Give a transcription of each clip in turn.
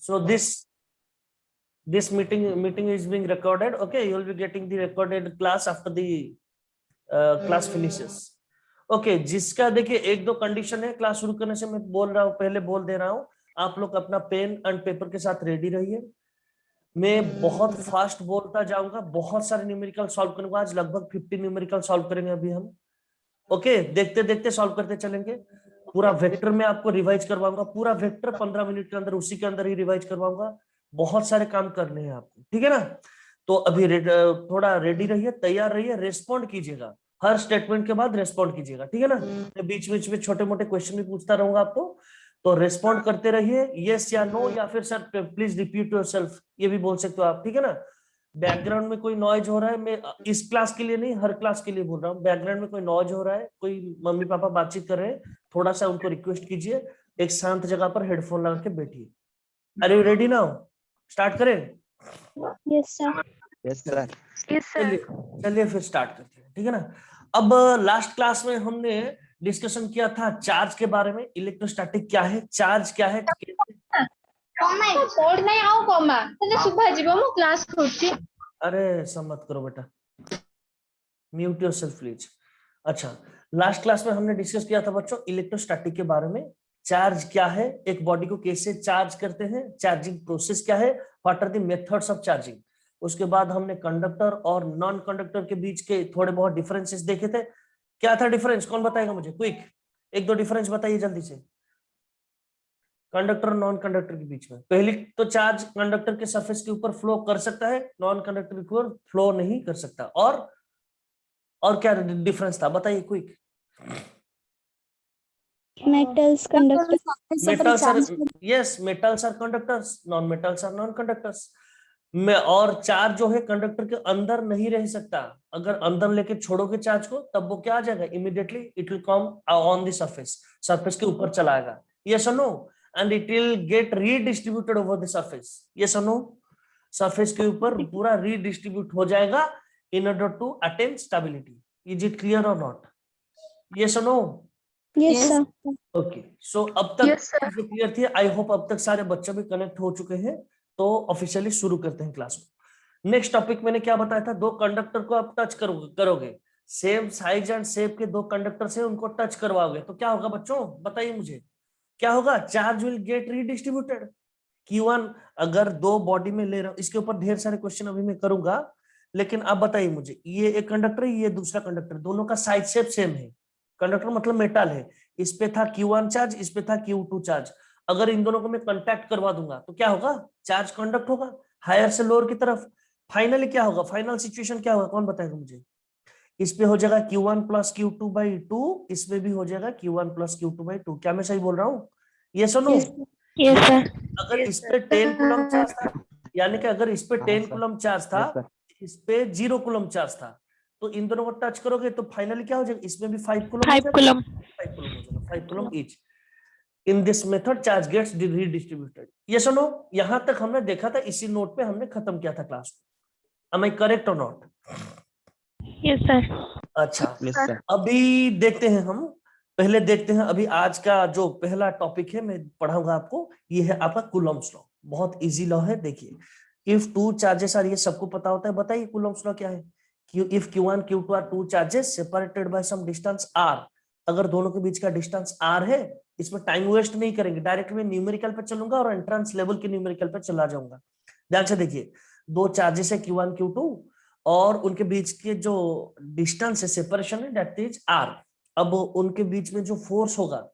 So this meeting is being recorded. Okay, you will be getting the recorded class after the class finishes. Okay जिसका देखिए एक दो condition है, class शुरू करने से मैं बोल रहा हूँ, पहले बोल दे रहा हूँ, आप लोग अपना पेन एंड पेपर के साथ रेडी रहिए। मैं बहुत फास्ट बोलता जाऊंगा, बहुत सारे न्यूमेरिकल सॉल्व करूंगा। आज लगभग 50 न्यूमेरिकल सॉल्व करेंगे अभी हम। ओके देखते देखते सॉल्व करते चलेंगे। पूरा वेक्टर में आपको रिवाइज करवाऊंगा, पूरा वेक्टर 15 मिनट के अंदर, उसी के अंदर ही रिवाइज करवाऊंगा। बहुत सारे काम करने हैं आपको, ठीक है ना। तो अभी थोड़ा रेडी रहिए, तैयार रहिए, रेस्पॉन्ड कीजिएगा। हर स्टेटमेंट के बाद रेस्पॉन्ड कीजिएगा, ठीक है ना। मैं बीच बीच में छोटे मोटे क्वेश्चन भी पूछता रहूंगा आपको, तो रेस्पॉन्ड करते रहिए, यस या नो, या फिर सर प्लीज रिपीट योरसेल्फ, ये भी बोल सकते हो आप, ठीक है ना। बैकग्राउंड में कोई नॉइज हो रहा है, मैं इस क्लास के लिए नहीं, हर क्लास के लिए बोल रहा हूँ। बैकग्राउंड में कोई नॉइज हो रहा है, कोई मम्मी पापा बातचीत कर रहे हैं, थोड़ा सा उनको रिक्वेस्ट कीजिए, एक शांत जगह पर हेडफोन लगा के बैठिए। Are you ready now? Start करें? Yes sir. Yes sir. चलिए फिर स्टार्ट करते हैं, ठीक है ना। अब लास्ट क्लास में हमने डिस्कशन किया था चार्ज के बारे में। इलेक्ट्रोस्टैटिक क्या है, चार्ज क्या है, अरे सब मत करो बेटा, म्यूट योरसेल्फ प्लीज। अच्छा, लास्ट क्लास में हमने डिस्कस किया था बच्चों इलेक्ट्रोस्टैटिक के बारे में। चार्ज क्या है, एक बॉडी को कैसे चार्ज करते हैं, चार्जिंग प्रोसेस क्या है, what are the methods of charging. उसके बाद हमने कंडक्टर और नॉन कंडक्टर के बीच के थोड़े बहुत डिफरेंसेस देखे थे। क्या था डिफरेंस, कौन बताएगा मुझे, क्विक एक दो डिफरेंस बताइए जल्दी से। कंडक्टर और नॉन कंडक्टर के बीच में, पहली तो चार्ज कंडक्टर के सरफेस के ऊपर फ्लो कर सकता है, नॉन कंडक्टर के ऊपर फ्लो नहीं कर सकता। और क्या डिफरेंस था बताइए quick. Metals conductor, metals are yes, metals are conductors, non metals are non conductors. में और चार्ज जो है कंडक्टर के अंदर नहीं रह सकता, अगर अंदर लेके छोड़ोगे चार्ज को तब वो क्या आ जाएगा, immediately it will come on the surface, surface के ऊपर चला आएगा, यस और no, and it will get redistributed over the surface, yes और नो। सरफेस के ऊपर पूरा रीडिस्ट्रीब्यूट हो जाएगा in order to attain stability. Is it clear और नॉट, यस और no? Yes sir. Okay, so अब तक चीजें क्लियर थी, आई होप अब तक सारे बच्चे भी कनेक्ट हो चुके हैं। तो ऑफिशियली शुरू करते हैं क्लास को। नेक्स्ट टॉपिक मैंने क्या बताया था, दो कंडक्टर को आप टच करोगे, सेम साइज एंड शेप के दो कंडक्टर से उनको टच करवाओगे तो क्या होगा बच्चों, बताइए मुझे क्या होगा, charge will get redistributed. Q1 अगर दो बॉडी में ले रहा हूं, इसके ऊपर ढेर सारे क्वेश्चन अभी मैं करूंगा, लेकिन आप बताइए मुझे, ये एक कंडक्टर है, ये दूसरा कंडक्टर, दोनों का साइज शेप सेम है, कंडक्टर मतलब मेटल है, इस पे था Q1 चार्ज, इस पे था Q2 चार्ज। अगर इन दोनों को मैं कांटेक्ट करवा दूंगा तो क्या होगा, चार्ज कंडक्ट होगा हायर से लोअर की तरफ। फाइनली क्या होगा, फाइनल सिचुएशन क्या होगा, कौन बताएगा मुझे। इस पे हो जाएगा Q1 प्लस Q2/2, इसमें भी हो जाएगा Q1 प्लस Q2/2। क्या मैं सही बोल रहा हूँ, ये सुनो। Yes sir. अगर इस पे 10 कूलम चार्ज था, यानी कि अगर इस पे 10 कूलम चार्ज था, इस पे 0 कूलम चार्ज था, तो इन दोनों को टच करोगे तो फाइनली क्या हो जाएगा, इसमें भी 5 कूलम हो जाएगा, 5 कूलम हो जाएगा, 5 coulomb each. In this method charge gets redistributed, ये सुनो। यहां तक हमने देखा था, इसी नोट पे हमने खत्म किया था क्लास को। एम आई करेक्ट और नॉट? Yes sir. अच्छा, अभी देखते हैं हम, पहले देखते हैं अभी आज का जो पहला टॉपिक है मैं पढ़ाऊंगा आपको, ये है आपका कूलम्ब्स लॉ। बहुत इजी लॉ है, देखिए। इफ टू चार्जेस आर, ये सबको पता होता है, बताइए कूलम्ब्स लॉ क्या है। If Q1 Q2 are two charges separated by some distance r, अगर दोनों के बीच का डिस्टेंस r है, इसमें टाइम वेस्ट नहीं करेंगे, डायरेक्ट में न्यूमेरिकल पे चलूंगा और एंट्रेंस लेवल के न्यूमेरिकल पे चला जाऊंगा। ध्यान से देखिए, दो चार्जेस है Q1 Q2 और उनके बीच के जो डिस्टेंस है, सेपरेशन है, दैट इज r। अब उनके बीच में जो फोर्स होगा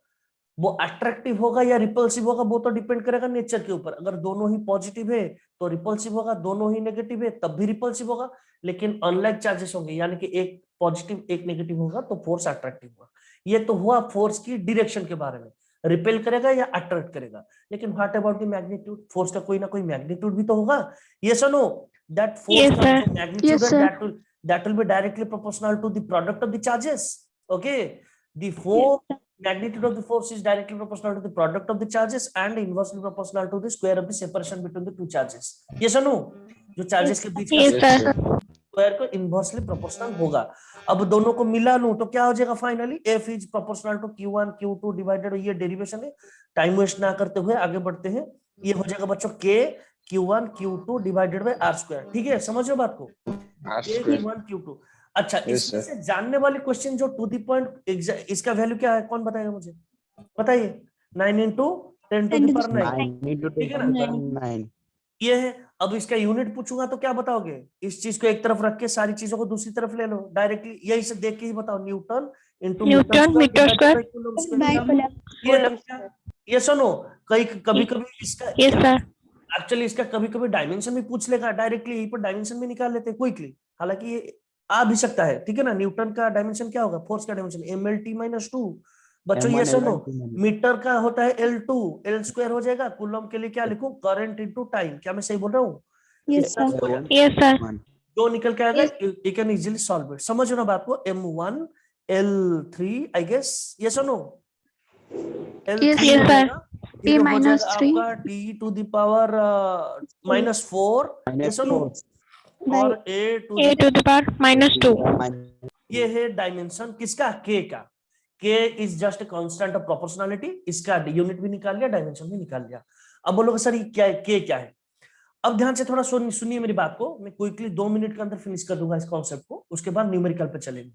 वो अट्रैक्टिव होगा या रिपल्सिव होगा, वो तो डिपेंड करेगा नेचर के ऊपर। अगर दोनों ही पॉजिटिव है तो रिपल्सिव होगा, दोनों ही नेगेटिव है तब भी रिपल्सिव होगा। लेकिन अनलाइक चार्जेस होंगे, यानी कि एक पॉजिटिव एक नेगेटिव होगा तो फोर्स अट्रैक्टिव होगा। ये तो हुआ फोर्स की डायरेक्शन के बारे में, रिपेल करेगा या अट्रैक्ट करेगा। लेकिन what about the magnitude, force का कोई ना कोई मैग्नीट्यूड भी तो होगा, यस और नो। दैट फोर्स का जो मैग्नीट्यूड है that will be directly proportional to the product of the charges. Okay, the force magnitude of the force is directly proportional to the product of the charges and inversely proportional to the square of the separation between the two charges. Yes or no? जो charges के बीच का square को inversely proportional होगा। अब दोनों को मिला लूं तो क्या हो जाएगा, finally F is proportional to Q1 Q2 divided, ये डेरिवेशन है। टाइम वेस्ट ना करते हुए आगे बढ़ते हैं। ये हो जाएगा बच्चों k q1 q2 divided bye r square. ठीक है, समझ रहे हो बात को? k q1 q2। अच्छा, इसमें से जानने वाले क्वेश्चन जो टू द पॉइंट इसका वैल्यू क्या है, कौन बताएगा मुझे? बताइए। 9 इंटू 10 टू द पावर 9, ठीक है ना? ये है। अब इसका यूनिट पूछूंगा तो क्या बताओगे? इस चीज को एक तरफ रख के सारी चीजों को दूसरी तरफ ले लो, डायरेक्टली यही से देख के ही बताओ। Newton into metre square. ये सुनो, कभी कभी इसका यस सर। एक्चुअली इसका कभी कभी डायमेंशन भी पूछ लेगा, डायरेक्टली यहीं पर डायमेंशन भी निकाल लेते हैं क्विकली। हालांकि ये आ भी सकता है, ठीक है ना? न्यूटन का डायमेंशन क्या होगा? फोर्स का डायमेंशन mlt-2। बच्चों ये सुनो, मीटर का होता है L2, L स्क्वायर हो जाएगा। कूलम के लिए क्या लिखूं? Current into time. क्या मैं सही बोल रहा हूँ? Yes sir. Yes sir. जो निकल के आएगा you can easily solve it. समझ रहे हो बात को? M1 L3 आई गेस, ये सुनो L3 Yes, हो sir. जाएगा, फिर हो minus जाएगा 3 आपका t टू द पावर -4, ये सुनो, और a to a to the power -2. ये है डायमेंशन किसका? k का। k is just constant of proportionality. इसका यूनिट भी निकाल लिया, डायमेंशन भी निकाल लिया। अब बोलोगे सर ये क्या है, k क्या है? अब ध्यान से थोड़ा सुनिए मेरी बात को, मैं क्विकली 2 मिनट के अंदर फिनिश कर दूंगा इस कॉन्सेप्ट को, उसके बाद न्यूमेरिकल पे चलेंगे।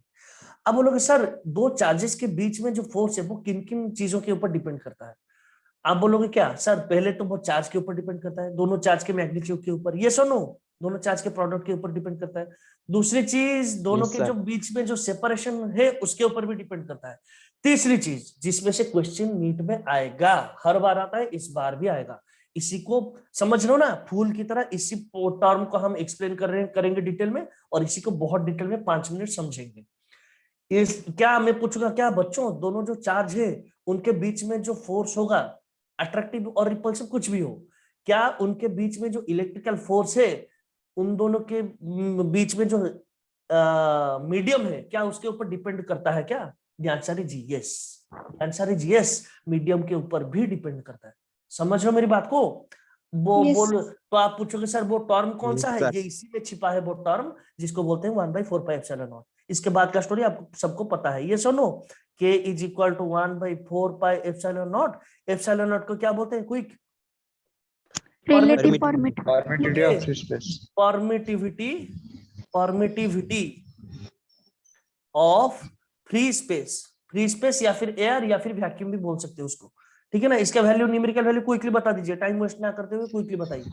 अब बोलोगे सर दो चार्जेस के बीच में जो फोर्स है वो किन किन चीजों के ऊपर डिपेंड करता है? आप बोलोगे क्या सर? पहले तो वो चार्ज के ऊपर डिपेंड करता है, दोनों चार्ज के मैग्नीट्यूड के ऊपर, ये सुनो, दोनों चार्ज के प्रोडक्ट के ऊपर डिपेंड करता है। दूसरी चीज, दोनों के जो बीच में जो सेपरेशन है उसके ऊपर भी डिपेंड करता है। तीसरी चीज जिसमें से क्वेश्चन नीट में आएगा, हर बार आता है, इस बार भी आएगा, इसी को समझ लो ना फूल की तरह, इसी टर्म को हम एक्सप्लेन करेंगे डिटेल में, और इसी को बहुत डिटेल में 5 मिनट समझेंगे। इस क्या मैं पूछूंगा क्या बच्चों, दोनों जो चार्ज है उनके बीच में जो फोर्स होगा, अट्रैक्टिव और रिपल्सिव कुछ भी हो, क्या उनके बीच में जो इलेक्ट्रिकल फोर्स है, उन दोनों के बीच में जो मीडियम है, क्या उसके ऊपर डिपेंड करता है क्या? Answer is yes. Answer is yes, medium के ऊपर भी डिपेंड करता है। समझ रहे हो मेरी बात को? वो Yes. बोल तो आप पूछोगे सर वो टर्म कौन सा है? ये इसी में छिपा है वो टर्म जिसको बोलते हैं 1/4πε0। इसके बाद का स्टोरी आपको सबको पता है, ये सुनो। k is equal to 1/4πε0। Epsilon naught को क्या बोलते हैं? Quick permittivity of free space. Free space या फिर एयर या फिर वैक्यूम भी बोल सकते हो उसको, ठीक है ना? इसका वैल्यू, न्यूमेरिकल वैल्यू क्विकली बता दीजिए, टाइम वेस्ट ना करते हुए क्विकली बताइए।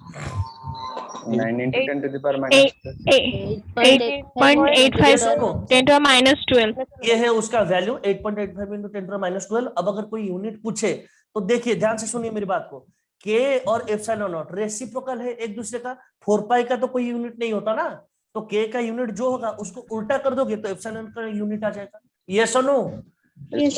9 into 10 to the power -12. 8.85 10 to -12. ये है उसका वैल्यू 8.85 into 10 to -12। अब अगर कोई यूनिट पूछे तो देखिए ध्यान से सुनिए मेरी बात को, k और एप्सिलॉन नॉट रेसिप्रोकल है एक दूसरे का। 4π का तो कोई यूनिट नहीं होता ना, तो k का यूनिट जो होगा उसको उल्टा कर दोगे तो एप्सिलॉन का यूनिट आ जाएगा। ये सुनो भाई,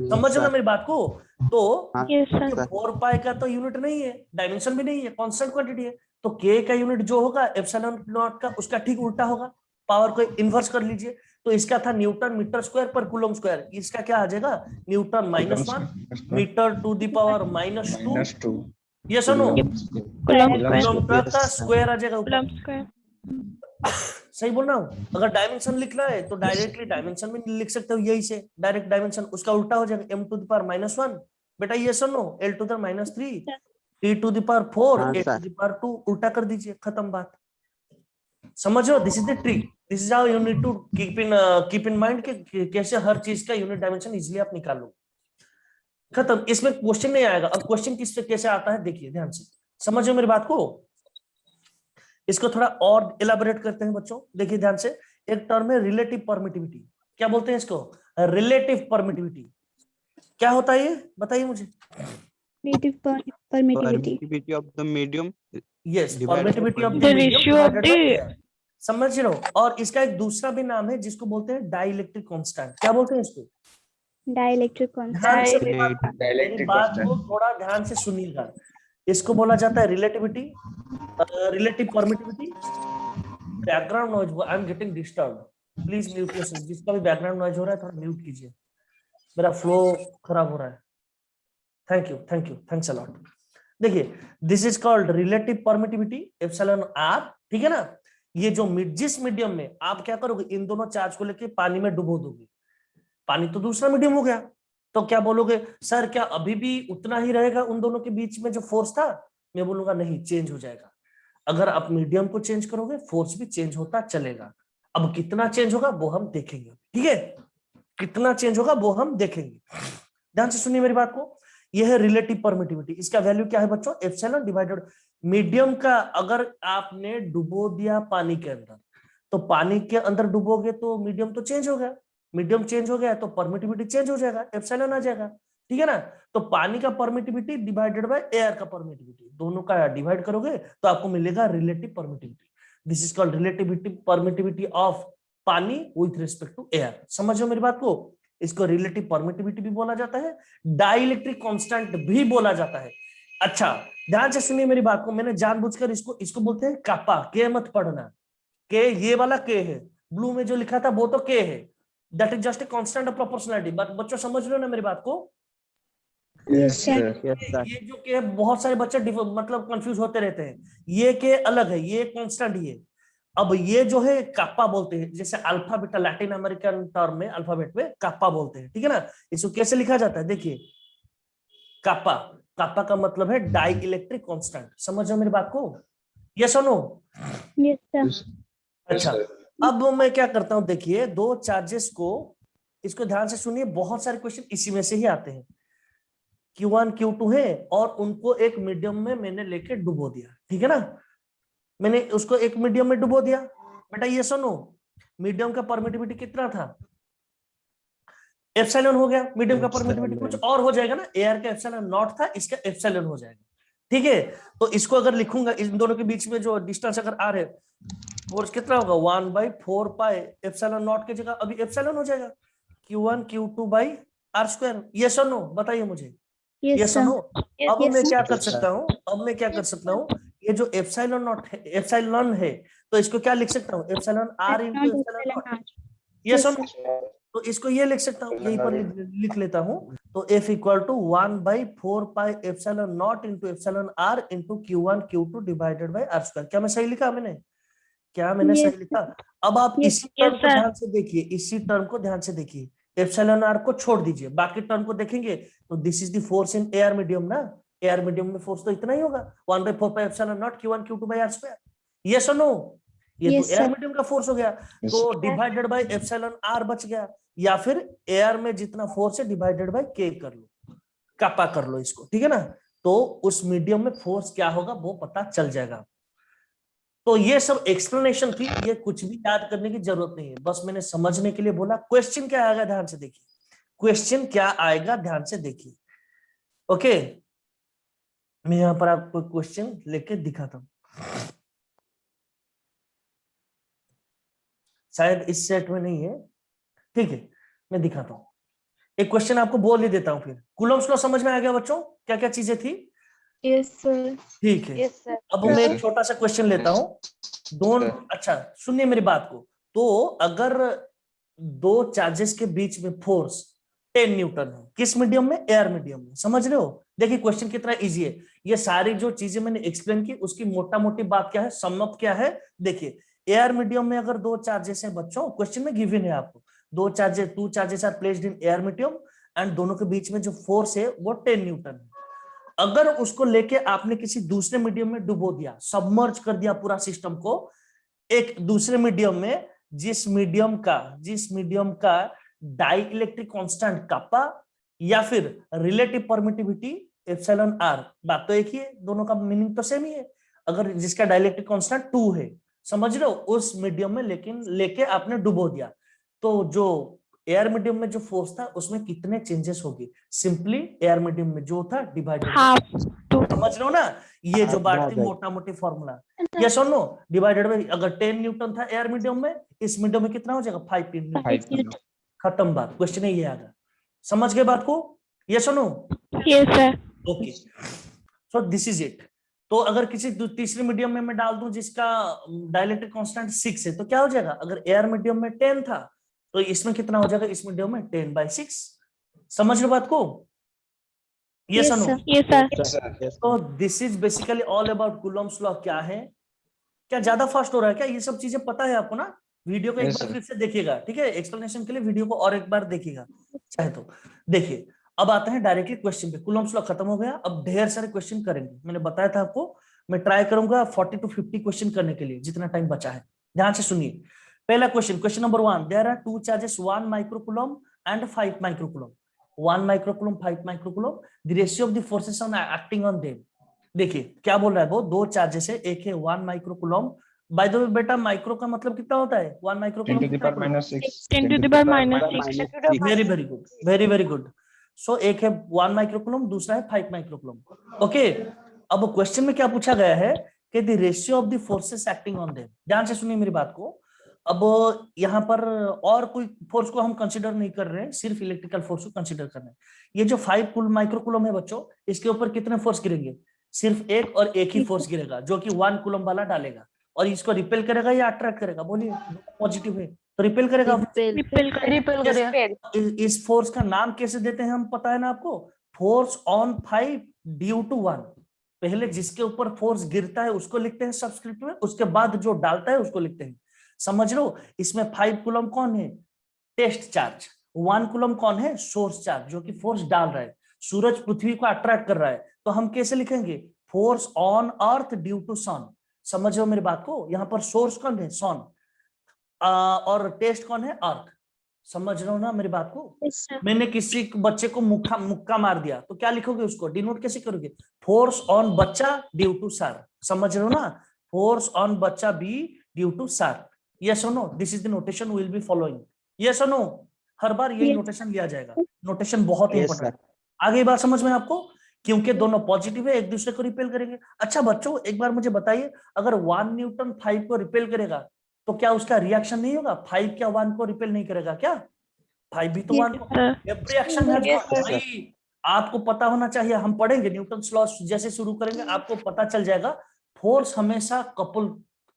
समझ ना मेरी बात को? तो 4π का तो यूनिट नहीं है, डायमेंशन भी नहीं है, कांस्टेंट क्वांटिटी है, तो k का यूनिट जो होगा एप्सिलॉन नॉट का उसका ठीक उल्टा होगा। पावर को इन्वर्स कर लीजिए, तो इसका था न्यूटन मीटर स्क्वायर पर कूलम स्क्वायर, इसका क्या आ जाएगा? Newton -1 metre to the power -2। ये सुनो, कूलम का स्क्वायर आ जाएगा ऊपर। सही बोल रहा हूँ? अगर डायमेंशन लिखना है तो डायरेक्टली डायमेंशन में लिख सकते हो, यही से डायरेक्ट डायमेंशन उसका उल्टा हो जाएगा, m टू द पावर -1। बेटा ये सुनो, l to the -3, t to the power 4, a to the power 2, उल्टा कर दीजिए, खत्म बात। समझो, this is the trick, this is how you need to keep in mind कि कैसे हर चीज का यूनिट डायमेंशन इजीली आप निकाल लो, खत्म। इसमें क्वेश्चन नहीं आएगा। अब क्वेश्चन किस पे कैसे आता है देखिए ध्यान से, समझो मेरी बात को। इसको थोड़ा और इलाबोरेट करते हैं बच्चों, देखिए ध्यान से। एक टर्म है रिलेटिव परमिटिविटी। क्या बोलते हैं इसको? Relative permittivity. क्या होता है ये बताइए मुझे? Permittivity of the medium. Yes, permittivity of the The medium ratio of the समझ रहे हो? और इसका एक दूसरा भी नाम है जिसको बोलते हैं डाइलेक्ट्रिक कांस्टेंट। क्या बोलते हैं इसको? dielectric constant. ध्यान से मेरी बात को थोड़ा ध्यान से सुनिएगा। इसको बोला जाता है relativity, relative permittivity. Background noise, I am getting disturb, please mute yourself. जिसका भी बैकग्राउंड नॉइज हो रहा है थोड़ा म्यूट कीजिए, मेरा फ्लो खराब हो रहा है। Thank you, thanks a lot. देखिए, this is called relative permittivity epsilon r, ठीक है ना? ये जो जिस मीडियम में आप क्या करोगे, इन दोनों चार्ज को लेके पानी में डुबो दोगे, पानी तो दूसरा मीडियम हो गया, तो क्या बोलोगे सर, क्या अभी भी उतना ही रहेगा उन दोनों के बीच में जो फोर्स था? मैं बोलूंगा नहीं, चेंज हो जाएगा। अगर आप मीडियम को चेंज करोगे फोर्स भी चेंज होता चलेगा। अब कितना चेंज होगा वो हम देखेंगे, ठीक है? कितना चेंज होगा वो हम देखेंगे। ध्यान से सुनिए मेरी बात को। यह है रिलेटिव परमिटिविटी। इसका वैल्यू क्या है बच्चों? एप्सिलॉन डिवाइडेड मीडियम का। अगर आपने डुबो दिया पानी के अंदर, तो पानी के अंदर डुबोगे तो मीडियम तो चेंज हो गया। मीडियम चेंज हो गया तो परमिटिविटी चेंज हो जाएगा, एप्सिलॉन आ जाएगा, ठीक है ना? तो पानी का परमिटिविटी डिवाइडेड बाय एयर का परमिटिविटी, दोनों का डिवाइड करोगे तो आपको मिलेगा relative permittivity. This is called relativity permittivity of पानी विथ रिस्पेक्ट टू एयर। समझो मेरी बात को। इसको रिलेटिव परमिटिविटी भी बोला जाता है, डाइलेक्ट्रिक कांस्टेंट भी बोला जाता है। अच्छा, ध्यान से सुनिए मेरी बात को। मैंने जानबूझकर इसको बोलते हैं कापा। के मत पढ़ना, के ये वाला के है, ब्लू में जो लिखा था वो तो के है। That is just a constant of proportionality. But बच्चों समझ रहे हो ना मेरी बात को? Yes, sir. ये जो के बहुत सारे बच्चे मतलब कंफ्यूज होते रहते हैं। ये के अलग है, ये कांस्टेंट ही है। अब ये जो है काप्पा बोलते हैं, जैसे alpha beta Latin American term में अल्फाबेट में काप्पा बोलते हैं, ठीक है ना? इसको कैसे लिखा जाता है देखिए, काप्पा। काप्पा का मतलब है डाई इलेक्ट्रिक कांस्टेंट। समझो मेरी बात को? यस और नो? Yes, sir. अच्छा, अब मैं क्या करता हूं देखिए, दो चार्जेस को, इसको ध्यान से सुनिए, बहुत सारे क्वेश्चन इसी में से ही आते हैं। Q1 Q2 है और उनको एक मीडियम में मैंने लेके डुबो दिया, ठीक है ना? मैंने उसको एक मीडियम में डुबो दिया। बेटा ये सुनो, मीडियम का परमिटिविटी कितना था? एप्सिलॉन हो गया। मीडियम का परमिटिविटी कुछ और हो जाएगा ना, एयर का एप्सिलॉन नॉट था, इसका एप्सिलॉन हो जाएगा, ठीक है? तो इसको अगर लिखूंगा, इन दोनों के बीच में जो डिस्टेंस अगर आ रहे, फोर्स कितना होगा? 1/4 पाई एप्सिलॉन नॉट की जगह अभी एप्सिलॉन हो जाएगा Q1 Q2 by are square. Yes और नो? बताइए मुझे, Yes, यस sir. और नो? अब Yes, मैं sir. क्या कर सकता हूँ? अब मैं क्या कर सकता हूँ? ये जो एप्सिलॉन नॉट है, एप्सिलॉन है, तो इसको क्या लिख सकता हूँ? Epsilon r into Not epsilon epsilon not. r. Yes Yes, और नो? sir. तो इसको ये लिख सकता हूँ, यहीं पर लिख लेता हूँ। तो F equal to 1/4 pi epsilon not into epsilon r into Q1 Q2 divided by are square. क्या मैं सही लिखा? मैंने क्या मैंने Yes, सही लिखा? अब आप yes, इसी टर्म को ध्यान से देखिए, इसी टर्म को ध्यान से देखिए। एप्सिलॉन आर को छोड़ दीजिए, बाकी टर्म को देखेंगे तो this is the force in air medium ना। एयर मीडियम में फोर्स तो इतना ही होगा, 1/4 pi epsilon not Q1 Q2 by are square. Yes और नो? ये तो yes, एयर sir. मीडियम का फोर्स हो गया, तो डिवाइडेड बाई एप्सिलॉन आर बच गया। या फिर एयर में जितना फोर्स है डिवाइडेड बाई के कर लो, कापा कर लो इसको, ठीक है ना? तो उस मीडियम में फोर्स क्या होगा वो पता चल जाएगा। तो ये सब एक्सप्लेनेशन थी, ये कुछ भी याद करने की जरूरत नहीं है, बस मैंने समझने के लिए बोला। क्वेश्चन क्या आएगा ध्यान से देखिए, क्वेश्चन क्या आएगा ध्यान से देखिए। ओके, मैं यहां पर आपको क्वेश्चन लेके दिखाता हूं, शायद इस सेट में नहीं है, ठीक है, मैं दिखाता हूं। एक क्वेश्चन आपको बोल ही देता हूं, फिर कूलम्ब्स लॉ समझ में आ गया बच्चों? क्या क्या चीजें थी? Yes, sir. ठीक है। Yes, sir. अब मैं एक छोटा सा क्वेश्चन लेता हूं। दोनों, अच्छा सुनिए मेरी बात को। तो अगर दो चार्जेस के बीच में फोर्स 10 न्यूटन है, किस मीडियम में? एयर मीडियम में। समझ रहे हो? देखिए क्वेश्चन कितना इजी है। ये सारी जो चीजें मैंने एक्सप्लेन की उसकी मोटा मोटी बात क्या है, सम अप क्या है? देखिए, एयर मीडियम में अगर दो चार्जेस है बच्चों, क्वेश्चन में गिवन है आपको, two charges are placed in air medium and दोनों के बीच में जो फोर्स है वो 10 न्यूटन है। अगर उसको लेके आपने किसी दूसरे मीडियम में डुबो दिया, सबमर्ज कर दिया पूरा सिस्टम को एक दूसरे मीडियम में, जिस मीडियम का डाई इलेक्ट्रिक कांस्टेंट कापा या फिर रिलेटिव परमिटिविटी एप्सिलॉन आर, बात तो एक ही है, दोनों का मीनिंग तो सेम ही है। अगर जिसका डाइलेक्ट्रिक कांस्टेंट 2 है, समझ रहे हो, उस मीडियम में लेकिन लेके आपने डुबो दिया, तो जो एयर मीडियम में जो फोर्स था उसमें कितने चेंजेस होगी? सिंपली एयर मीडियम में जो था डिवाइडेड, Half. समझ रहे हो ना? ये जो बात थी मोटा मोटी फॉर्मूला, यस और नो? डिवाइडेड बाई, अगर 10 न्यूटन था एयर मीडियम में, इस मीडियम में कितना हो जाएगा? 5 न्यूटन। खत्म बात, क्वेश्चन ही ये आ गया। समझ गए बात को? यस और no? Yes, sir. Okay, so this is it. तो अगर किसी तीसरे मीडियम में मैं डाल दूं जिसका डाइलेक्ट्रिक कांस्टेंट 6 है, तो क्या हो जाएगा? अगर एयर मीडियम में 10 था तो इसमें कितना हो जाएगा? इस मीडियम में 10/6। समझ रहे बात को? यस और नो? Yes, sir. तो this is basically all about Coulomb's law. क्या है? क्या ज्यादा फास्ट हो रहा है क्या? ये सब चीजें पता है आपको ना? वीडियो को एक बार फिर से देखिएगा, ठीक है? एक्सप्लेनेशन के लिए वीडियो को और एक बार देखिएगा चाहे तो। देखिए, अब आते हैं डायरेक्टली क्वेश्चन पे। कूलम्ब्स लॉ खत्म हो गया, अब ढेर सारे क्वेश्चन करेंगे। मैंने बताया था आपको मैं ट्राई करूंगा 40 to 50 क्वेश्चन करने के लिए, जितना टाइम बचा है। ध्यान से सुनिए। पहला question, question number 1, there are two charges 1 microcoulomb and 5 microcoulomb. 1 microcoulomb 5 microcoulomb, the ratio of the forces on acting on them. देखिए क्या बोल रहा है वो, दो चार्जेस है, एक है 1 माइक्रोकूलम। बाय द वे बेटा माइक्रो का मतलब कितना होता है? 1 microcoulomb 10 to the power minus 6. 10 to the power minus 6. Very very good, very very good. So एक है 1 माइक्रोकूलम, दूसरा है 5 माइक्रोकूलम। ओके, अब क्वेश्चन में क्या पूछा गया है कि the ratio of the forces acting on them. ध्यान से सुनिए मेरी बात को। अब यहाँ पर और कोई फोर्स को हम कंसीडर नहीं कर रहे हैं, सिर्फ इलेक्ट्रिकल फोर्स को कंसीडर कर रहे हैं। ये जो 5 माइक्रोकूलम है बच्चों, इसके ऊपर कितने फोर्स गिरेंगे? सिर्फ एक, और एक ही फोर्स गिरेगा जो कि 1 कूलम वाला डालेगा। और इसको रिपेल करेगा या अट्रैक्ट करेगा? बोलिए, पॉजिटिव है तो रिपेल करेगा। इस फोर्स का नाम कैसे देते हैं हम, पता है ना आपको? Force on 5 due to 1। पहले जिसके ऊपर फोर्स गिरता है उसको लिखते हैं सबस्क्रिप्ट में, उसके बाद जो डालता है उसको लिखते हैं। समझ लो, इसमें 5 कूलम कौन है? Test charge. 1 कूलम कौन है? सोर्स चार्ज, जो कि फोर्स डाल रहा है। सूरज पृथ्वी को अट्रैक्ट कर रहा है, तो हम कैसे लिखेंगे? Force on earth due to sun. समझ लो मेरी बात को, यहाँ पर सोर्स कौन है? सन, और टेस्ट कौन है? अर्थ। समझ रहे हो ना मेरी बात को? Yes, sir. मैंने किसी बच्चे को मुक्का मार दिया, तो क्या लिखोगे? उसको डिनोट कैसे करोगे? फोर्स ऑन बच्चा ड्यू टू सर। समझ रहे हो ना? फोर्स ऑन बच्चा be due to sir. Yes और no? This is the notation we will be following. Yes और नो? हर बार यही Yes. नोटेशन लिया जाएगा। नोटेशन बहुत Yes, इंपॉर्टेंट है। आगे बात समझ में आपको? क्योंकि दोनों पॉजिटिव है, एक दूसरे को रिपेल करेंगे। अच्छा बच्चों, एक बार मुझे बताइए, अगर 1 न्यूटन 5 को रिपेल करेगा तो क्या उसका रिएक्शन नहीं होगा? 5 क्या 1 को रिपेल नहीं करेगा क्या? 5 भी तो 1 को। एवरी एक्शन हैज भाई, आपको पता होना चाहिए। हम पढ़ेंगे न्यूटन्स लॉ, जैसे शुरू करेंगे आपको पता चल जाएगा। फोर्स हमेशा कपल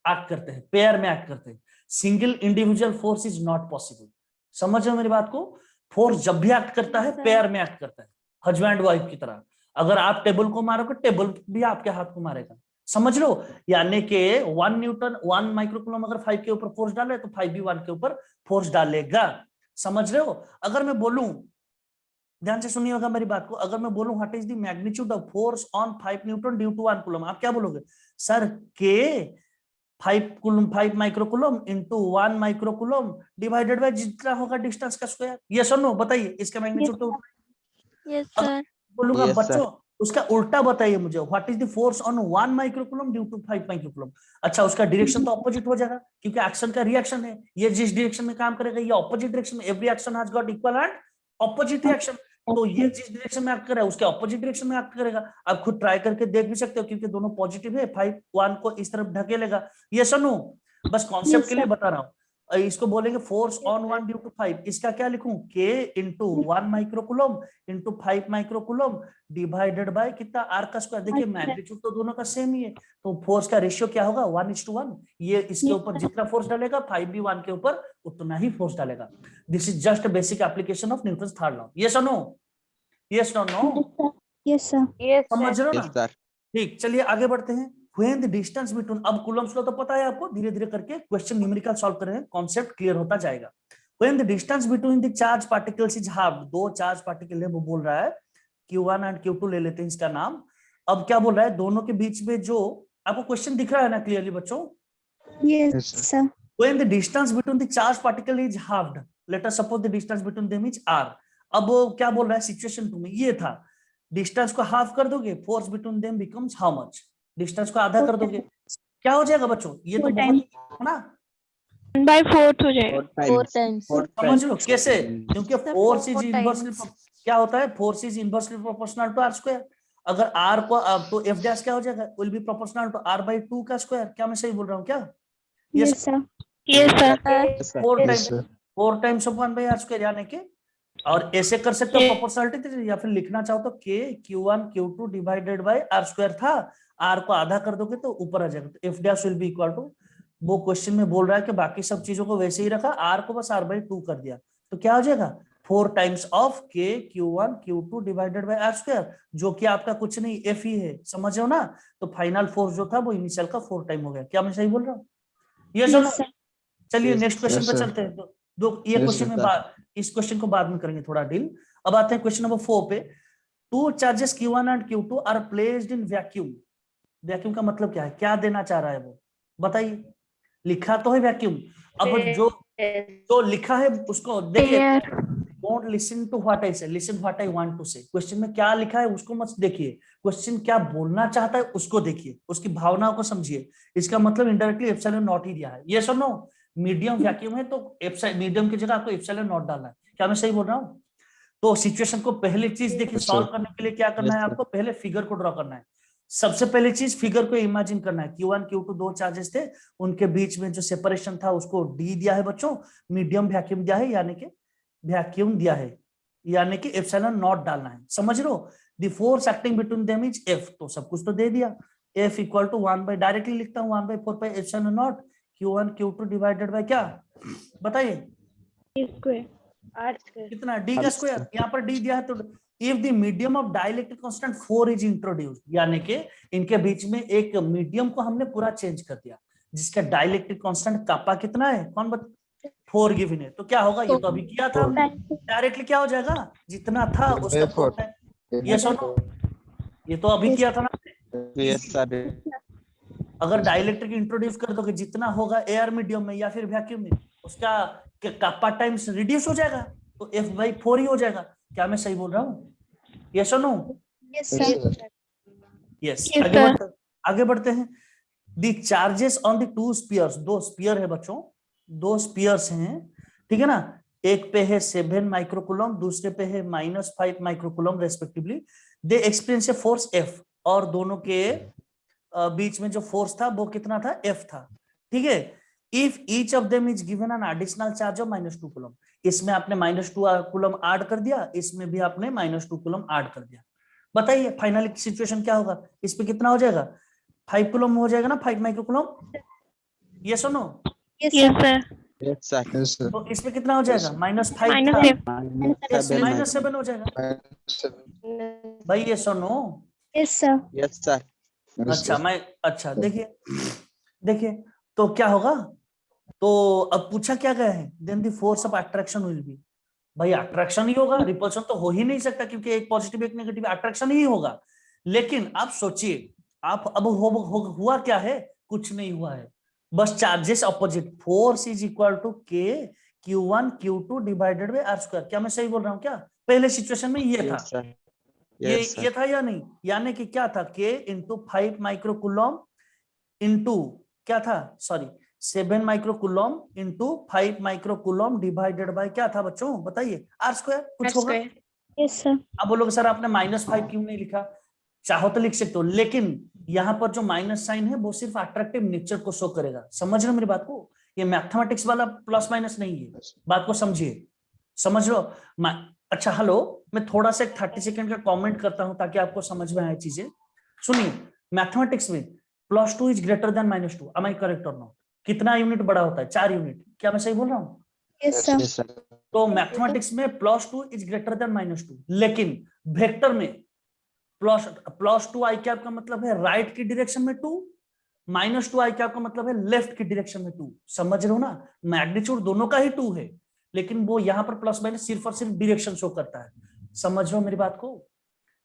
एक्ट करते हैं, पेयर में एक्ट करते हैं। Single individual force is not possible. समझ रहे हो मेरी बात को? फोर्स जब भी एक्ट करता है पेयर में एक्ट करता है, हस्बैंड वाइफ की तरह। अगर आप टेबल को मारोगे, टेबल भी आपके हाथ को मारेगा। समझ लो, यानी कि 1 न्यूटन 1 माइक्रोकूलम अगर 5 के ऊपर फोर्स डाले तो 5 भी 1 के ऊपर फोर्स डालेगा। समझ रहे हो? अगर मैं बोलूं, ध्यान से सुनिएगा मेरी बात को, अगर मैं बोलूं what is the magnitude of force on 5 newton due to 1 coulomb, आप क्या बोलोगे? सर के 5 microcoulomb into 1 microcoulomb divided by जितना होगा डिस्टेंस का स्क्वायर। ये सुनो, बताइए इसका मैग्नीट्यूड तो Yes, sir. बोलूंगा Yes, बच्चों, उसका उल्टा बताइए मुझे, what is the force on 1 microcoulomb due to 5 microcoulomb. अच्छा, उसका डायरेक्शन तो ऑपोजिट हो जाएगा, क्योंकि एक्शन का रिएक्शन है। ये जिस डायरेक्शन में काम करेगा, ये ऑपोजिट डायरेक्शन में। Every action has got equal and opposite reaction. तो ये जिस डायरेक्शन में एक्ट कर रहा है उसके ऑपोजिट डायरेक्शन में एक्ट करेगा। आप खुद ट्राई करके देख भी सकते हो, क्योंकि दोनों पॉजिटिव है। 5 1 को इस तरफ ढकेलेगा। ये सुनो, बस कॉन्सेप्ट के लिए बता रहा हूँ। इसको बोलेंगे फोर्स ऑन 1 ड्यू टू 5। इसका क्या लिखूं? K into 1 microcoulomb into 5 microcoulomb divided bye कितना? R का स्क्वायर। देखिए मैग्नीट्यूड तो दोनों का सेम ही है, तो फोर्स का रेशियो क्या होगा? 1:1। ये इसके ऊपर जितना फोर्स डालेगा 5 भी 1 के ऊपर उतना ही फोर्स डालेगा। This is just basic application of Newton's third law. Yes और नो? यस और नो? Yes, sir. समझ रहे हो Yes, ना? sir. ठीक, चलिए आगे बढ़ते हैं। When the distance between, अब कूलम्ब्स लॉ तो पता है आपको, धीरे धीरे करके क्वेश्चन न्यूमेरिकल सॉल्व कर रहे हैं, कॉन्सेप्ट क्लियर होता जाएगा। When the distance between the charge particles is halved, दो चार्ज पार्टिकल है, वो बोल रहा है Q1 एंड Q2 ले लेते हैं इसका नाम। अब क्या बोल रहा है, दोनों के बीच में जो, आपको क्वेश्चन दिख रहा है ना क्लियरली बच्चों? Yes, sir. When the distance between the charge particle is halved, let us suppose the distance between them is r। अब क्या बोल रहा है, सिचुएशन 2 में ये था, डिस्टेंस को हाफ कर दोगे, force between them becomes how much? Distance को आधा कर दोगे, क्या हो जाएगा बच्चों? ये तो बहुत है ना, 1/4 हो जाएगा। 4 times. समझ लो कैसे? क्योंकि फोर्स इज इनवर्सली, क्या होता है? Force is inversely proportional to r square. अगर आर को, तो एफ डैश क्या हो जाएगा? Will be proportional to r/2 का स्क्वायर। क्या मैं सही बोल रहा हूँ क्या? Yes, sir. Yes, sir. 4 times of 1/r square, यानी कि, और ऐसे कर सकते हो प्रोपोर्शनलिटी, या फिर लिखना चाहो तो K Q1 Q2 divided bye r square था, r को आधा कर दोगे तो ऊपर आ जाएगा, तो f dash will be equal to, वो क्वेश्चन में बोल रहा है कि बाकी सब चीजों को वैसे ही रखा, r को बस r/2 कर दिया, तो क्या हो जाएगा? 4 times of K Q1 Q2 divided bye r square, जो कि आपका कुछ नहीं f ही है। समझ रहे हो ना? तो फाइनल फोर्स जो था वो इनिशियल का 4 टाइम हो गया। क्या मैं सही बोल रहा हूँ? ये सुनो, चलिए नेक्स्ट क्वेश्चन पे चलते हैं। दो ये क्वेश्चन में इस क्वेश्चन को बाद में करेंगे थोड़ा डील। अब आते हैं क्वेश्चन नंबर 4 पे। Two charges Q1 and Q2 are placed in vacuum. Vacuum का मतलब क्या है, क्या देना चाह रहा है वो बताइए। लिखा तो है वैक्यूम, अब जो जो लिखा है उसको देखिए। Don't listen to what I say, listen what I want to say. Question में क्या लिखा है उसको मत देखिए, क्वेश्चन क्या बोलना चाहता है उसको देखिए, उसकी भावनाओं को समझिए। इसका मतलब इनडायरेक्टली एप्सिलॉन नॉट ही दिया है, ये सुनो। मीडियम वैक्यूम है तो मीडियम की जगह आपको एप्सिलॉन नॉट डालना है। क्या मैं सही बोल रहा हूँ? तो सिचुएशन को पहली चीज देखिए, Yes, सॉल्व sir. करने के लिए क्या करना है आपको, पहले फिगर को ड्रॉ करना है। सबसे पहली चीज फिगर को इमेजिन करना है। Q1 Q2 दो चार्जेस थे, उनके बीच में जो सेपरेशन था उसको D दिया है बच्चों, मीडियम वैक्यूम दिया है, यानी कि वैक्यूम दिया है, यानी कि एप्सिलॉन नॉट डालना है। समझ लो, the force acting between them is F, तो सब कुछ तो दे दिया। F equal to 1 by, directly लिखता हूँ 1/4 pi epsilon not Q1 Q2 divided by क्या बताइए, कितना D का स्क्वायर। यहाँ पर D दिया है तो if the medium of dielectric constant 4 is introduced, यानी कि इनके बीच में एक मीडियम को हमने पूरा चेंज कर दिया जिसका डाइलेक्ट्रिक कांस्टेंट कापा कितना है, कौन 4 गिवन है। तो क्या होगा, ये तो अभी किया था हमने, डायरेक्टली क्या हो जाएगा, जितना था उसका 4 टाइम। ये सुनो, ये तो अभी किया था ना। Yes, sir. अगर डाइलेक्ट्रिक इंट्रोड्यूस कर दोगे, जितना होगा एयर मीडियम में या फिर वैक्यूम में, उसका कापा टाइम्स रिड्यूस हो जाएगा, तो F/4 ही हो जाएगा। क्या मैं सही बोल रहा हूँ? यस और no? Yes, Yes, sir. sir. Yes, Yes, आगे sir. बढ़ते आगे बढ़ते हैं। The charges on the two spheres, दो स्पीयर है बच्चों, दो स्पीयर्स हैं, ठीक है ना। एक पे है 7 माइक्रोकूलम, दूसरे पे है -5 microcoulomb respectively. They experience a force F, और दोनों के बीच में जो फोर्स था वो कितना था, F था, ठीक है। If each of them is given an additional charge of -2 coulomb, इसमें आपने -2 कूलम ऐड कर दिया, इसमें भी आपने -2 कूलम ऐड कर दिया। बताइए फाइनली सिचुएशन क्या होगा, इस पे कितना हो जाएगा, 5 कूलम हो जाएगा ना, 5 माइक्रोकूलम। यस और no? Yes, sir. Yes, sir. Yes, sir. तो इसमें कितना हो जाएगा, -5 Minus था, F. -7 हो जाएगा। -7. भाई यस और no? Yes, sir. Yes, sir. अच्छा अच्छा देखिए देखिए, तो क्या होगा, तो अब पूछा क्या गया है, then the force of attraction will be. भाई अट्रैक्शन ही होगा, रिपल्शन तो हो ही नहीं सकता, क्योंकि एक पॉजिटिव एक नेगेटिव, अट्रैक्शन ही होगा। लेकिन आप सोचिए, आप अब हुआ क्या है, कुछ नहीं हुआ है, बस charges opposite, force is equal to K Q1 Q2 divided by R²। क्या मैं सही बोल रहा हूँ क्या? पहले सिचुएशन में ये था, Yes, sir. Yes, sir. ये था या नहीं, यानी कि क्या था, K इंटू 5 माइक्रोकूलम इंटू क्या था, sorry 7 microcoulomb into 5 microcoulomb divided by क्या था बच्चों बताइए, R²। कुछ होगा? Yes, sir. अब बोलोगे सर आपने -5 क्यों नहीं लिखा, चाहो तो लिख सकते हो, लेकिन यहाँ पर जो माइनस साइन है वो सिर्फ अट्रैक्टिव नेचर को शो करेगा। समझ रहे हो मेरी बात को? ये मैथमेटिक्स वाला प्लस माइनस नहीं है, बात को समझिए, समझ लो। अच्छा हेलो, मैं थोड़ा सा 30 सेकंड का कमेंट करता हूं ताकि आपको समझ में आए चीजें। सुनिए, मैथमेटिक्स में +2 is greater than -2, am I correct और नॉट? कितना यूनिट बड़ा होता है, 4 यूनिट। क्या मैं सही बोल रहा हूँ? Yes, sir. Yes, sir. तो मैथमेटिक्स में +2 इज ग्रेटर देन -2, लेकिन वेक्टर में +2 आई कैप का मतलब है राइट की डायरेक्शन में 2, -2 आई कैप का मतलब है लेफ्ट की डायरेक्शन में 2। समझ रहे हो ना, मैग्नीट्यूड दोनों का ही 2 है, लेकिन वो यहाँ पर प्लस माइनस सिर्फ और सिर्फ डायरेक्शन शो करता है। समझ रहे हो मेरी बात को?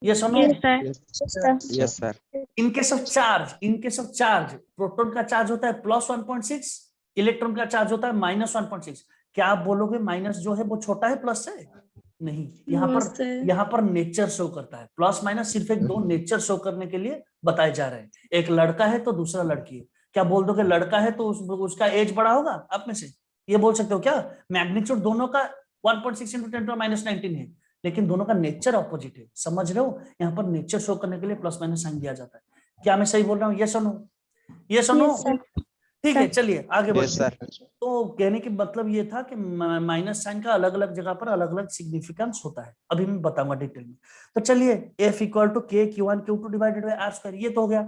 ये सुनो, Yes, sir. Yes, sir. yes, sir. In case of charge, proton का चार्ज होता है +1.6, इलेक्ट्रॉन का चार्ज होता है -1.6। क्या आप बोलोगे माइनस जो है वो छोटा है प्लस से? नहीं, यहाँ पर नेचर शो करता है, प्लस माइनस सिर्फ एक दो नेचर शो करने के लिए बताए जा रहे हैं। एक लड़का है तो दूसरा लड़की है। क्या बोल दोगे लड़का है तो उसका एज बड़ा होगा? आप में से ये बोल सकते हो क्या? मैग्नीट्यूड दोनों का 1.6 × 10⁻19 है, लेकिन दोनों का नेचर ऑपोजिट है। समझ रहे हो, यहाँ पर नेचर शो करने के लिए प्लस माइनस साइन दिया जाता है। क्या मैं सही बोल रहा हूँ? ये सुनो, ये सुनो, Yes, sir. ठीक है, चलिए आगे Yes, बढ़ते हैं। sir. तो कहने की मतलब ये था कि माइनस साइन का अलग अलग जगह पर अलग अलग सिग्निफिकेंस होता है, अभी मैं बताऊंगा डिटेल में। तो चलिए F equal to K Q1 Q2 divided by R², ये तो हो गया।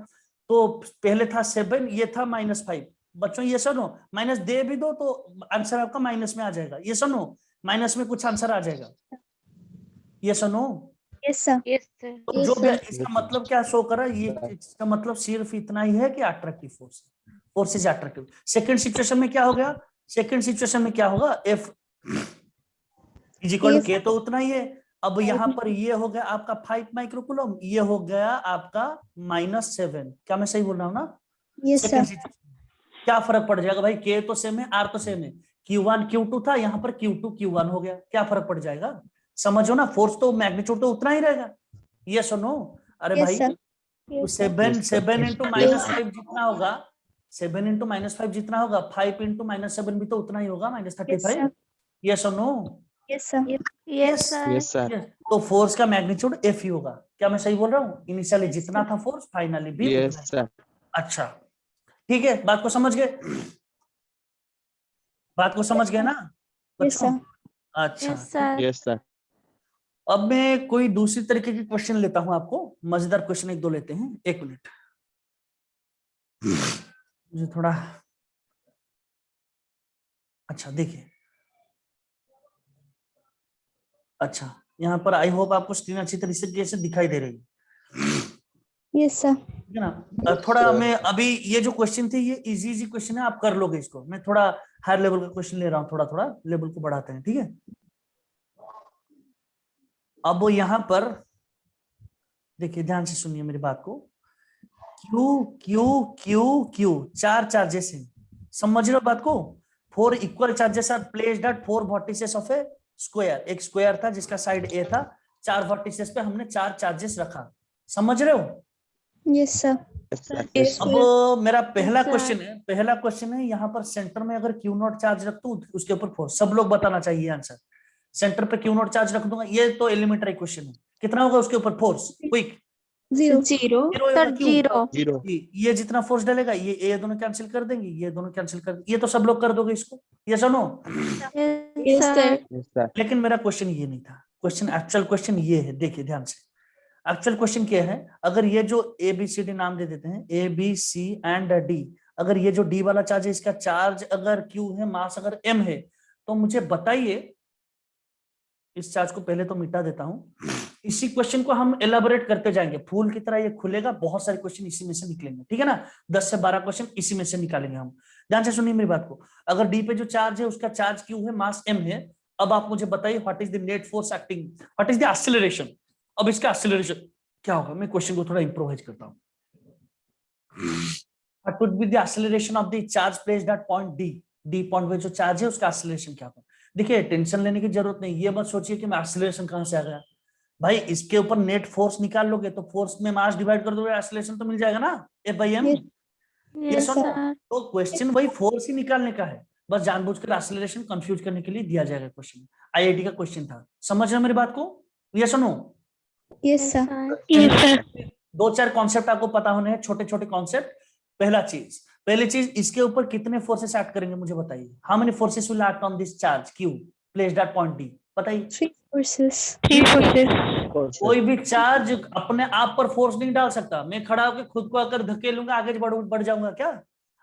तो पहले था 7, ये था -5। बच्चों ये सुनो, माइनस दे भी दो तो आंसर आपका माइनस में आ जाएगा। ये सुनो, माइनस में कुछ आंसर आ जाएगा। ये सुनो, Yes, sir. तो जो भी इसका मतलब क्या शो कर रहा है, ये इसका मतलब सिर्फ इतना ही है कि attractive force is attractive. Second situation में क्या हो गया, सेकंड सिचुएशन में क्या होगा, F is equal to K तो उतना ही है, अब यहाँ पर ये हो गया आपका 5 माइक्रोकूलम, ये हो गया आपका -7। क्या मैं सही बोल रहा हूँ ना? Yes second sir. सिचुएशन क्या फर्क पड़ जाएगा भाई? के तो सेम है, आर तो सेम है, Q1 Q2 था, यहाँ पर Q2 Q1 हो गया, क्या फर्क पड़ जाएगा? समझो ना, फोर्स तो मैग्नीट्यूड तो उतना ही रहेगा। ये सुनो, अरे यस भाई सर। 7 इंटू Yes, -5 जितना होगा, 7 इंटू -5 जितना होगा, 5 इंटू -7 भी तो उतना ही होगा, -35। ये सुनो, yes sir. Yes yes, sir. तो फोर्स का मैग्नीट्यूड F ही होगा। क्या मैं सही बोल रहा हूँ? इनिशियली जितना था फोर्स, फाइनली भी Yes, उतना ही। sir. अच्छा ठीक है, बात को समझ गए? बात को समझ गए ना यस बच्चों? सर। अच्छा Yes, sir. अब मैं कोई दूसरी तरीके की क्वेश्चन लेता हूं आपको, मजेदार क्वेश्चन एक दो लेते हैं। एक मिनट, मुझे थोड़ा, अच्छा देखिए, अच्छा यहाँ पर आई होप आपको स्क्रीन अच्छी तरीके से दिखाई दे रही है, यस सर। ठीक है ना? थोड़ा मैं अभी ये जो क्वेश्चन थे ये इजी क्वेश्चन है, आप कर लोगे इसको। मैं थोड़ा हायर लेवल का क्वेश्चन ले रहा हूँ, थोड़ा थोड़ा लेवल को बढ़ाते हैं, ठीक है? अब वो यहाँ पर देखिए, ध्यान से सुनिए मेरी बात को। Q Q Q Q, 4 charges हैं, समझ रहे हो बात को? 4 equal charges are placed at 4 vertices of a square. एक स्क्वायर था जिसका साइड ए था, 4 वर्टिसेस पे हमने 4 चार्जेस रखा, समझ रहे हो? Yes sir. Yes, sir. Yes, sir. अब मेरा पहला क्वेश्चन है, यहाँ पर सेंटर में अगर क्यू नॉट चार्ज रख दूं उसके ऊपर फोर्स, सब लोग बताना चाहिए आंसर। सेंटर पे क्यू नॉट चार्ज रख दूंगा, ये तो एलिमेंटरी क्वेश्चन है, कितना होगा उसके ऊपर फोर्स? Quick, 0 zero. Zero. ये जितना फोर्स डालेगा, ये दोनों कैंसिल कर देंगे, ये दोनों कैंसिल कर देंगे, ये तो सब लोग कर दोगे इसको, ये सुनो। Yes sir. Yes, sir. लेकिन मेरा क्वेश्चन ये नहीं था, क्वेश्चन एक्चुअल क्वेश्चन ये है, देखिए ध्यान से। एक्चुअल क्वेश्चन क्या है, अगर ये जो ए बी सी डी नाम दे देते हैं, A B C and D, अगर ये जो डी वाला चार्ज है, इसका चार्ज अगर क्यू है, मास अगर एम है, तो मुझे बताइए, इस चार्ज को पहले तो मिटा देता हूं, इसी क्वेश्चन को हम एलाबोरेट करते जाएंगे, फूल की तरह ये खुलेगा, बहुत सारे क्वेश्चन इसी में से निकलेंगे, ठीक है ना? 10 से 12 क्वेश्चन इसी में से निकालेंगे हम। ध्यान से सुनिए मेरी बात को, अगर डी पे जो चार्ज है उसका चार्ज क्यू है, मास एम है, अब आप मुझे बताइए what is the net force acting, what is the acceleration. अब इसका एक्सीलरेशन क्या होगा? मैं क्वेश्चन को थोड़ा इंप्रोवाइज करता हूं। What would be the acceleration of the charge placed at point D, D point पे जो चार्ज है उसका एक्सीलरेशन क्या होगा? देखिए टेंशन लेने की जरूरत नहीं, ये मत सोचिए कि मैं एक्सीलरेशन कहां से आ गया, भाई इसके ऊपर नेट फोर्स निकाल लोगे तो फोर्स में मास डिवाइड कर दोगे, एक्सीलरेशन तो मिल जाएगा ना, F/m। ये सुनो, तो क्वेश्चन वही फोर्स ही निकालने का है, बस जानबूझकर एक्सीलरेशन कंफ्यूज करने के लिए दिया जाएगा क्वेश्चन, आईआईटी का क्वेश्चन था, समझ रहे हो मेरी बात को? ये सुनो, यस सर। 2-4 कॉन्सेप्ट आपको पता होने हैं, छोटे छोटे कॉन्सेप्ट। पहली चीज इसके ऊपर कितने फोर्सेस एक्ट करेंगे मुझे बताइए, how many forces will act on this charge Q placed at point D, बताइए। 3 forces। कोई भी चार्ज अपने आप पर फोर्स नहीं डाल सकता, मैं खड़ा होकर खुद को अगर धकेलूंगा आगे बढ़ जाऊंगा क्या?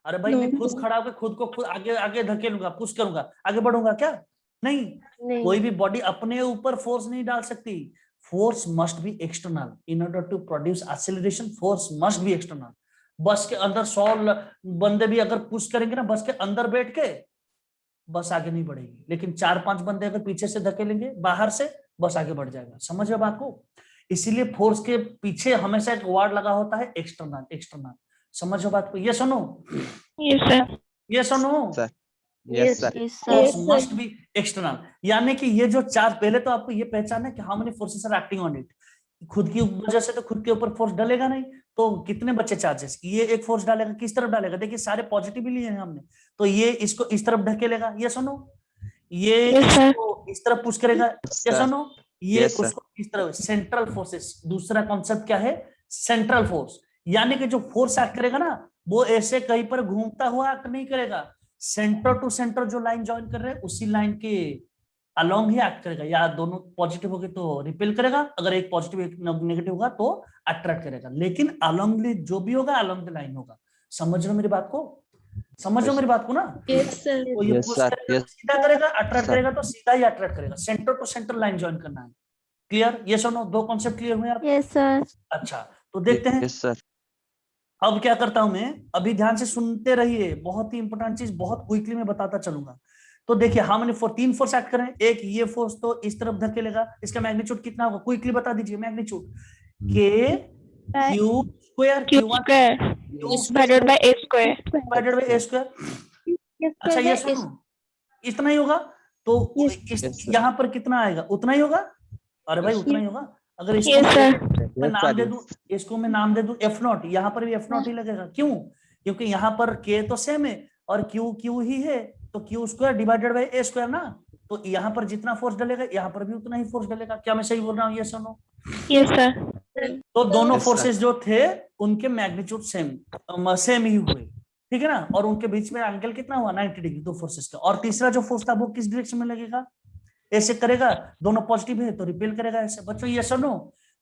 अरे भाई मैं खुद खड़ा होकर खुद को खुद आगे आगे धकेलूंगा, पुश करूंगा, आगे बढ़ूंगा क्या? नहीं, कोई भी बॉडी अपने ऊपर फोर्स नहीं डाल सकती, force must be external, in order to produce acceleration force must be external. Bus के अंदर 100 बंदे भी अगर पुश करेंगे ना, बस के अंदर बैठ के, बस आगे नहीं बढ़ेगी, लेकिन 4-5 बंदे अगर पीछे से धकेलेंगे बाहर से, बस आगे बढ़ जाएगा, समझ रहे बात को? इसीलिए फोर्स के पीछे हमेशा एक वर्ड लगा होता है एक्सटर्नल, एक्सटर्नल, समझ रहे बात को? ये सुनो, ये सुनो, Sir. Yes, sir. Force must be external, यानी कि ये जो चार्ज, पहले तो आपको ये पहचान है कि how many forces are acting on it, खुद की वजह से तो खुद के ऊपर फोर्स डालेगा नहीं, तो कितने बचे चार्जेस, ये एक फोर्स डालेगा, किस तरफ डालेगा? देखिए सारे पॉजिटिव ही लिए हैं हमने, तो ये इसको इस तरफ ढकेलेगा, ये सुनो, ये इसको इस तरफ पुश करेगा, ये सुनो, ये उसको इस तरफ, सेंट्रल फोर्सेस। दूसरा कॉन्सेप्ट क्या है? सेंट्रल फोर्स, यानी कि जो फोर्स एक्ट करेगा ना, वो ऐसे कहीं पर घूमता हुआ एक्ट नहीं करेगा, सेंटर टू सेंटर जो लाइन ज्वाइन कर रहे हैं उसी लाइन के अलोंग ही एक्ट करेगा, या दोनों पॉजिटिव होगी तो रिपेल करेगा, अगर एक पॉजिटिव एक नेगेटिव होगा तो अट्रैक्ट करेगा, लेकिन अलोंग जो भी होगा अलोंग द लाइन होगा, समझ रहे हो मेरी बात को? समझ रहे हो मेरी बात को ना? तो ये पुश करेगा सीधा करेगा, अट्रैक्ट करेगा तो सीधा ही अट्रैक्ट करेगा, centre to centre line join करना है, क्लियर? ये सुनो, 2 कॉन्सेप्ट क्लियर हुए आप? Yes sir. अच्छा तो देखते हैं, Yes, sir. अब क्या करता हूं मैं, अभी ध्यान से सुनते रहिए, बहुत ही इंपॉर्टेंट चीज बहुत क्विकली मैं बताता चलूंगा। तो देखिए हम ने तीन फोर्स ऐड करें, एक ये फोर्स तो इस तरफ धकेलेगा, इसका मैग्नीट्यूड कितना होगा, क्विकली बता दीजिए मैग्नीट्यूड, के Q square, Q Q1 square divided by A square. Divided by A square. अच्छा ये सुनो, इतना ही होगा तो यहाँ पर कितना आएगा, उतना ही होगा। अरे भाई उतना ही होगा। अगर इसको Yes, sir. मैं नाम दे दूं, इसको मैं नाम दे दूं एफ नॉट, यहाँ पर भी एफ नॉट ही लगेगा। क्यों? क्योंकि यहाँ पर के तो सेम है और क्यू क्यू ही है, तो Q square divided by A square ना, तो यहाँ पर जितना फोर्स डलेगा यहाँ पर भी उतना ही फोर्स डलेगा। क्या मैं सही बोल रहा हूँ? ये सुनो, Yes, sir. तो दोनों फोर्सेस जो थे उनके मैग्नीट्यूड सेम ही हुए, ठीक है ना, और उनके बीच में एंगल कितना हुआ, 90 डिग्री दो फोर्सेस का। और तीसरा जो फोर्स था वो किस डायरेक्शन में लगेगा, ऐसे करेगा, दोनों पॉजिटिव है तो रिपेल करेगा ऐसे। बच्चों ये सुनो,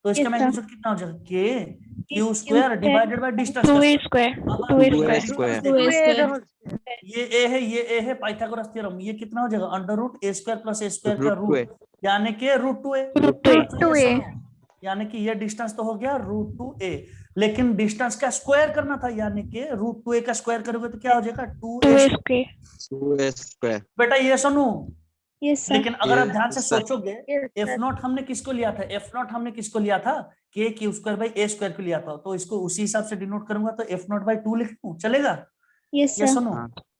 तो इसका मैग्नीट्यूड कितना हो जाएगा, के Q square divided by distance 2A square. 2A square. ये ए है, ये ए है, पाइथागोरस थ्योरम, ये कितना हो जाएगा, अंडर रूट ए स्क्वायर प्लस ए स्क्वायर का रूट, यानी कि रूट 2a। यानी कि ये डिस्टेंस तो हो गया रूट 2a, लेकिन डिस्टेंस का स्क्वायर करना था, यानी कि रूट 2a का स्क्वायर करोगे तो क्या हो जाएगा, 2A square. बेटा ये सुनो, Yes, sir. लेकिन अगर आप ध्यान से सोचोगे, एफ नॉट हमने किसको लिया था, एफ नॉट हमने किसको लिया था, के Q square by A square को लिया था, तो इसको उसी हिसाब से डिनोट करूंगा, तो एफ नॉट बाई 2 लिख लूं, चलेगा? Yes, ये sir. सुनो,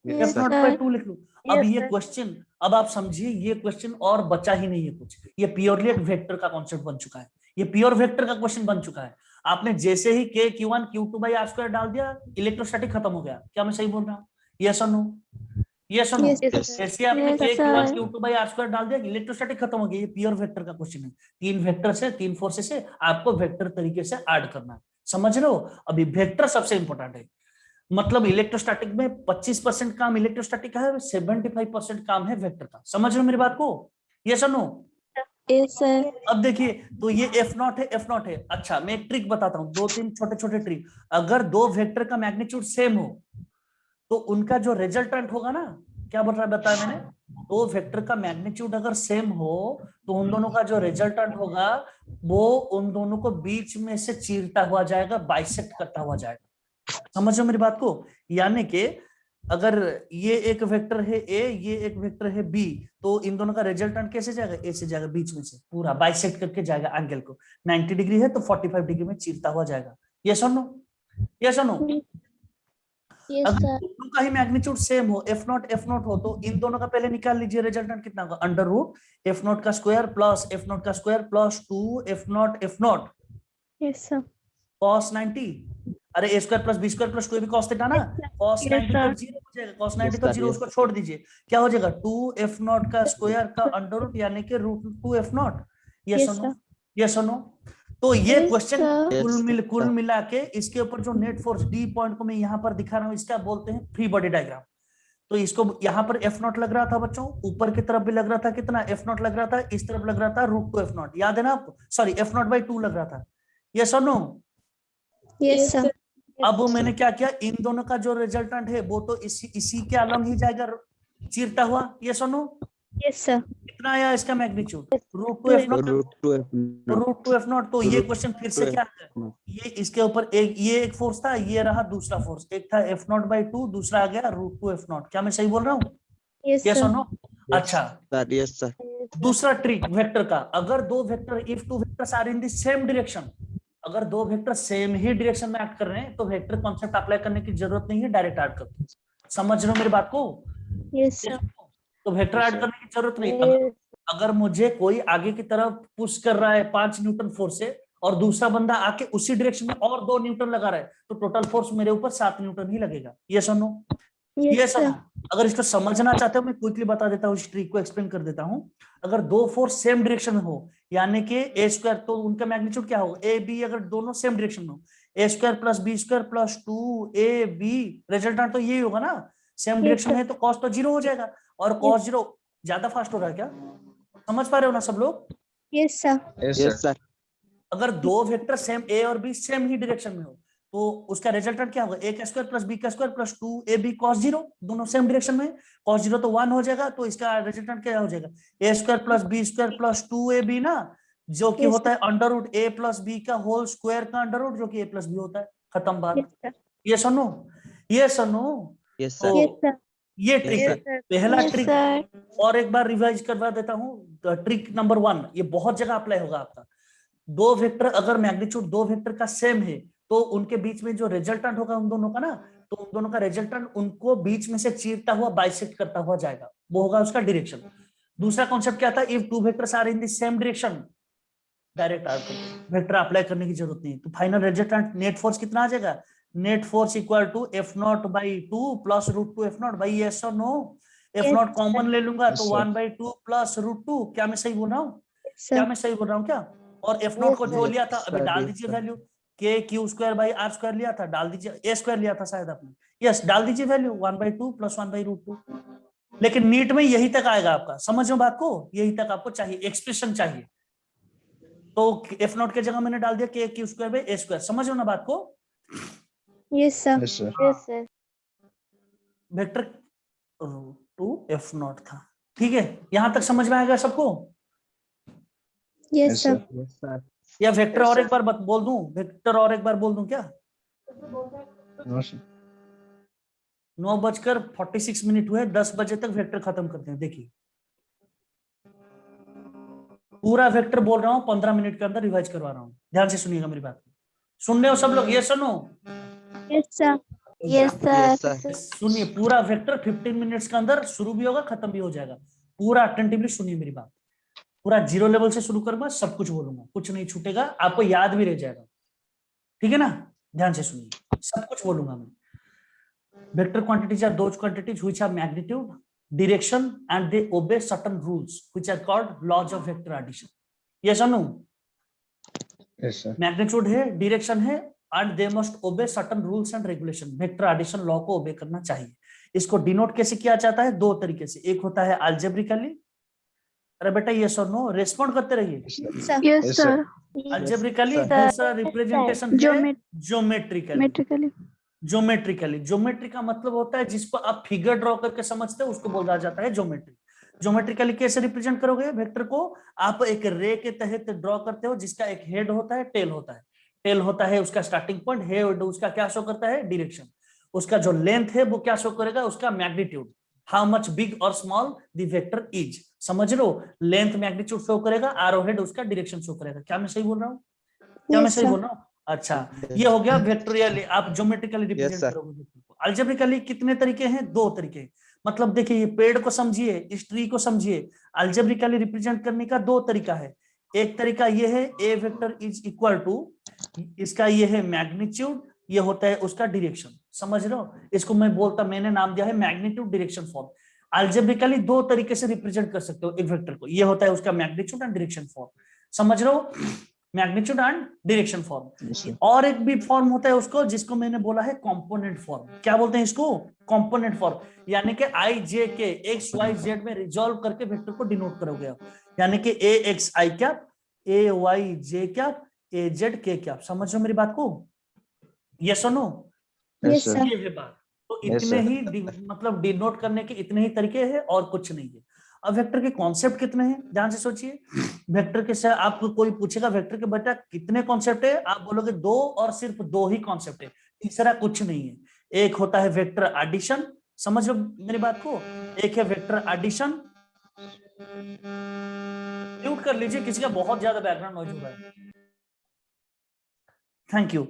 एफ नॉट बाई 2 लिख लूं। अब ये क्वेश्चन, अब आप समझिए, ये क्वेश्चन और बचा ही नहीं है कुछ, ये प्योरली एक वेक्टर का कॉन्सेप्ट बन चुका है, ये प्योर वेक्टर का क्वेश्चन बन चुका है। आपने जैसे ही के Q1 Q2 by are square डाल दिया, इलेक्ट्रोस्टैटिक खत्म हो गया। क्या मैं सही बोल रहा हूँ? ये सुनो, ये सुनो, जैसे आपने के Q1 Q2 by are square डाल दिया, इलेक्ट्रोस्टैटिक खत्म हो गया। ये प्योर वेक्टर का क्वेश्चन है, तीन वेक्टर से, तीन फोर्सेस से आपको वेक्टर तरीके से ऐड करना है, समझ रहे हो? अभी वेक्टर सबसे इंपॉर्टेंट है, मतलब इलेक्ट्रोस्टैटिक में 25% काम इलेक्ट्रोस्टैटिक का है, 75% काम है वेक्टर का। समझ रहे हो मेरी बात को? ये सुनो, Yes, sir. अब देखिए, तो ये एफ नॉट है, एफ नॉट है। अच्छा मैं एक ट्रिक बताता हूँ, दो तीन छोटे छोटे ट्रिक। अगर दो वेक्टर का मैग्नीट्यूड सेम हो तो उनका जो रिजल्टेंट होगा ना, क्या बोल रहा है बताया मैंने, दो वेक्टर का मैग्नीट्यूड अगर सेम हो तो उन दोनों का जो रिजल्टेंट होगा वो उन दोनों को बीच में से चीरता हुआ जाएगा, बाइसेक्ट करता हुआ जाएगा। समझो मेरी बात को? यानी कि अगर ये एक वेक्टर है ए, ये एक वेक्टर है बी, तो इन दोनों का रिजल्टेंट कैसे जाएगा, ए से जाएगा, बीच में से पूरा बाइसेक्ट करके जाएगा एंगल को। 90 डिग्री है तो 45 डिग्री में चीरता हुआ जाएगा। ये सुनो, ये सुनो, अगर दोनों का ही मैग्नीट्यूड सेम हो, एफ नॉट हो, तो इन दोनों का पहले निकाल लीजिए, रिजल्टेंट कितना होगा, अंडर रूट एफ नॉट का स्क्वायर प्लस एफ नॉट का square plus 2 F naught Yes, sir. cos 90। अरे A square plus B square plus कोई भी cos थीटा ना, cos 90 तो जीरो हो जाएगा, cos 90 तो जीरो, उसको छोड़ दीजिए, क्या हो जाएगा, 2 एफ नॉट का स्क्वायर का अंडर रूट, यानी कि रूट 2 एफ नॉट। ये सुनो, ये सुनो, तो ये क्वेश्चन कुल मिला के इसके ऊपर जो नेट फोर्स डी पॉइंट को मैं यहाँ पर दिखा रहा हूँ, इसका बोलते हैं फ्री बॉडी डायग्राम। तो इसको यहाँ पर एफ नॉट लग रहा था बच्चों, ऊपर की तरफ भी लग रहा था, कितना एफ नॉट लग रहा था, इस तरफ लग रहा था रूट 2 एफ नॉट, याद है ना आपको, सॉरी एफ नॉट बाई 2 लग रहा था। ये सुनो, Yes, sir. अब मैंने क्या किया, इन दोनों का जो रिजल्टेंट है वो तो इसी के अलग ही जाएगा चीरता हुआ। ये सुनो, Yes, sir. कितना आया इसका मैग्नीट्यूड, रूट 2 एफ नॉट। तो ये क्वेश्चन फिर से क्या है, ये इसके ऊपर एक, ये एक फोर्स था, ये रहा दूसरा फोर्स, एक था एफ नॉट बाई 2, दूसरा आ गया रूट 2 एफ नॉट। क्या मैं सही बोल रहा हूँ? Yes, ये sir. सुनो, अच्छा Yes, sir. दूसरा ट्रिक वेक्टर का, अगर दो वेक्टर, if two vectors are in the same direction, अगर दो वेक्टर सेम ही डायरेक्शन में एक्ट कर रहे हैं तो वेक्टर कॉन्सेप्ट अप्लाई करने की जरूरत नहीं है, डायरेक्ट ऐड कर दो। समझ रहे हो मेरी बात को? Yes, sir. तो वेक्टर ऐड करने की जरूरत नहीं। अगर मुझे कोई आगे की तरफ पुश कर रहा है 5 न्यूटन फोर्स से और दूसरा बंदा आके उसी डायरेक्शन में और 2 न्यूटन लगा रहा है, तो टोटल फोर्स मेरे ऊपर 7 न्यूटन ही लगेगा। ये सुनो, ये सुनो, अगर इसको समझना चाहते हो मैं क्विकली बता देता हूँ, इस ट्रिक को एक्सप्लेन कर देता हूँ। अगर दो फोर्स सेम डायरेक्शन में हो, यानी कि ए स्क्वायर, तो उनका मैग्नीट्यूड क्या होगा, ए बी, अगर दोनों सेम डायरेक्शन में हो, A square plus B square plus 2 A B, resultant तो यही होगा ना, सेम डायरेक्शन है तो कॉस तो 0 हो जाएगा, और कॉस 0 ज्यादा फास्ट हो रहा है क्या, समझ पा रहे हो ना सब लोग? Yes, sir. Yes, sir. अगर दो वेक्टर सेम ए और बी सेम ही डायरेक्शन में हो तो उसका रिजल्टेंट क्या होगा, ए का स्क्वायर प्लस बी का square plus 2 A B cos 0, दोनों सेम डायरेक्शन में, कॉस 0 तो 1 हो जाएगा, तो इसका रिजल्टेंट क्या हो जाएगा, A square plus B square plus 2 A B ना, जो कि होता है under root A plus B का होल स्क्वायर का अंडर रूट, जो कि ए प्लस बी होता है। खत्म बात। Yes, sir. ये सुनो, ये सुनो, Yes, sir. Yes, sir. ये ट्रिक है, पहला Yes, ट्रिक। sir. और एक बार रिवाइज करवा देता हूँ, ट्रिक नंबर 1, ये बहुत जगह अप्लाई होगा आपका। दो वेक्टर अगर मैग्नीट्यूड दो वेक्टर का सेम है तो उनके बीच में जो रिजल्टेंट होगा उन दोनों का ना, तो उन दोनों का रिजल्टेंट उनको बीच में से चीरता हुआ बाइसेक्ट करता हुआ जाएगा, वो होगा उसका डायरेक्शन। दूसरा कॉन्सेप्ट क्या था, if two vectors are in the same direction, direct vector apply करने की जरूरत नहीं। तो फाइनल रिजल्टेंट नेट फोर्स कितना आ जाएगा, net force equal to F naught by 2 plus root 2 F naught by, yes और no? F Yes, naught common ले लूंगा Yes, तो sir. 1/2 प्लस रूट 2, क्या मैं सही बोल रहा हूँ? sir. क्या मैं सही बोल रहा हूँ क्या? और एफ नॉट Yes, को sir. जो लिया था अभी Yes, डाल sir. दीजिए value, K Q square by are square लिया था, डाल दीजिए, ए स्क्वायर लिया था शायद आपने, यस डाल दीजिए वैल्यू 1/2 प्लस 1/√2। लेकिन नीट में यही तक आएगा आपका, समझ में बात को, यही तक आपको चाहिए, एक्सप्रेशन चाहिए। तो एफ नॉट के जगह मैंने डाल दिया के Q square by A square, समझ ना बात को? Yes, sir. Yes, sir. Yes, sir. Vector two F naught था, ठीक है, यहां तक समझ में आएगा सबको? Yes, Yes, sir. sir. Yes, sir. या वेक्टर और एक बार बोल दूं, वेक्टर और एक बार बोल दूं क्या? No, sir. 9:46 हुए, 10 बजे तक वेक्टर खत्म करते हैं। देखिए पूरा वेक्टर बोल रहा हूँ, 15 मिनट के अंदर रिवाइज करवा रहा हूँ, ध्यान से सुनिएगा मेरी बात। सुन रहे हो सब लोग, ये सुनो, Yes, sir. Yes, Yes, sir. sir. सुनिए। पूरा वेक्टर 15 मिनट्स के अंदर शुरू भी होगा, खत्म भी हो जाएगा। पूरा अटेंटिवली सुनिए मेरी बात, पूरा जीरो लेवल से शुरू करूंगा, सब कुछ बोलूंगा, कुछ नहीं छूटेगा, आपको याद भी रह जाएगा, ठीक है ना? ध्यान से सुनिए, सब कुछ बोलूंगा मैं। Vector quantities are those quantities which have magnitude, direction and they obey certain rules which are called laws of vector addition. Yes or no? Yes, sir. Magnitude है, डायरेक्शन है, and they must obey certain rules and regulation, vector addition law को obey करना चाहिए। इसको denote कैसे किया जाता है? दो तरीके से, एक होता है अलजेब्रिकली, अरे बेटा यस और नो रेस्पॉन्ड करते रहिए, Yes, sir. Yes, Yes, sir. sir. Algebraically. sir. दूसरा रिप्रेजेंटेशन है ज्योमेट्रिकली। Metrically. ज्योमेट्रिकली, ज्योमेट्री का मतलब होता है जिसको आप फिगर ड्रॉ करके समझते हो, उसको बोला जाता है ज्योमेट्री। ज्योमेट्रिकली कैसे रिप्रेजेंट करोगे वेक्टर को? आप एक रे के तहत ड्रॉ करते हो, जिसका एक हेड होता है, टेल होता है। टेल होता है उसका स्टार्टिंग पॉइंट, हेड उसका क्या शो करता है? डायरेक्शन। उसका जो लेंथ है वो क्या शो करेगा? उसका मैग्नीट्यूड, हाउ मच बिग और स्मॉल द वेक्टर इज, समझ लो। लेंथ मैग्नीट्यूड शो करेगा, आरो हेड उसका डायरेक्शन शो करेगा। क्या मैं सही बोल रहा हूँ? क्या मैं Yes, सही sir. बोल रहा हूँ? अच्छा, ये हो गया वेक्टोरियली, आप ज्योमेट्रिकली रिप्रेजेंट sir. करोगे वेक्टर को। अलजेब्रिकली कितने तरीके हैं? दो तरीके। मतलब देखिए, ये पेड़ को समझिए, इस ट्री को समझिए, अलजेब्रिकली रिप्रेजेंट करने का दो तरीका है। एक तरीका ये है, ए वेक्टर इज इक्वल टू, इसका ये है मैग्नीट्यूड, ये होता है उसका डायरेक्शन, समझ रहे हो? इसको मैं बोलता, मैंने नाम दिया है मैग्नीट्यूड डायरेक्शन फॉर्म। अलजेब्रिकली दो तरीके से रिप्रेजेंट कर सकते हो एक वेक्टर को, ये होता है उसका मैग्नीट्यूड एंड डायरेक्शन फॉर्म, समझ रहे हो? Magnitude and direction form. Yes, sir. और एक भी फॉर्म होता है उसको, जिसको मैंने बोला है कंपोनेंट फॉर्म। क्या बोलते हैं इसको? Component form. यानी कि आई जे के एक्स वाई जेड में रिजॉल्व करके वेक्टर को डिनोट करोगे आप, यानी कि ए x I cap, A Y J cap, A Z के कैप। समझ रहे हो मेरी बात को? यस और no? Yes, Yes, sir. sir. ये है बात। तो Yes, इतने sir. ही मतलब डिनोट करने के इतने ही तरीके हैं और कुछ नहीं है। अब वेक्टर के कॉन्सेप्ट कितने हैं, ध्यान से सोचिए। वेक्टर के से आपको कोई पूछेगा वेक्टर के बेटा कितने कॉन्सेप्ट है, आप बोलोगे दो, और सिर्फ दो ही कॉन्सेप्ट है, तीसरा कुछ नहीं है। एक होता है वेक्टर एडिशन, समझ लो मेरी बात को, एक है वेक्टर एडिशन। म्यूट कर लीजिए, किसी का बहुत ज्यादा बैकग्राउंड नॉइज हो रहा है। Thank you.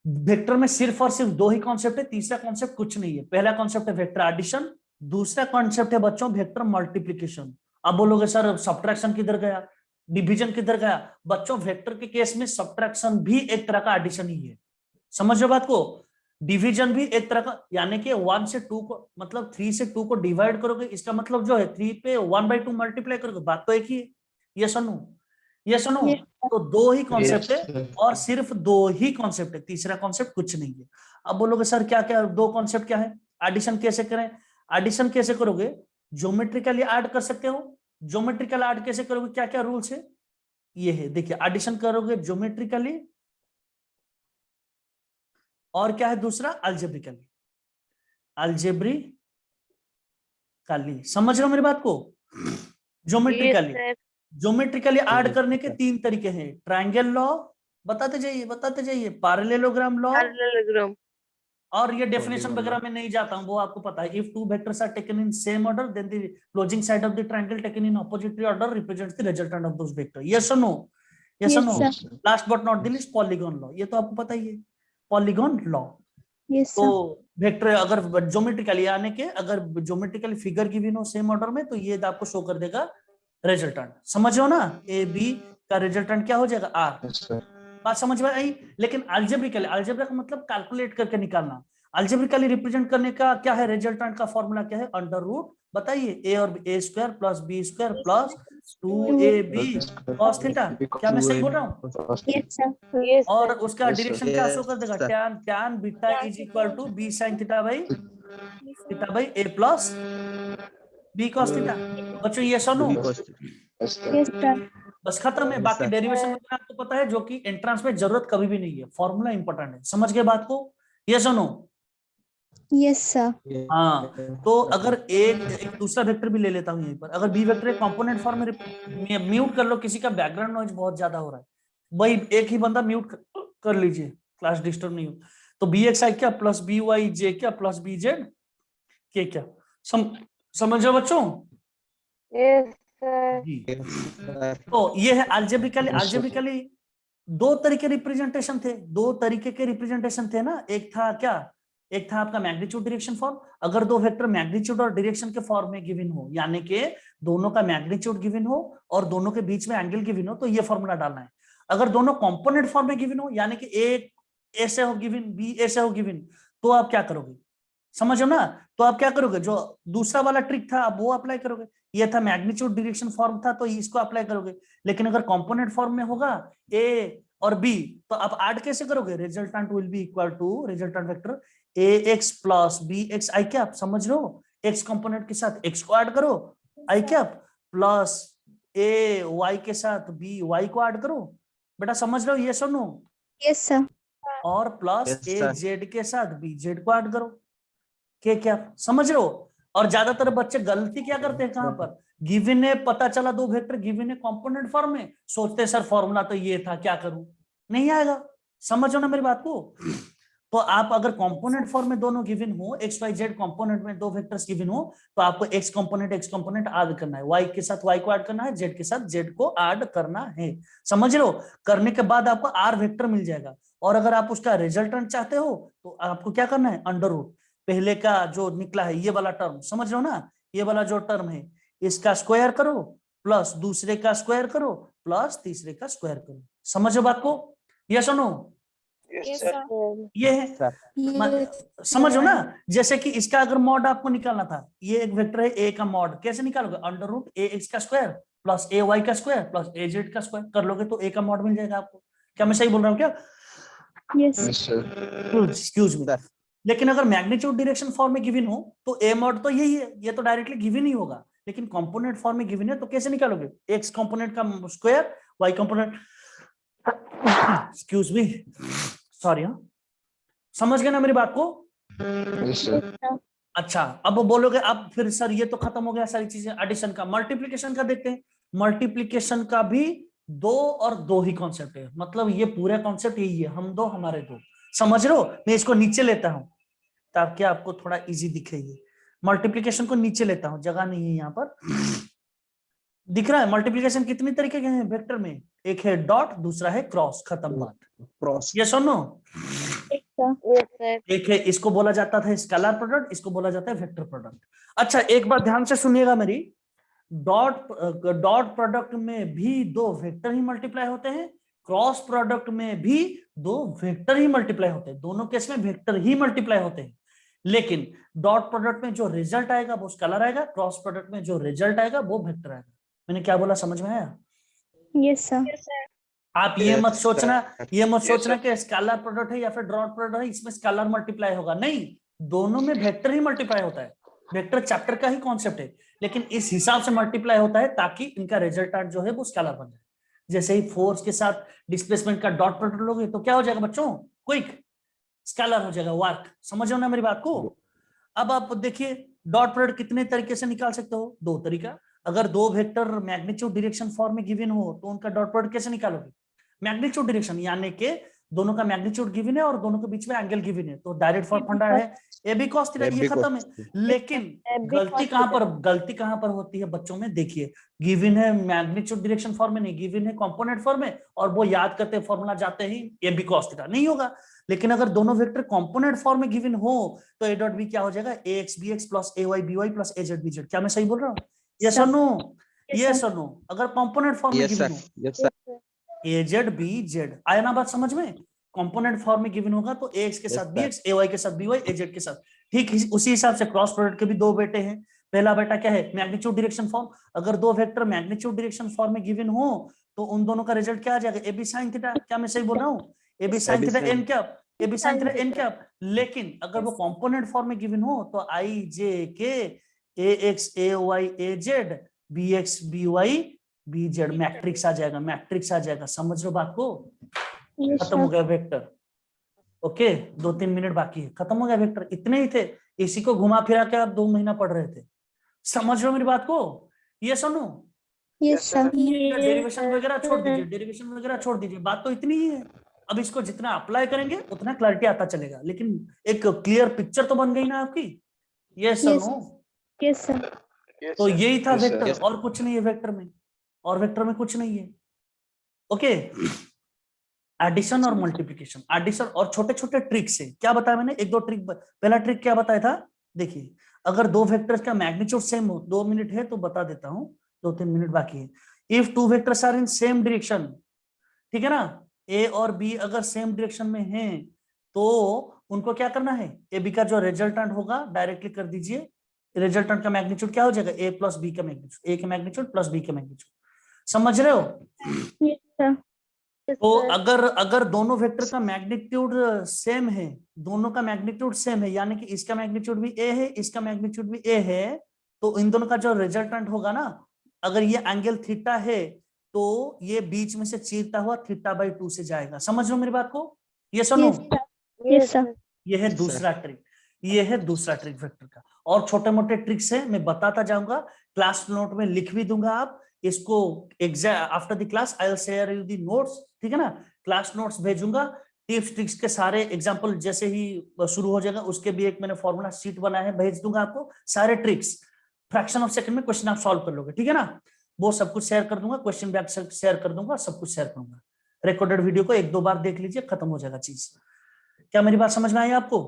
वेक्टर में सिर्फ और सिर्फ दो ही कॉन्सेप्ट है, तीसरा कॉन्सेप्ट कुछ नहीं है। पहला कॉन्सेप्ट है वेक्टर एडिशन, दूसरा कॉन्सेप्ट है बच्चों वेक्टर मल्टीप्लिकेशन। अब बोलोगे सर सब्ट्रैक्शन किधर गया, डिवीजन किधर गया? बच्चों वेक्टर के केस में सब्ट्रैक्शन भी एक तरह का एडिशन ही है, समझो बात को। डिवीजन भी एक तरह का, यानी कि 1 से 2 को, मतलब 3 से 2 को डिवाइड करोगे, इसका मतलब जो है 3 पे 1/2 मल्टीप्लाई करोगे, बात तो एक ही है। यस और नो? यस और नो? Yes. तो दो ही कॉन्सेप्ट Yes, है, sir. और सिर्फ दो ही कॉन्सेप्ट है, तीसरा कॉन्सेप्ट कुछ नहीं है। अब बोलोगे सर क्या क्या दो कॉन्सेप्ट क्या है? एडिशन कैसे करें? एडिशन कैसे करोगे? ज्योमेट्रिकली ऐड कर सकते हो। ज्योमेट्रिकल ऐड कैसे करोगे? क्या क्या रूल्स है? ये है, देखिए, एडिशन करोगे ज्योमेट्रिकली, और क्या है दूसरा? अलजेब्रिकली। अलजेब्रिकली, समझ रहे हो मेरी बात को? ज्योमेट्रिकली, ज्योमेट्रिकली ऐड करने के तीन तरीके हैं। ट्रायंगल लॉ, बताते जाइए, पैरेललोग्राम लॉ, और ये डेफिनेशन वगैरह में नहीं जाता हूं, वो आपको पता है। If two vectors are taken in same order then the closing side of the triangle taken in opposite order represents the resultant of those vector. Yes और नो? यस और Yes, no? sir. Last but not the least polygon law, ये तो आपको पता ही है, polygon law. Yes, तो sir. Vector अगर ज्योमेट्रिकली यानी कि अगर ज्योमेट्रिकली फिगर गिवन हो सेम ऑर्डर में, तो ये आपको शो कर देगा रिजल्टेंट। समझ हो ना? ए बी का रिजल्टेंट क्या हो जाएगा? आर। Yes, sir. बात समझ में आई? लेकिन अल्जेब्रिकली, अल्जेब्रा का मतलब कैलकुलेट करके निकालना, अल्जेब्रिकली रिप्रेजेंट करने का क्या है? रिजल्टेंट का फॉर्मूला क्या है? अंडर रूट, बताइए, ए और A square plus B square plus 2ab cos theta. क्या मैं सही बोल रहा हूँ? Yes, sir. और उसका Yes, sir. डायरेक्शन क्या शो कर देगा? Yes, sir. tan beta is equal to B sine theta by A plus B cos theta. बच्चों ये सुनो, Yes, sir. Yes, sir. बस खत्म है। Yes, बाकी sir. डेरिवेशन वगैरह आपको पता है, जो कि एंट्रेंस में जरूरत कभी भी नहीं है, फॉर्मूला इंपॉर्टेंट है। समझ गए बात को? ये सुनो। Yes, sir. हाँ, तो अगर एक दूसरा वेक्टर भी ले लेता हूँ यहीं पर। अगर बी वेक्टर एक कंपोनेंट फॉर्म में, म्यूट कर लो, किसी का बैकग्राउंड नॉइज बहुत ज्यादा हो रहा है, वही एक ही बंदा म्यूट कर लीजिए, क्लास डिस्टर्ब नहीं हो। तो बी एक्स आई क्या प्लस बी वाई जे क्या प्लस बी जेड के क्या, समझ रहे बच्चों? जी। तो ये है अल्जेब्रिकली दो तरीके रिप्रेजेंटेशन थे, दो तरीके के रिप्रेजेंटेशन थे ना। एक था क्या? एक था आपका मैग्नीट्यूड डायरेक्शन फॉर्म। अगर दो वेक्टर मैग्नीट्यूड और डायरेक्शन के फॉर्म में गिवन हो, यानी कि दोनों का मैग्नीट्यूड गिवन हो और दोनों के बीच में एंगल गिवन हो, तो ये फॉर्मूला डालना है। अगर दोनों कंपोनेंट फॉर्म में गिवन हो, यानी कि एक ऐसे हो गिवन, बी ऐसे हो गिवन, तो आप क्या करोगे? समझो ना? तो आप क्या करोगे? जो दूसरा वाला ट्रिक था आप वो अप्लाई करोगे। ये था मैग्नीट्यूड डायरेक्शन फॉर्म था, तो इसको अप्लाई करोगे। लेकिन अगर कंपोनेंट फॉर्म में होगा ए और बी, तो आप ऐड कैसे करोगे? Resultant will be equal to resultant vector A X plus B X I cap. समझ रहे हो? एक्स कंपोनेंट के साथ एक्स को ऐड करो, आई कैप, प्लस ए वाई के साथ बी वाई को ऐड करो। बेटा समझ रहे हो? ये सुनो। Yes, sir. और प्लस Yes, ए sir. जेड के साथ बी जेड को ऐड करो, के क्या। समझ रहे हो? और ज्यादातर बच्चे गलती क्या करते हैं कहां पर? गिवन है, पता चला दो वेक्टर गिवन है कंपोनेंट फॉर्म में, सोचते सर फॉर्मूला तो ये था, क्या करूं? नहीं आएगा। समझो ना मेरी बात को? तो आप अगर कंपोनेंट फॉर्म में दोनों गिवन हो, एक्स वाई जेड कंपोनेंट में दो वेक्टर्स गिवन हो, तो आपको एक्स कंपोनेंट ऐड करना है, वाई के साथ वाई को ऐड करना है, जेड के साथ जेड को ऐड करना है। समझ रहे हो? करने के बाद आपको आर वेक्टर मिल जाएगा। और अगर आप उसका रिजल्टेंट चाहते हो, तो आपको क्या करना है? अंडर रूट, पहले का जो निकला है ये वाला टर्म, समझ रहे हो ना? ये वाला जो टर्म है इसका स्क्वायर करो, प्लस दूसरे का स्क्वायर करो, प्लस तीसरे का स्क्वायर करो। समझो बात को? यस और नो? ये है। समझो ना? जैसे कि इसका अगर मॉड आपको निकालना था, ये एक वेक्टर है ए का मॉड, कैसे निकालोगे? अंडर रूट ए एक्स का स्क्वायर प्लस ए वाई का स्क्वायर प्लस ए जेड का स्क्वायर कर लोगे, तो ए का मॉड मिल जाएगा आपको। क्या मैं सही बोल रहा हूँ क्या? Yes. Yes, sir. Excuse me. लेकिन अगर मैग्नीट्यूड डायरेक्शन फॉर्म में गिवन हो, तो ए मॉड तो यही है, ये तो डायरेक्टली गिवन ही होगा। लेकिन कंपोनेंट फॉर्म में गिवन है, तो कैसे निकालोगे? एक्स कंपोनेंट का square, Y component, excuse me, sorry. हाँ, समझ गए ना मेरी बात को? Yes, sir. अच्छा, अब बोलोगे अब फिर सर ये तो खत्म हो गया सारी चीजें, एडिशन का। मल्टीप्लिकेशन का देखते हैं। मल्टीप्लिकेशन का भी दो और दो ही कॉन्सेप्ट है, मतलब ये पूरा कॉन्सेप्ट यही है, हम दो हमारे दो। समझ रहे हो? मैं इसको नीचे लेता हूं ताकि आपको थोड़ा इजी दिखेगी। मल्टीप्लिकेशन को नीचे लेता हूं, जगह नहीं है यहाँ पर। दिख रहा है? मल्टीप्लिकेशन कितनी तरीके के हैं वेक्टर में? एक है डॉट, दूसरा है क्रॉस, खत्म बात। Cross. ये सुनो, Yes, sir. एक है, इसको बोला जाता था स्केलर प्रोडक्ट, इसको बोला जाता है वेक्टर प्रोडक्ट। अच्छा, एक बात ध्यान से सुनिएगा मेरी, डॉट प्रोडक्ट में भी दो वेक्टर ही मल्टीप्लाई होते हैं, क्रॉस प्रोडक्ट में भी दो वेक्टर ही मल्टीप्लाई होते हैं, दोनों केस में वेक्टर ही मल्टीप्लाई होते हैं। लेकिन डॉट प्रोडक्ट में जो रिजल्ट आएगा वो स्केलर आएगा, क्रॉस प्रोडक्ट में जो रिजल्ट आएगा वो वेक्टर आएगा। मैंने क्या बोला, समझ में आया? Yes, sir. आप ये मत Yes, सोचना, sir. ये मत सोचना कि स्केलर प्रोडक्ट है या फिर डॉट प्रोडक्ट है, इसमें स्केलर मल्टीप्लाई होगा, नहीं, दोनों में वेक्टर ही मल्टीप्लाई होता है। वेक्टर चैप्टर का ही कॉन्सेप्ट है, लेकिन इस हिसाब से मल्टीप्लाई होता है ताकि इनका रिजल्टेंट जो है वो स्केलर बन जाए। जैसे ही फोर्स के साथ डिस्प्लेसमेंट का डॉट प्रोडक्ट लोगे तो क्या हो जाएगा बच्चों? क्विक स्केलर हो जाएगा, वर्क। समझो ना मेरी बात को? अब आप देखिए, डॉट प्रोडक्ट कितने तरीके से निकाल सकते हो? दो तरीका। अगर दो वेक्टर मैग्नीट्यूड डायरेक्शन फॉर्म में गिवन हो, तो उनका डॉट प्रोडक्ट कैसे निकालोगे? मैग्नीट्यूड डायरेक्शन, यानी कि दोनों का मैग्नीट्यूड गिवन है और दोनों के बीच में एंगल गिवन है, तो डायरेक्ट फंडा है ए बी कॉस थीटा, ये खत्म है। लेकिन गलती कहां पर होती है बच्चों में, देखिए गिवन है मैग्नीट्यूड डायरेक्शन फॉर्म में नहीं, गिवन है कंपोनेंट फॉर्म में, और वो याद करते फॉर्मूला जाते ही ए बी कॉस थीटा नहीं होगा। लेकिन अगर दोनों वेक्टर कंपोनेंट फॉर्म में गिवन हो तो ए डॉट बी क्या हो जाएगा, ए एक्स बी एक्स प्लस ए वाई बी वाई प्लस ए जेड बी जेड। क्या मैं सही बोल रहा हूँ? यस और नो? यस और नो? अगर कंपोनेंट फॉर्म में Yes, गिवन sir. हो, Yes, sir. ए जेड बी जेड, आया ना बात समझ में? कंपोनेंट फॉर्म में गिवन होगा तो ए एक्स के Yes, साथ B sir. X, A Y के साथ बी वाई, ए जेड के साथ। ठीक उसी हिसाब से क्रॉस प्रोडक्ट के भी दो बेटे हैं। पहला बेटा क्या है, मैग्नीट्यूड डायरेक्शन फॉर्म। अगर दो वेक्टर मैग्नीट्यूड डायरेक्शन फॉर्म में गिवन हो तो उन दोनों का रिजल्ट क्या आ जाएगा, ए बी साइन थीटा। क्या मैं सही बोल रहा हूँ? A B sine theta N cap, A B sine theta N cap. लेकिन अगर वो कंपोनेंट फॉर्म में गिवन हो तो I J K A X A Y A Z B X B Y B Z, matrix आ जाएगा, matrix आ जाएगा। समझ लो बात को? खत्म हो गया वेक्टर। ओके, 2-3 मिनट बाकी है, खत्म हो गया वेक्टर। इतने ही थे, इसी को घुमा फिरा के आप 2 महीना पढ़ रहे थे। समझ रहे हो मेरी बात को? ये सुनो, यस सर। डेरिवेशन वगैरह छोड़ दीजिए, डेरिवेशन वगैरह छोड़ दीजिए, बात तो इतनी ही है। अब इसको जितना अप्लाई करेंगे उतना क्लैरिटी आता चलेगा, लेकिन एक क्लियर पिक्चर तो बन गई ना आपकी? ये सुनो, यस सर। तो यही था Yes, sir. वेक्टर, और कुछ नहीं है वेक्टर में, और वेक्टर में कुछ नहीं है। ओके, एडिशन और मल्टीप्लिकेशन, एडिशन और छोटे छोटे ट्रिक्स है। क्या बताया मैंने? एक दो ट्रिक। पहला ट्रिक क्या बताया था, देखिए अगर दो वेक्टर्स का मैग्नीट्यूड सेम हो, 2 मिनट है तो बता देता हूं, 2-3 मिनट बाकी है। If two vectors are in same direction, ठीक है ना, ए और बी अगर सेम डायरेक्शन में हैं तो उनको क्या करना है, ए बी का जो रिजल्टेंट होगा डायरेक्टली कर दीजिए। रिजल्टेंट का मैग्नीट्यूड क्या हो जाएगा, ए प्लस बी का मैग्नीट्यूड, ए का मैग्नीट्यूड प्लस बी का मैग्नीट्यूड। समझ रहे हो? तो अगर दोनों वेक्टर का मैग्नीट्यूड सेम है, दोनों का मैग्नीट्यूड सेम है, यानी कि इसका मैग्नीट्यूड भी ए है, इसका मैग्नीट्यूड भी ए है, तो इन दोनों का जो रिजल्टेंट होगा ना, अगर ये एंगल थीटा है तो ये बीच में से चीरता हुआ θ/2 से जाएगा। समझ लो मेरी बात को? ये सुनो, यस सर। ये है दूसरा ट्रिक, ये है दूसरा ट्रिक वेक्टर का। और छोटे मोटे ट्रिक्स है, मैं बताता जाऊंगा, क्लास नोट में लिख भी दूंगा। आप इसको after the class I will share you the notes, ठीक है ना? क्लास नोट्स भेजूंगा, टिप्स ट्रिक्स के सारे एग्जांपल जैसे ही शुरू हो जाएगा उसके भी एक मैंने फॉर्मूला शीट बनाया है, भेज दूंगा आपको। सारे ट्रिक्स फ्रैक्शन ऑफ सेकंड में क्वेश्चन आप सॉल्व कर लोगे, ठीक है ना? वो सब कुछ शेयर कर दूंगा, क्वेश्चन बैक शेयर कर दूंगा, सब कुछ शेयर करूंगा। रिकॉर्डेड वीडियो को 1-2 बार देख लीजिए, खत्म हो जाएगा चीज। क्या मेरी बात समझ में आई आपको?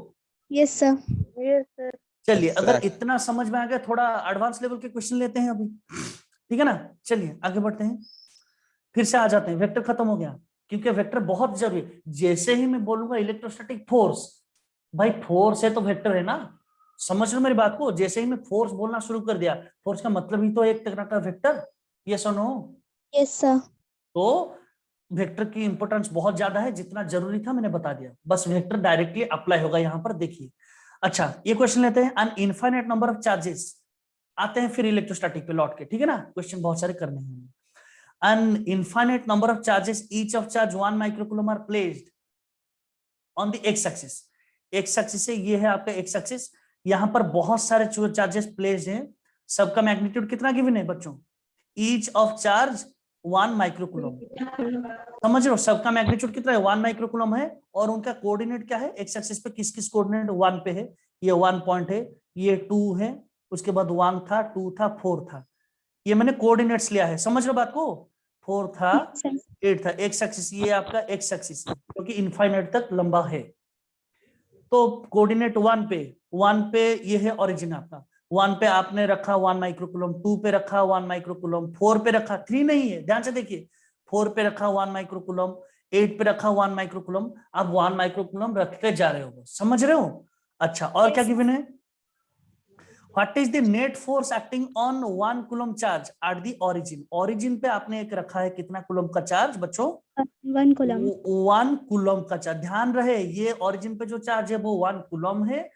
Yes sir. Yes sir. चलिए, Yes, अगर sir. इतना समझ में आ गया, थोड़ा एडवांस लेवल के क्वेश्चन लेते हैं अभी, ठीक है ना? चलिए आगे बढ़ते हैं, फिर से आ जाते हैं। वेक्टर खत्म हो गया, क्योंकि वेक्टर बहुत जरूरी है। जैसे ही मैं बोलूंगा इलेक्ट्रोस्टैटिक फोर्स, भाई फोर्स है तो वेक्टर है ना? समझ लो मेरी बात को? जैसे ही मैं फोर्स बोलना शुरू कर दिया, फोर्स का मतलब ही तो एक तरह का वेक्टर। यस और नो? Yes sir. तो वेक्टर की इंपॉर्टेंस बहुत ज्यादा है, जितना जरूरी था मैंने बता दिया। बस वेक्टर डायरेक्टली अप्लाई होगा यहाँ पर, देखिए। अच्छा, ये क्वेश्चन लेते हैं, an infinite number of charges. आते हैं फिर इलेक्ट्रोस्टैटिक पे लौट के, ठीक है ना? क्वेश्चन बहुत सारे करने हैं। An infinite number of charges, each of charge 1 microcoulomb are placed on the X axis. X axis है, ये है आपका एक्स एक्सिस। यहाँ पर बहुत सारे चार्जेस प्लेस्ड हैं। सबका मैग्नीट्यूड कितना गिवन है बच्चों? Each of charge 1 microcoulomb. समझ लो, सबका मैग्नीट्यूड कितना है? 1 माइक्रोकूलम है। और उनका कोऑर्डिनेट क्या है? एक्स एक्सिस पे किस किस कोऑर्डिनेट 1 पे है? ये 1 पॉइंट है, ये 2 है, उसके बाद 1 था, 2 था, 4 था। ये मैंने कोऑर्डिनेट्स लिया है, समझ लो बात को? 4 था, 8 था। एक्स एक्सिस ये आपका एक्स एक्सिस है, क्योंकि इनफाइनाइट तक लंबा है। तो कोऑर्डिनेट 1 पे ये है ओरिजिन आपका। 1 पे आपने रखा 1 माइक्रोकूलम, 2 पे रखा 1 माइक्रोकूलम, 4 पे रखा, 3 नहीं है, ध्यान से देखिए, 4 पे रखा 1 माइक्रोकूलम, 8 पे रखा 1 माइक्रोकूलम। आप 1 माइक्रोकूलम रखते जा रहे हो, समझ रहे हो? अच्छा, और क्या गिवन है? What is the net force acting on 1 coulomb charge at the origin? Origin पे आपने एक रखा है कितना कूलम का चार्ज बच्चों? 1 कूलम। 1 कूलम का चार्ज। ध्यान रहे, ये ओरिजिन पे जो चार्ज है वो 1 कूलम है,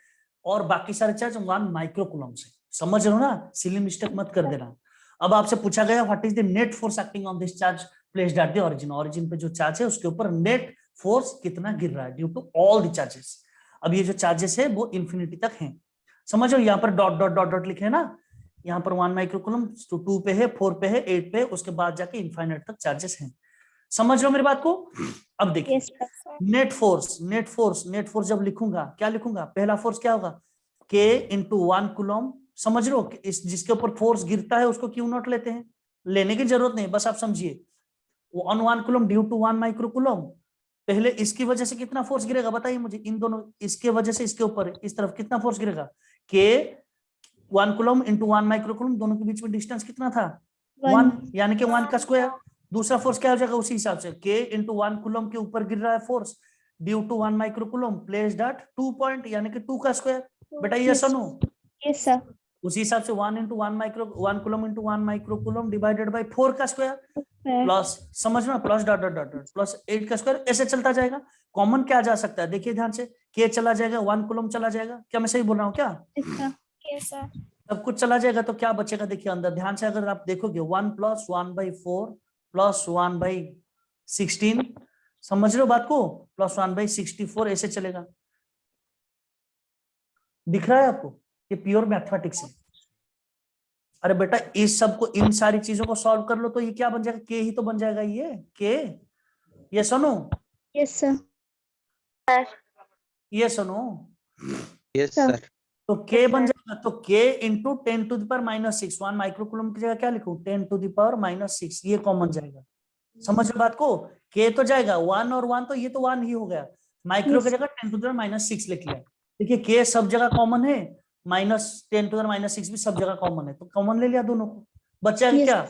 और बाकी सारे चार्ज 1 माइक्रोकूलम से। समझ रहे हो ना? सिली मिस्टेक मत कर देना। अब आपसे पूछा गया what is the net force acting on this charge placed at the origin. Origin पे जो चार्ज है उसके ऊपर नेट फोर्स कितना गिर रहा है due to all the charges. अब ये जो चार्जेस है वो इंफिनिटी तक हैं, समझ लो? यहाँ पर डॉट डॉट डॉट डॉट लिखे है ना, यहाँ पर 1 माइक्रोकूलम 2 पे है, 4 पे है, 8 पे है, उसके बाद जाके इनफाइनाइट तक चार्जेस हैं। समझ रहे हो मेरी बात को? अब देखिए Yes, sir. नेट फोर्स जब लिखूंगा क्या लिखूंगा? पहला फोर्स क्या होगा? K into 1 coulomb. समझ रहे हो? इस जिसके ऊपर फोर्स गिरता है उसको क्यू नॉट लेते हैं, लेने की जरूरत नहीं, बस आप समझिए। On 1 coulomb due to 1 micro coulomb. पहले इसकी वजह से कितना फोर्स गिरेगा बताइए मुझे, इन दोनों, इसके वजह से इसके ऊपर इस तरफ कितना फोर्स गिरेगा? K 1 coulomb into 1 micro coulomb, दोनों के बीच में डिस्टेंस कितना था? 1, यानी कि 1 का स्क्वायर। दूसरा फोर्स क्या हो जाएगा उसी हिसाब से? K इंटू 1 कूलम के ऊपर गिर रहा है force due to 1 micro coulomb placed at 2 point, यानी कि 2 का स्क्वायर। बेटा ये Yes. सुनो, Yes, sir. उसी हिसाब से 1 into 1 coulomb into 1 micro coulomb divided by 4 का स्क्वायर Sir. प्लस, समझना, plus dot dot dot plus 8 का स्क्वायर, ऐसे चलता जाएगा। कॉमन क्या जा सकता है? देखिए ध्यान से, K चला जाएगा, 1 कूलम चला जाएगा, क्या मैं सही बोल रहा हूँ क्या? Yes, sir. Yes, sir. सब कुछ चला जाएगा तो क्या बचेगा? देखिए अंदर ध्यान से अगर आप देखोगे 1 प्लस 1/4 प्लस 1/16, समझ रहे हो बात को? प्लस 1/64 ऐसे चलेगा। दिख रहा है आपको? ये प्योर मैथमेटिक्स है। अरे बेटा इस सब को, इन सारी चीजों को सॉल्व कर लो तो ये क्या बन जाएगा? K ही तो बन जाएगा ये K। ये सुनो, Yes, sir. ये सुनो, Yes, Sir. sir. तो K बन जाएगा, तो K into 10 to the power -6, 1 micro coulomb की जगह क्या लिखूं? 10 टू द पावर -6, ये कॉमन जाएगा। समझ रहे बात को? K तो जाएगा 1 और 1, तो ये तो 1 ही हो गया, माइक्रो की Yes. जगह 10 टू द पावर -6 लिख लिया। देखिए K सब जगह कॉमन है, -10 टू द पावर -6 भी सब जगह कॉमन है, तो कॉमन ले लिया दोनों को। बच जाएगा Yes. क्या?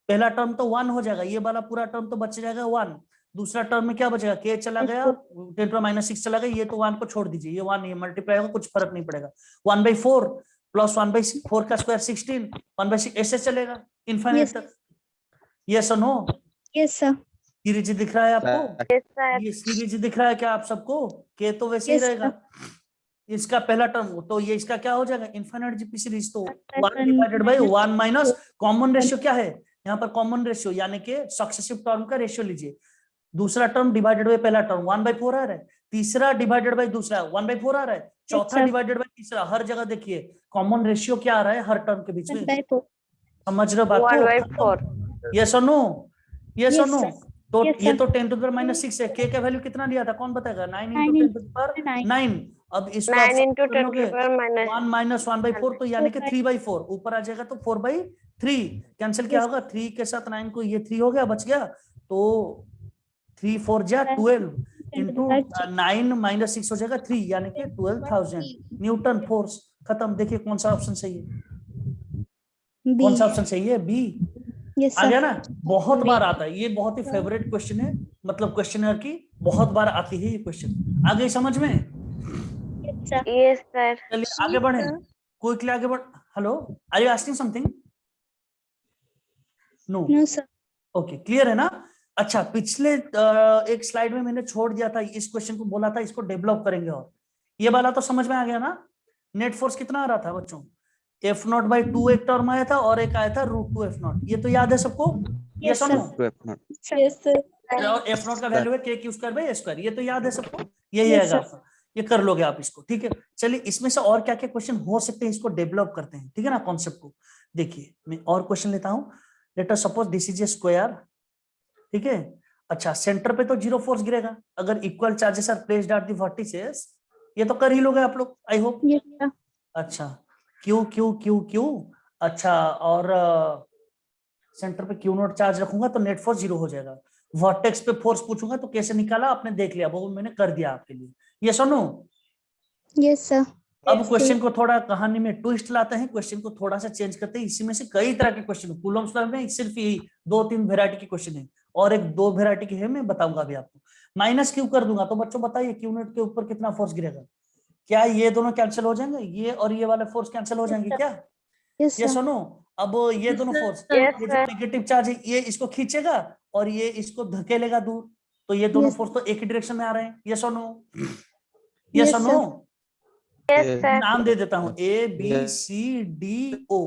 पहला टर्म तो 1 हो जाएगा, ये वाला पूरा टर्म तो बच जाएगा 1। दूसरा टर्म में क्या बचेगा? K चला गया, 10 टू द पावर -6 चला गया, ये तो 1 को छोड़ दीजिए, ये 1 ये मल्टीप्लाई होगा, कुछ फर्क नहीं पड़ेगा। 1/4 प्लस 1/4 का स्क्वायर 16, 1/6 ऐसे चलेगा इनफाइनाइट Yes. तक। यस और नो? Yes, sir. सीरीज दिख रहा है आपको? Sir. ये सीरीज दिख रहा है क्या आप सबको? K तो वैसे ही Yes, रहेगा, इसका पहला टर्म, तो ये इसका क्या हो जाएगा? Infinite GP series. तो 1 Sir, divided by minus 1 minus common ratio क्या है यहाँ पर? कॉमन रेशियो यानी कि सक्सेसिव टर्म का रेशियो लीजिए। दूसरा टर्म डिवाइडेड बाय पहला टर्म 1/4 आ रहा है, तीसरा डिवाइडेड बाय दूसरा 1/4 आ रहा है, चौथा sir. डिवाइडेड बाय तीसरा। हर जगह देखिए कॉमन रेशियो क्या आ रहा है हर टर्म के बीच में। 1/4. समझ रहे हो बात को? यस और नो? यस और Yes, नो? sir. तो Yes, ये sir. तो 10 टू द पावर -6 है। K का वैल्यू कितना दिया था कौन बताएगा? 9 9 इंटू 10 टू द पावर 9. 9। अब इसको 9 into 10 to लोगे the power minus 1 माइनस 1/4, तो यानी कि 3/4 ऊपर आ जाएगा, तो 4/3 कैंसिल क्या Yes. होगा? 3 के साथ 9 को, ये 3 हो गया, बच गया, तो 3 4 जा 12 इंटू 9 माइनस 6 हो जाएगा 3, यानी कि 12,000 न्यूटन फोर्स। खत्म। देखिए कौन सा ऑप्शन सही है? B. कौन सा ऑप्शन सही है? बी। Yes, आ गया sir. ना? बहुत बार आता है ये, बहुत ही फेवरेट क्वेश्चन है, मतलब क्वेश्चनर की बहुत बार आती है ये क्वेश्चन। आ गई समझ में? Yes, sir. yes sir चलिए आगे बढ़े, क्विकली आगे बढ़। Hello, are you asking something? No? No, sir. Okay, clear है ना? अच्छा, पिछले एक स्लाइड में मैंने छोड़ दिया था इस क्वेश्चन को, बोला था इसको डेवलप करेंगे, और ये वाला तो समझ में आ गया ना? नेट फोर्स कितना आ रहा था बच्चों? F0/2 एक टर्म आया था और एक आया था √2 F0, ये तो याद है सबको? ये Yes, सुनो, sir. F0. Yes, sir. और F0 का वैल्यू है K²/A², ये तो याद है सबको? यही Yes, आएगा sir. आपका, ये कर लोगे आप इसको, ठीक है? चलिए इसमें से और क्या क्या क्वेश्चन हो सकते हैं, इसको डेवलप करते हैं, ठीक है ना, कॉन्सेप्ट को। देखिए मैं और क्वेश्चन लेता हूं। Let us suppose this is a square, ठीक है? अच्छा, सेंटर पे तो 0 फोर्स गिरेगा अगर equal charges are placed at the vertices, ये तो कर ही लोगे आप लोग, आई होप। Yes, sir. अच्छा, क्यू क्यू क्यू क्यू, अच्छा, और सेंटर पे क्यू नॉट चार्ज रखूंगा तो नेट फोर्स 0 हो जाएगा। वर्टेक्स पे फोर्स पूछूंगा तो कैसे निकाला आपने देख लिया, वो मैंने कर दिया आपके लिए। ये सुनो, Yes, sir. अब क्वेश्चन को थोड़ा कहानी में ट्विस्ट लाते हैं, क्वेश्चन को थोड़ा सा चेंज करते हैं। इसी में से कई तरह के क्वेश्चन, कूलम्स लॉ में सिर्फ यही 2-3 वेरायटी के क्वेश्चन है, और एक 2 वेरायटी के है, मैं बताऊंगा अभी आपको। माइनस क्यू कर दूंगा तो बच्चों बताइए क्यू नॉट के ऊपर कितना फोर्स गिरेगा? क्या ये दोनों कैंसिल हो जाएंगे? ये और ये वाले फोर्स कैंसिल हो जाएंगे क्या? Yes, ये sir. सुनो, अब ये दोनों फोर्स, Yes, ये जो sir. नेगेटिव चार्ज है ये इसको खींचेगा और ये इसको धकेलेगा दूर, तो ये दोनों Yes. फोर्स तो एक ही डायरेक्शन में आ रहे हैं। ये सुनो, ये Yes, सुनो, yes Yes. sir नाम दे देता हूं ABCDO।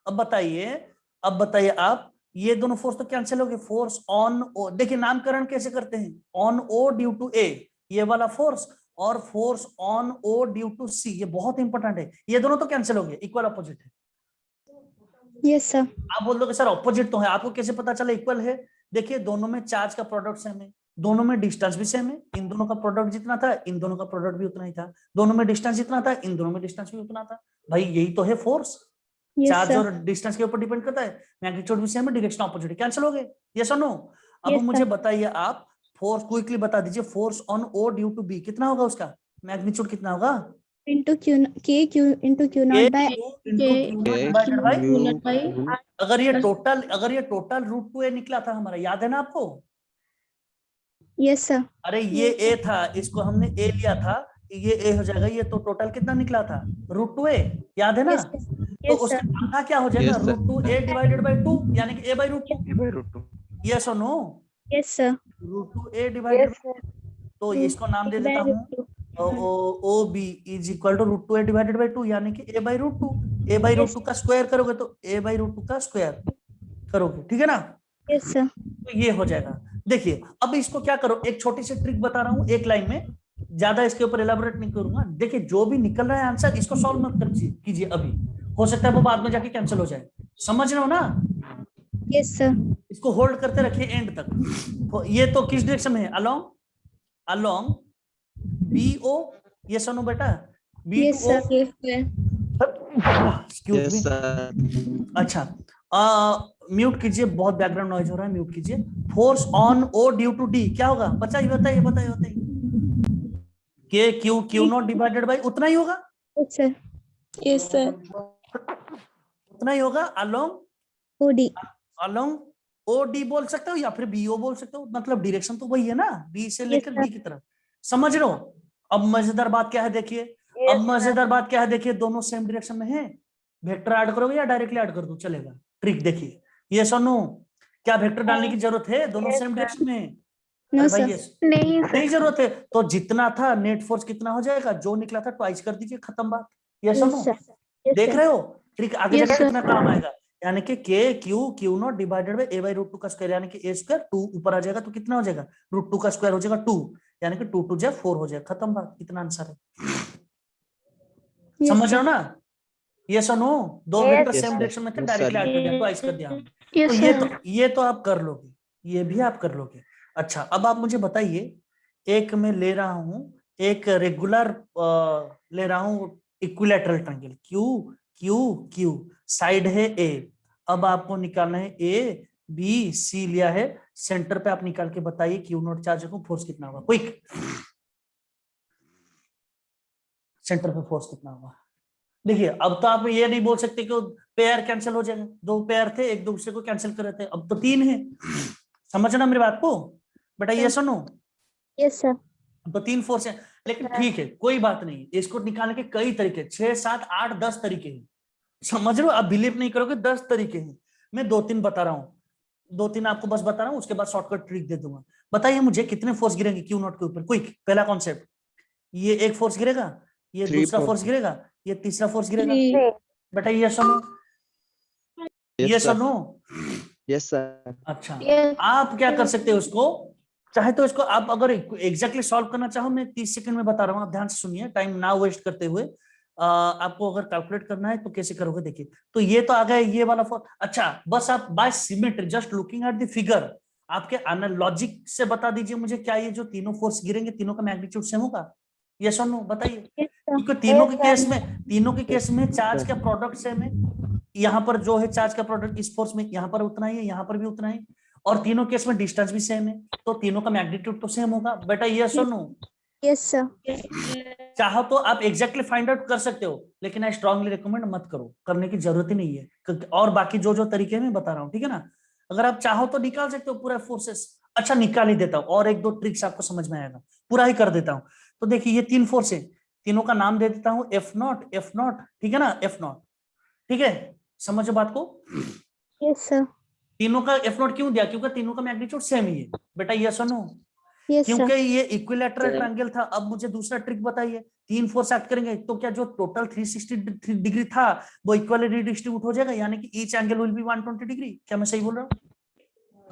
अब बताइए आप, ये दोनों फोर्स तो कैंसिल हो गए। फोर्स ऑन ओ, देखिए नामकरण कैसे करते हैं, on O due to A ये वाला फोर्स, और force on O due to C, ये बहुत इंपॉर्टेंट है। ये दोनों तो कैंसिल हो गए, इक्वल अपोजिट है। Yes, sir. आप बोल दोगे सर अपोजिट तो है, आपको कैसे पता चला इक्वल है? देखिए दोनों में चार्ज का प्रोडक्ट सेम है, दोनों में डिस्टेंस भी सेम है, इन दोनों का प्रोडक्ट जितना था इन दोनों का प्रोडक्ट भी उतना ही था, दोनों में डिस्टेंस जितना था इन दोनों में डिस्टेंस भी उतना था। भाई यही तो है फोर्स, Yes, चार्ज sir. और डिस्टेंस के ऊपर डिपेंड करता है, मैग्नीट्यूड भी सेम है, डायरेक्शन ऑपोजिट, कैंसिल हो गए, यस और नो। अब Yes, मुझे sir. बताइए आप, फोर्स क्विकली बता दीजिए, force on O due to B कितना होगा, उसका मैग्नीट्यूड कितना होगा, Into Q into Q naught by divided by, Q अगर ये टोटल रूट टू ए निकला था हमारा, याद है ना आपको, yes sir. अरे ये ए था, इसको हमने ए लिया था, ये ए हो जाएगा, ये तो टोटल कितना निकला था, रूट टू ए, याद है ना। Yes, sir. तो Yes, उसका sir. आधा क्या हो जाएगा, Yes, sir. Root two A divided by two, यानी कि A by root two, yes और no, Yes, sir. Root two A divided, तो इसको नाम दे By देता हूँ root two. O B is equal to root two A divided by two, यानी कि A by root two, A by root two का स्क्वायर करोगे तो ए बाई रूट टू का स्क्वायर करोगे, ठीक है ना। Yes, sir. तो ये हो जाएगा। देखिए अब इसको क्या करो, एक छोटी सी ट्रिक बता रहा हूँ एक लाइन में, ज्यादा इसके ऊपर एलाबोरेट नहीं करूंगा। देखिए जो भी निकल रहा है आंसर, इसको सॉल्व मत कीजिए अभी, हो सकता है वो बाद में जाके कैंसिल हो जाए, समझ रहे हो ना। Yes, sir. इसको होल्ड करते रखिए एंड तक। ये तो किस डायरेक्शन में है, अलोंग अलोंग बी ओ, ये सुनो बेटा, B Yes, two sir. Excuse Yes, me, sir. अच्छा म्यूट कीजिए, बहुत बैकग्राउंड नॉइज हो रहा है, म्यूट कीजिए। Force on O due to D क्या होगा, बताइए बताइए बताइए बताइए, K Q Q naught divided by उतना ही होगा, Yes, sir. Yes, sir. उतना ही होगा, along OD. Along O D बोल सकते हो या फिर बी ओ बोल सकते हो, मतलब डायरेक्शन तो वही है ना, बी से लेकर sir. डी की तरफ, समझ रहे हो। अब मजेदार बात क्या है देखिए, अब मजेदार बात क्या है देखिए, दोनों सेम डायरेक्शन में है, वेक्टर ऐड करोगे या डायरेक्टली ऐड कर दो चलेगा, ट्रिक देखिए, ये सुनो, क्या वेक्टर डालने की जरूरत है, दोनों सेम डायरेक्शन में, No, भाई sir. ये नहीं जरूरत है, तो जितना था नेट फोर्स कितना हो जाएगा, जो निकला था ट्वाइस कर दीजिए, खत्म बात, ये Yes, सुनो, sir. Yes, देख sir. रहे हो ट्रिक आगे Yes, जाकर sir. कितना काम आएगा, यानी कि K Q Q naught divided by A by root two का स्क्वायर, यानी कि ए स्क्वायर टू ऊपर आ जाएगा तो कितना हो जाएगा, रूट टू का स्क्वायर हो जाएगा टू, यानी कि टू टू जा फोर हो जाएगा, खत्म बात, कितना आंसर है, Yes, समझ sir. रहे हो ना। ये सुनो, दो vector Yes, same sir. Direction में थे, Yes, डायरेक्टली sir. ऐड कर दिया, ट्वाइस कर दिया, Yes, तो ये तो आप कर लोगे, ये भी आप कर लोगे। अच्छा अब आप मुझे बताइए, एक मैं ले रहा हूं, एक रेगुलर ले रहा हूं equilateral triangle, Q Q Q, side है ए, अब आपको निकालना है ए बी सी लिया है, सेंटर पे आप निकाल के बताइए क्यू नॉट चार्ज को फोर्स कितना होगा, क्विक, सेंटर पे फोर्स कितना होगा। देखिए अब तो आप ये नहीं बोल सकते कि पेयर कैंसिल हो जाएगा, दो पेयर थे एक दूसरे को कैंसिल कर रहे थे, अब तो तीन है, समझना मेरी बात को बेटा, ये सुनो, Yes, sir. अब तो तीन फोर्स है, लेकिन ठीक है कोई बात नहीं, इसको निकालने के कई तरीके, 6 7 8 10 तरीके हैं, समझ रहे हो, आप बिलीव नहीं करोगे, 10 तरीके हैं, मैं दो तीन बता रहा हूँ, दो तीन आपको बस बता रहा हूँ, उसके बाद शॉर्टकट ट्रिक दे दूंगा। बताइए मुझे कितने फोर्स गिरेंगे क्यू नॉट के ऊपर, क्विक, पहला कॉन्सेप्ट, ये एक फोर्स गिरेगा, ये Three दूसरा force. फोर्स गिरेगा, ये तीसरा फोर्स गिरेगा, बेटा ये सुनो, ये Yes, sir. सुनो, Yes, sir. अच्छा आप क्या कर सकते हो उसको, चाहे तो इसको आप अगर एग्जैक्टली सॉल्व करना चाहो, मैं 30 सेकंड में बता रहा हूँ, आप ध्यान से सुनिए, टाइम ना वेस्ट करते हुए, आपको अगर कैलकुलेट करना है तो कैसे करोगे देखिए, तो ये तो आ गया ये वाला फोर्स, अच्छा बस आप by symmetry just looking at the figure, आपके लॉजिक से बता दीजिए मुझे, क्या ये जो तीनों फोर्स गिरेंगे तीनों का मैग्नीट्यूड सेम होगा, यस और नो बताइए, क्योंकि तीनों के केस में चार्ज का प्रोडक्ट सेम है, यहाँ पर जो है चार्ज का प्रोडक्ट इस फोर्स में यहाँ पर उतना ही है, यहाँ पर भी उतना है, और तीनों केस में डिस्टेंस भी सेम है, तो तीनों का मैग्नीट्यूड तो सेम होगा बेटा, यस और नो। Yes, sir. चाहो तो आप एग्जैक्टली फाइंड आउट कर सकते हो, लेकिन आई स्ट्रांगली रिकमेंड मत करो, करने की जरूरत ही नहीं है, और बाकी जो जो तरीके मैं बता रहा हूँ, ठीक है ना, अगर आप चाहो तो निकाल सकते हो पूरा फोर्सेस, अच्छा निकाल ही देता हूँ, और एक दो ट्रिक्स आपको समझ में आएगा, पूरा ही कर देता हूँ। तो देखिए ये तीन फोर्स है, तीनों का नाम दे देता हूँ एफ नॉट, ठीक है ना, एफ नॉट, ठीक है, समझो बात को। Yes, sir. तीनों का एफ नॉट क्यों दिया, क्योंकि तीनों का मैग्नीट्यूड सेम ही है बेटा, ये सुनो, Yes, sir. क्योंकि ये इक्विलैटरल ट्रायंगल था। अब मुझे दूसरा ट्रिक बताइए, तीन फोर्स एक्ट करेंगे तो क्या जो टोटल 360 डिग्री था वो इक्वली रिडिस्ट्रीब्यूट हो जाएगा, यानी कि each angle will be 120 degree, क्या मैं सही बोल रहा हूँ,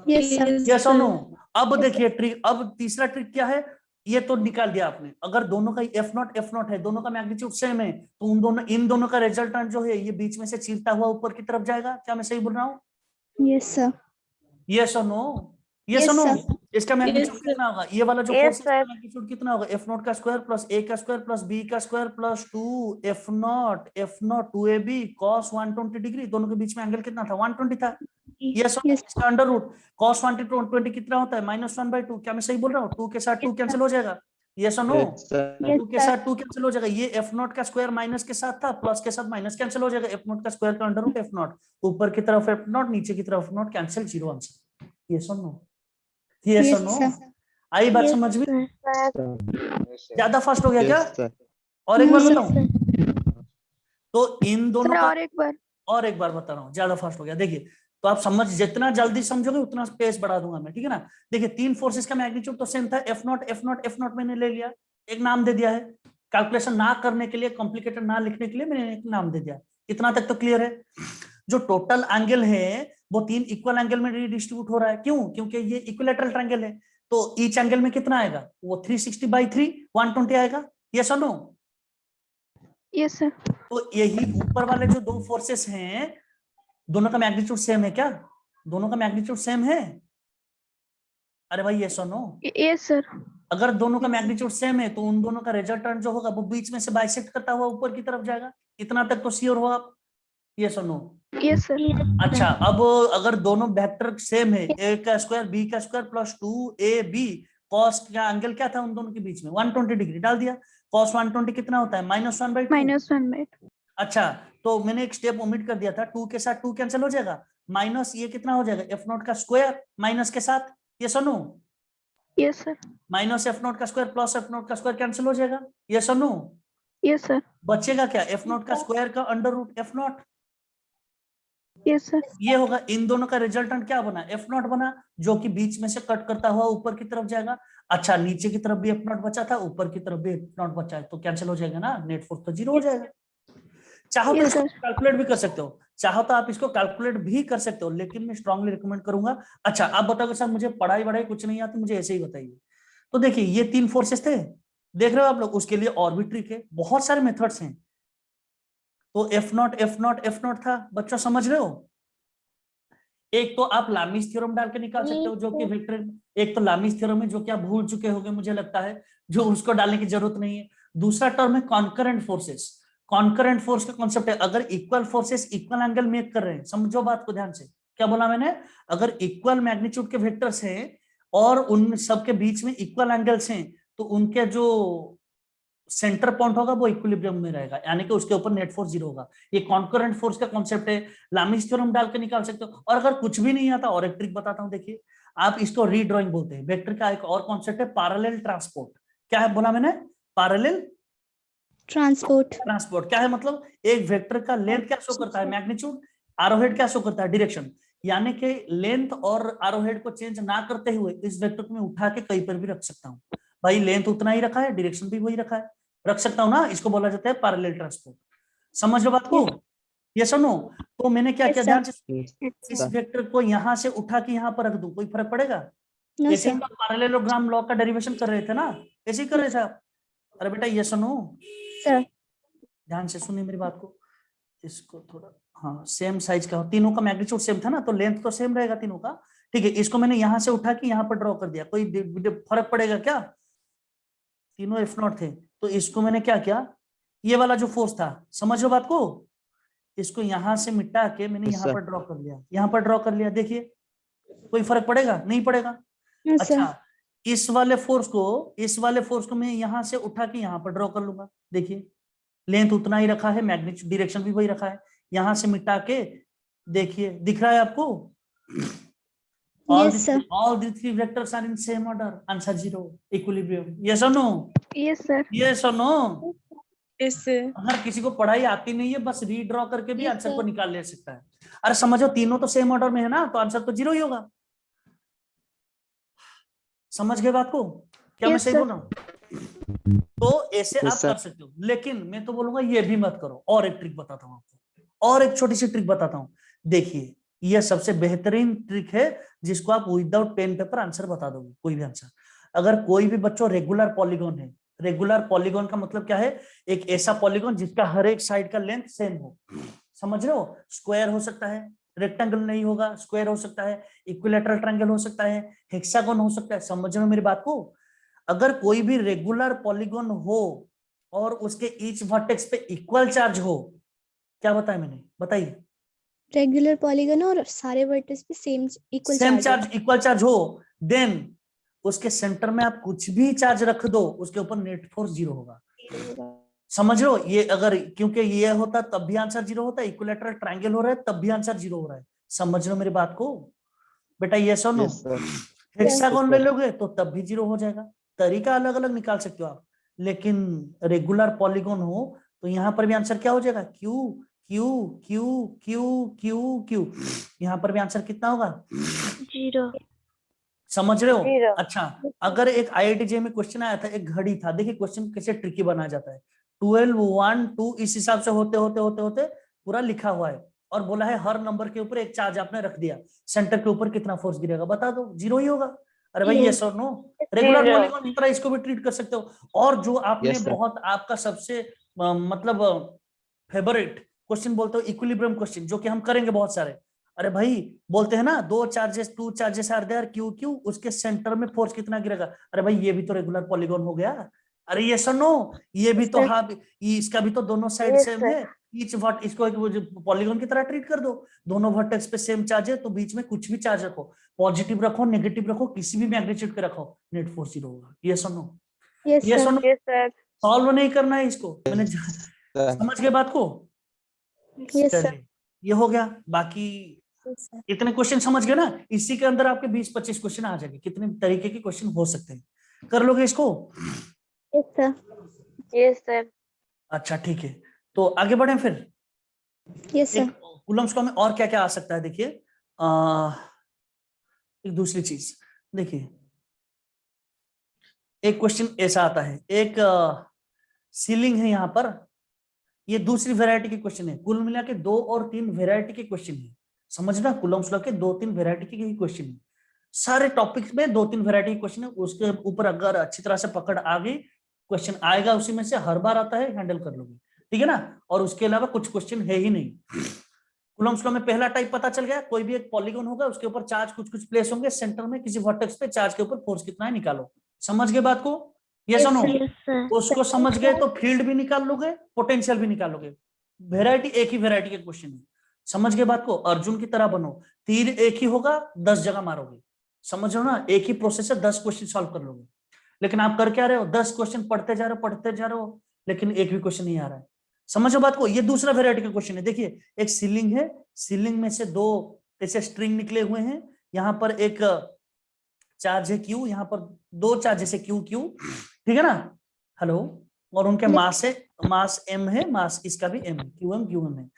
Yes, sir. यस और नो। अब देखिए ट्रिक, अब तीसरा ट्रिक क्या है, ये तो निकाल दिया आपने, अगर दोनों का एफ नॉट है, दोनों का मैग्नीट्यूड सेम है, तो इन दोनों का रिजल्टेंट जो है ये बीच में से चीरता हुआ ऊपर की तरफ जाएगा, क्या मैं सही बोल रहा हूँ, Yes, sir. यस और नो। ये Yes, सुनो, sir. इसका मैग्नीट्यूड Yes, sir. कितना होगा? ये वाला जो Yes, फोर्स है sir. इसका मैग्नीट्यूड कितना होगा? एफ नॉट का स्क्वायर प्लस ए का स्क्वायर प्लस बी का square plus 2 F not 2ab cos 120 degree. दोनों के बीच में एंगल कितना था? 120 था। ये सुनो, Yes. इसका अंडर रूट cos 120 कितना होता है? -1/2। क्या मैं सही बोल रहा हूँ? 2 के साथ 2 कैंसिल हो जाएगा। ये सुनो, Yes, sir. Yes, 2 के साथ 2 कैंसिल हो जाएगा। ये एफ नॉट का स्क्वायर माइनस के साथ था, प्लस के साथ माइनस कैंसिल हो जाएगा। एफ नॉट का स्क्वायर का अंडर रूट एफ नॉट, ऊपर की तरफ एफ नॉट, नीचे की तरफ एफ नॉट, कैंसिल, 0 आंसर। ये सुनो, ये Yes, सुनो, sir. आई बात Yes, समझ में? Yes, sir. ज्यादा फास्ट हो गया क्या? Yes, sir. और एक बार Yes, बताऊं? sir. तो इन दोनों सर का और एक बार बता रहा हूँ, ज्यादा फास्ट हो गया। देखिए, तो आप समझ, जितना जल्दी समझोगे उतना पेस बढ़ा दूंगा मैं, ठीक है ना? देखिए, तीन फोर्सेस का मैग्नीट्यूड तो सेम था, एफ नॉट मैंने ले लिया, एक नाम दे दिया है। कैलकुलेशन ना करने के लिए, कॉम्प्लिकेटेड ना लिखने के लिए मैंने एक नाम दे दिया। इतना तक तो क्लियर है? जो टोटल एंगल है वो 3 इक्वल एंगल में रिडिस्ट्रीब्यूट हो रहा है। क्यों? क्योंकि ये इक्विलैटरल ट्रायंगल है, तो ईच एंगल में कितना आएगा? वो 360/3 120 आएगा। यस और नो? Yes sir. तो यही ऊपर वाले जो दो फोर्सेस हैं, दोनों का मैग्नीट्यूड सेम है क्या? दोनों का मैग्नीट्यूड सेम है? अरे भाई यस और नो? Yes sir. अगर दोनों का मैग्नीट्यूड सेम है तो उन दोनों का रिजल्टेंट जो होगा वो बीच में से बाइसेक्ट करता हुआ ऊपर की तरफ जाएगा। इतना तक तो श्योर हो आप? यस और नो? Yes sir. अच्छा, अब अगर दोनों वेक्टर सेम है, a का स्क्वायर b का स्क्वायर प्लस 2ab, cos का एंगल क्या था उन दोनों के बीच में? 120 डिग्री डाल दिया। cos 120 कितना होता है? -1/2। -1/2। अच्छा, तो मैंने एक स्टेप ओमिट कर दिया था, 2 के साथ 2 कैंसिल हो जाएगा, माइनस ये कितना हो जाएगा? एफ नॉट का स्क्वायर माइनस के साथ। ये सुनो, yes sir. Minus F naught का स्क्वायर प्लस एफ नॉट का स्क्वायर कैंसिल हो जाएगा। ये सुनो, यस सर। बचेगा क्या? एफ नॉट का स्क्वायर का under root F naught. Yes sir. ये होगा, इन दोनों का रिजल्टेंट क्या बना? एफ नॉट बना, जो कि बीच में से कट करता हुआ ऊपर की तरफ जाएगा। अच्छा, नीचे की तरफ भी एफ नॉट बचा था, ऊपर की तरफ भी एफ नॉट बचा है, तो कैंसिल हो जाएगा ना, नेट फोर्स तो 0 हो जाएगा। चाहो तो Yes, इसको sir. कैलकुलेट भी कर सकते हो, चाहो तो आप इसको कैलकुलेट भी कर सकते हो, लेकिन मैं स्ट्रांगली रिकमेंड करूंगा। अच्छा, आप बताओगे सर मुझे पढ़ाई वढ़ाई कुछ नहीं आती, मुझे ऐसे ही बताइए। तो देखिए, ये 3 फोर्सेस थे, देख रहे हो आप लोग? उसके लिए और भी ट्रिक है, बहुत सारे मेथड्स हैं। तो एफ नॉट था, बच्चों समझ रहे हो? एक तो आप लामीज थ्योरम डाल के निकाल सकते हो, जो कि वेक्टर, एक तो लामीज थ्योरम है जो कि आप भूल चुके होंगे मुझे लगता है, जो उसको डालने की जरूरत नहीं है। दूसरा टर्म है कॉन्करेंट फोर्सेस। कॉन्करेंट फोर्स का कॉन्सेप्ट है, अगर equal forces equal angle make कर रहे हैं, समझो बात को ध्यान से। क्या बोला मैंने? अगर इक्वल मैग्नीट्यूड के वेक्टर्स हैं और उन सबके बीच में इक्वल एंगल्स हैं, तो उनके जो सेंटर पॉइंट होगा वो इक्विलिब्रियम में रहेगा, यानी कि उसके ऊपर नेट फोर्स 0 होगा। ये कॉन्करेंट फोर्स का कॉन्सेप्ट है, लामीज थ्योरम डाल के निकाल सकते हो। और अगर कुछ भी नहीं आता, और एक ट्रिक बताता हूं, देखिए, आप इसको रीड्राइंग बोलते हैं। वेक्टर का एक और कॉन्सेप्ट है पैरेलल ट्रांसपोर्ट। क्या है बोला मैंने? Parallel transport. क्या है मतलब? एक वेक्टर का लेंथ क्या शो करता है? मैग्नीट्यूड। एरोहेड क्या शो करता है? डायरेक्शन। यानी कि लेंथ और एरोहेड को चेंज ना करते हुए इस वेक्टर को मैं उठा के कहीं पर भी रख सकता हूं। भाई लेंथ उतना ही रखा है, डायरेक्शन भी वही रखा है, रख सकता हूं ना, इसको बोला जाता है पैरेलल ट्रांसपोर्ट। समझ लो बात को? ये सुनो, तो मैंने क्या किया, ध्यान से, इस वेक्टर को यहां से उठा के यहां पर रख दूं, कोई फर्क पड़ेगा? No, ऐसे sir. तो पैरेललोग्राम लॉ का डेरिवेशन कर रहे थे ना, ऐसे ही कर रहे थे आप। अरे बेटा ये सुनो, Sir. ध्यान से सुनिए मेरी बात को, इसको थोड़ा, हाँ, सेम साइज का, तीनों का मैग्नीट्यूड सेम था ना, तो लेंथ तो सेम रहेगा तीनों का। ठीक है, इसको मैंने यहां से उठा के यहां पर ड्रॉ कर दिया, कोई फर्क पड़ेगा क्या? तीनों एफ नॉट थे, तो इसको मैंने क्या किया, ये वाला जो फोर्स था, समझ लो बात को, इसको यहां से मिटा के मैंने यहाँ पर ड्रॉ कर लिया, यहाँ पर ड्रॉ कर लिया। देखिए, कोई फर्क पड़ेगा? नहीं पड़ेगा। No, sir. अच्छा, इस वाले फोर्स को मैं यहां से उठा के यहाँ पर ड्रॉ कर लूंगा। देखिए, लेंथ उतना ही रखा है, मैग्नीट्यूड डायरेक्शन भी वही रखा है, यहां से मिटा के, देखिए दिख रहा है आपको? Yes, sir. all the three vectors are in same order, answer 0, equilibrium. yes or no? Yes sir. yes or no? Yes sir. अगर किसी को पढ़ाई आती नहीं है, बस रीड्रॉ करके भी Yes, आंसर sir. को निकाल ले सकता है। अरे समझो, तीनों तो सेम ऑर्डर में है ना, तो आंसर तो 0 ही होगा। समझ गए बात को? क्या मैं Yes, सही sir. बोल रहा हूँ? तो ऐसे Yes, आप sir. कर सकते हो, लेकिन मैं तो बोलूंगा ये भी मत करो। और एक ट्रिक बताता हूँ आपको, और एक छोटी सी ट्रिक बताता हूँ। देखिए, यह सबसे बेहतरीन ट्रिक है जिसको आप विदाउट पेन पेपर आंसर बता दोगे, कोई भी आंसर। अगर कोई भी बच्चों रेगुलर पॉलीगॉन है, रेगुलर पॉलीगॉन का मतलब क्या है? एक ऐसा पॉलीगॉन जिसका हर एक साइड का लेंथ सेम हो। समझ रहे हो? स्क्वायर हो सकता है, रेक्टेंगल नहीं होगा, स्क्वायर हो सकता है, इक्विलैटरल ट्रायंगल हो सकता है, हेक्सागोन हो सकता है। समझ रहे हो मेरी बात को? अगर कोई भी रेगुलर पॉलीगॉन हो और उसके ईच वर्टेक्स पे इक्वल चार्ज हो, क्या बताया मैंने, बताइए? रेगुलर पॉलीगन और सारे वर्टेक्स पे same equal same charge charge, equal charge हो, देन उसके सेंटर में आप कुछ भी चार्ज रख दो, उसके ऊपर नेट फोर्स 0 होगा। समझ लो ये, अगर क्योंकि ये होता तब भी आंसर 0 होता है, इक्विलैटरल ट्रायंगल हो रहा है तब भी आंसर 0 हो रहा है। समझ लो मेरी बात को बेटा, ये सुनो। Yes, sir. हेक्सागोन Yes, ले sir. लोगे तो तब भी 0 हो जाएगा। तरीका अलग अलग निकाल सकते हो आप, लेकिन रेगुलर पॉलीगॉन हो तो यहाँ पर भी आंसर क्या हो जाएगा, Q Q Q Q Q Q. यहाँ पर भी आंसर कितना होगा, 0. समझ रहे हो? 0. अच्छा, अगर एक IIT में क्वेश्चन आया था, एक घड़ी था, देखिए क्वेश्चन कैसे ट्रिकी बनाया जाता है। 12 1 2 इस हिसाब से होते होते होते होते पूरा लिखा हुआ है, और बोला है हर नंबर के ऊपर एक चार्ज आपने रख दिया, सेंटर के ऊपर कितना फोर्स गिरेगा बता दो, 0 ही होगा। अरे भाई यस और नो, रेगुलर 0. पॉलीगॉन की तरह इसको भी ट्रीट कर सकते हो। और जो आपने Yes, sir. बहुत आपका सबसे मतलब फेवरेट क्वेश्चन बोलते हो, इक्विलिब्रियम क्वेश्चन, जो कि हम करेंगे बहुत सारे। अरे भाई बोलते हैं ना, two charges are there Q Q, उसके सेंटर में फोर्स कितना गिरेगा। अरे भाई ये भी तो रेगुलर पॉलीगॉन हो गया। अरे ये सुनो, ये भी तो, हाँ इसका भी तो दोनों साइड Yes, सेम sir. है। ईच वर्ट इसको एक पॉलीगॉन की तरह ट्रीट कर दो, दोनों वर्टेक्स पे सेम चार्ज है, तो बीच में कुछ भी चार्ज रखो, पॉजिटिव रखो नेगेटिव रखो, किसी भी मैग्नीट्यूड पे रखो, नेट फोर्स 0 होगा। ये सुनो, यस ये सर सुनो, Yes, sir. सॉल्व नहीं करना है इसको, मैंने Sir. समझ गए बात को? यस सर चलिए ये हो गया। बाकी इतने क्वेश्चन समझ गए ना, इसी के अंदर आपके 20-25 क्वेश्चन आ जाएंगे, कितने तरीके के क्वेश्चन हो सकते हैं, कर लोगे इसको? Yes sir Yes, sir. अच्छा ठीक है, तो आगे बढ़े फिर। यस सर कूलम्ब्स लॉ में और क्या क्या आ सकता है, देखिए एक दूसरी चीज देखिए, एक क्वेश्चन ऐसा आता है, एक सीलिंग है यहाँ पर, ये दूसरी वैरायटी के क्वेश्चन है, कुल मिला के 2 और 3 वैरायटी के क्वेश्चन है। समझना, कूलम्ब्स लॉ के 2-3 वैरायटी के क्वेश्चन है, सारे टॉपिक्स में 2-3 वैरायटी के क्वेश्चन है। उसके ऊपर अगर अच्छी तरह से पकड़ आ गई, क्वेश्चन आएगा उसी में से, हर बार आता है, हैंडल कर लोगे, ठीक है ना। और उसके अलावा कुछ क्वेश्चन है ही नहीं। कूलम्ब्स लॉ में पहला टाइप पता चल गया, कोई भी एक पॉलीगॉन होगा, उसके ऊपर चार्ज कुछ कुछ प्लेस होंगे, सेंटर में किसी वर्टेक्स पे चार्ज के ऊपर फोर्स कितना है निकालो। समझ गए बात को? ये सुनो, Yes, sir. उसको समझ गए तो फील्ड भी निकाल लोगे, पोटेंशियल भी निकाल लोगे। वैरायटी एक ही वैरायटी के क्वेश्चन है। समझ गए बात को? अर्जुन की तरह बनो, तीर एक ही होगा, 10 जगह मारोगे। समझ रहे हो ना, एक ही प्रोसेस से 10 क्वेश्चन सॉल्व कर लोगे। लेकिन आप कर क्या रहे हो, 10 क्वेश्चन पढ़ते जा रहे हो, लेकिन एक भी क्वेश्चन नहीं आ रहा है। समझो बात को? ये दूसरा वैरायटी का क्वेश्चन है। देखिए एक सीलिंग है, सीलिंग में से 2 ऐसे स्ट्रिंग निकले हुए हैं, यहाँ पर एक चार्ज है क्यू, यहाँ पर 2 चार्ज है क्यू क्यू, ठीक है ना, हेलो, और उनके मास है, मास m है, मास इसका भी m है, QM है।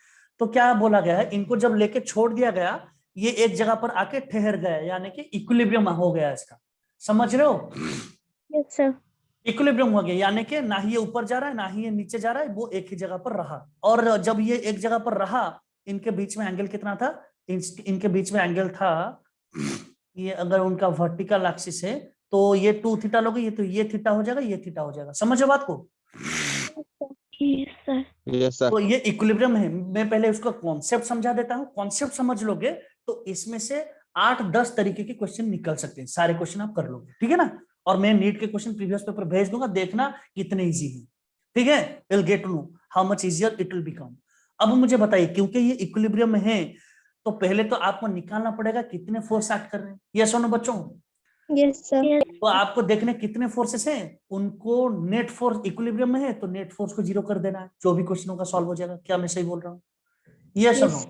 तो क्या बोला गया है, इनको जब लेके छोड़ दिया गया, ये एक जगह पर आके ठहर गया, यानी कि इक्विलिब्रियम हो गया इसका। समझ रहे हो? यस सर इक्विलिब्रियम हो गया, यानी कि ना ही ये ऊपर जा रहा है ना ही ये नीचे जा रहा है, वो एक ही जगह पर रहा। और जब ये एक जगह पर रहा, इनके बीच में एंगल कितना था, इनके बीच में एंगल था, ये अगर उनका वर्टिकल एक्सिस है तो ये 2 थीटा लोगे, ये तो ये थीटा हो जाएगा, ये थीटा हो जाएगा। समझो बात को? Yes, sir. Yes, sir. तो ये इक्विलिब्रियम है। मैं पहले उसका कॉन्सेप्ट समझा देता हूँ, कॉन्सेप्ट समझ लोगे तो इसमें से 8-10 तरीके के क्वेश्चन निकल सकते हैं, सारे क्वेश्चन आप कर लोगे, ठीक है ना। और मैं नीट के क्वेश्चन प्रीवियस पेपर भेज दूंगा, देखना कितने इजी है, ठीक है। Will get to know how much easier it will become. अब मुझे बताइए, क्योंकि ये इक्विलिब्रियम में है, तो पहले तो आपको निकालना पड़ेगा कितने फोर्स एक्ट कर रहे हैं। यस और नो बच्चों? Yes sir Yes. तो आपको देखने कितने फोर्सेस हैं, उनको नेट फोर्स, इक्विलिब्रियम में है तो नेट फोर्स को 0 कर देना है, जो भी क्वेश्चन होगा सॉल्व हो जाएगा। क्या मैं सही बोल रहा हूँ? ये सुनो,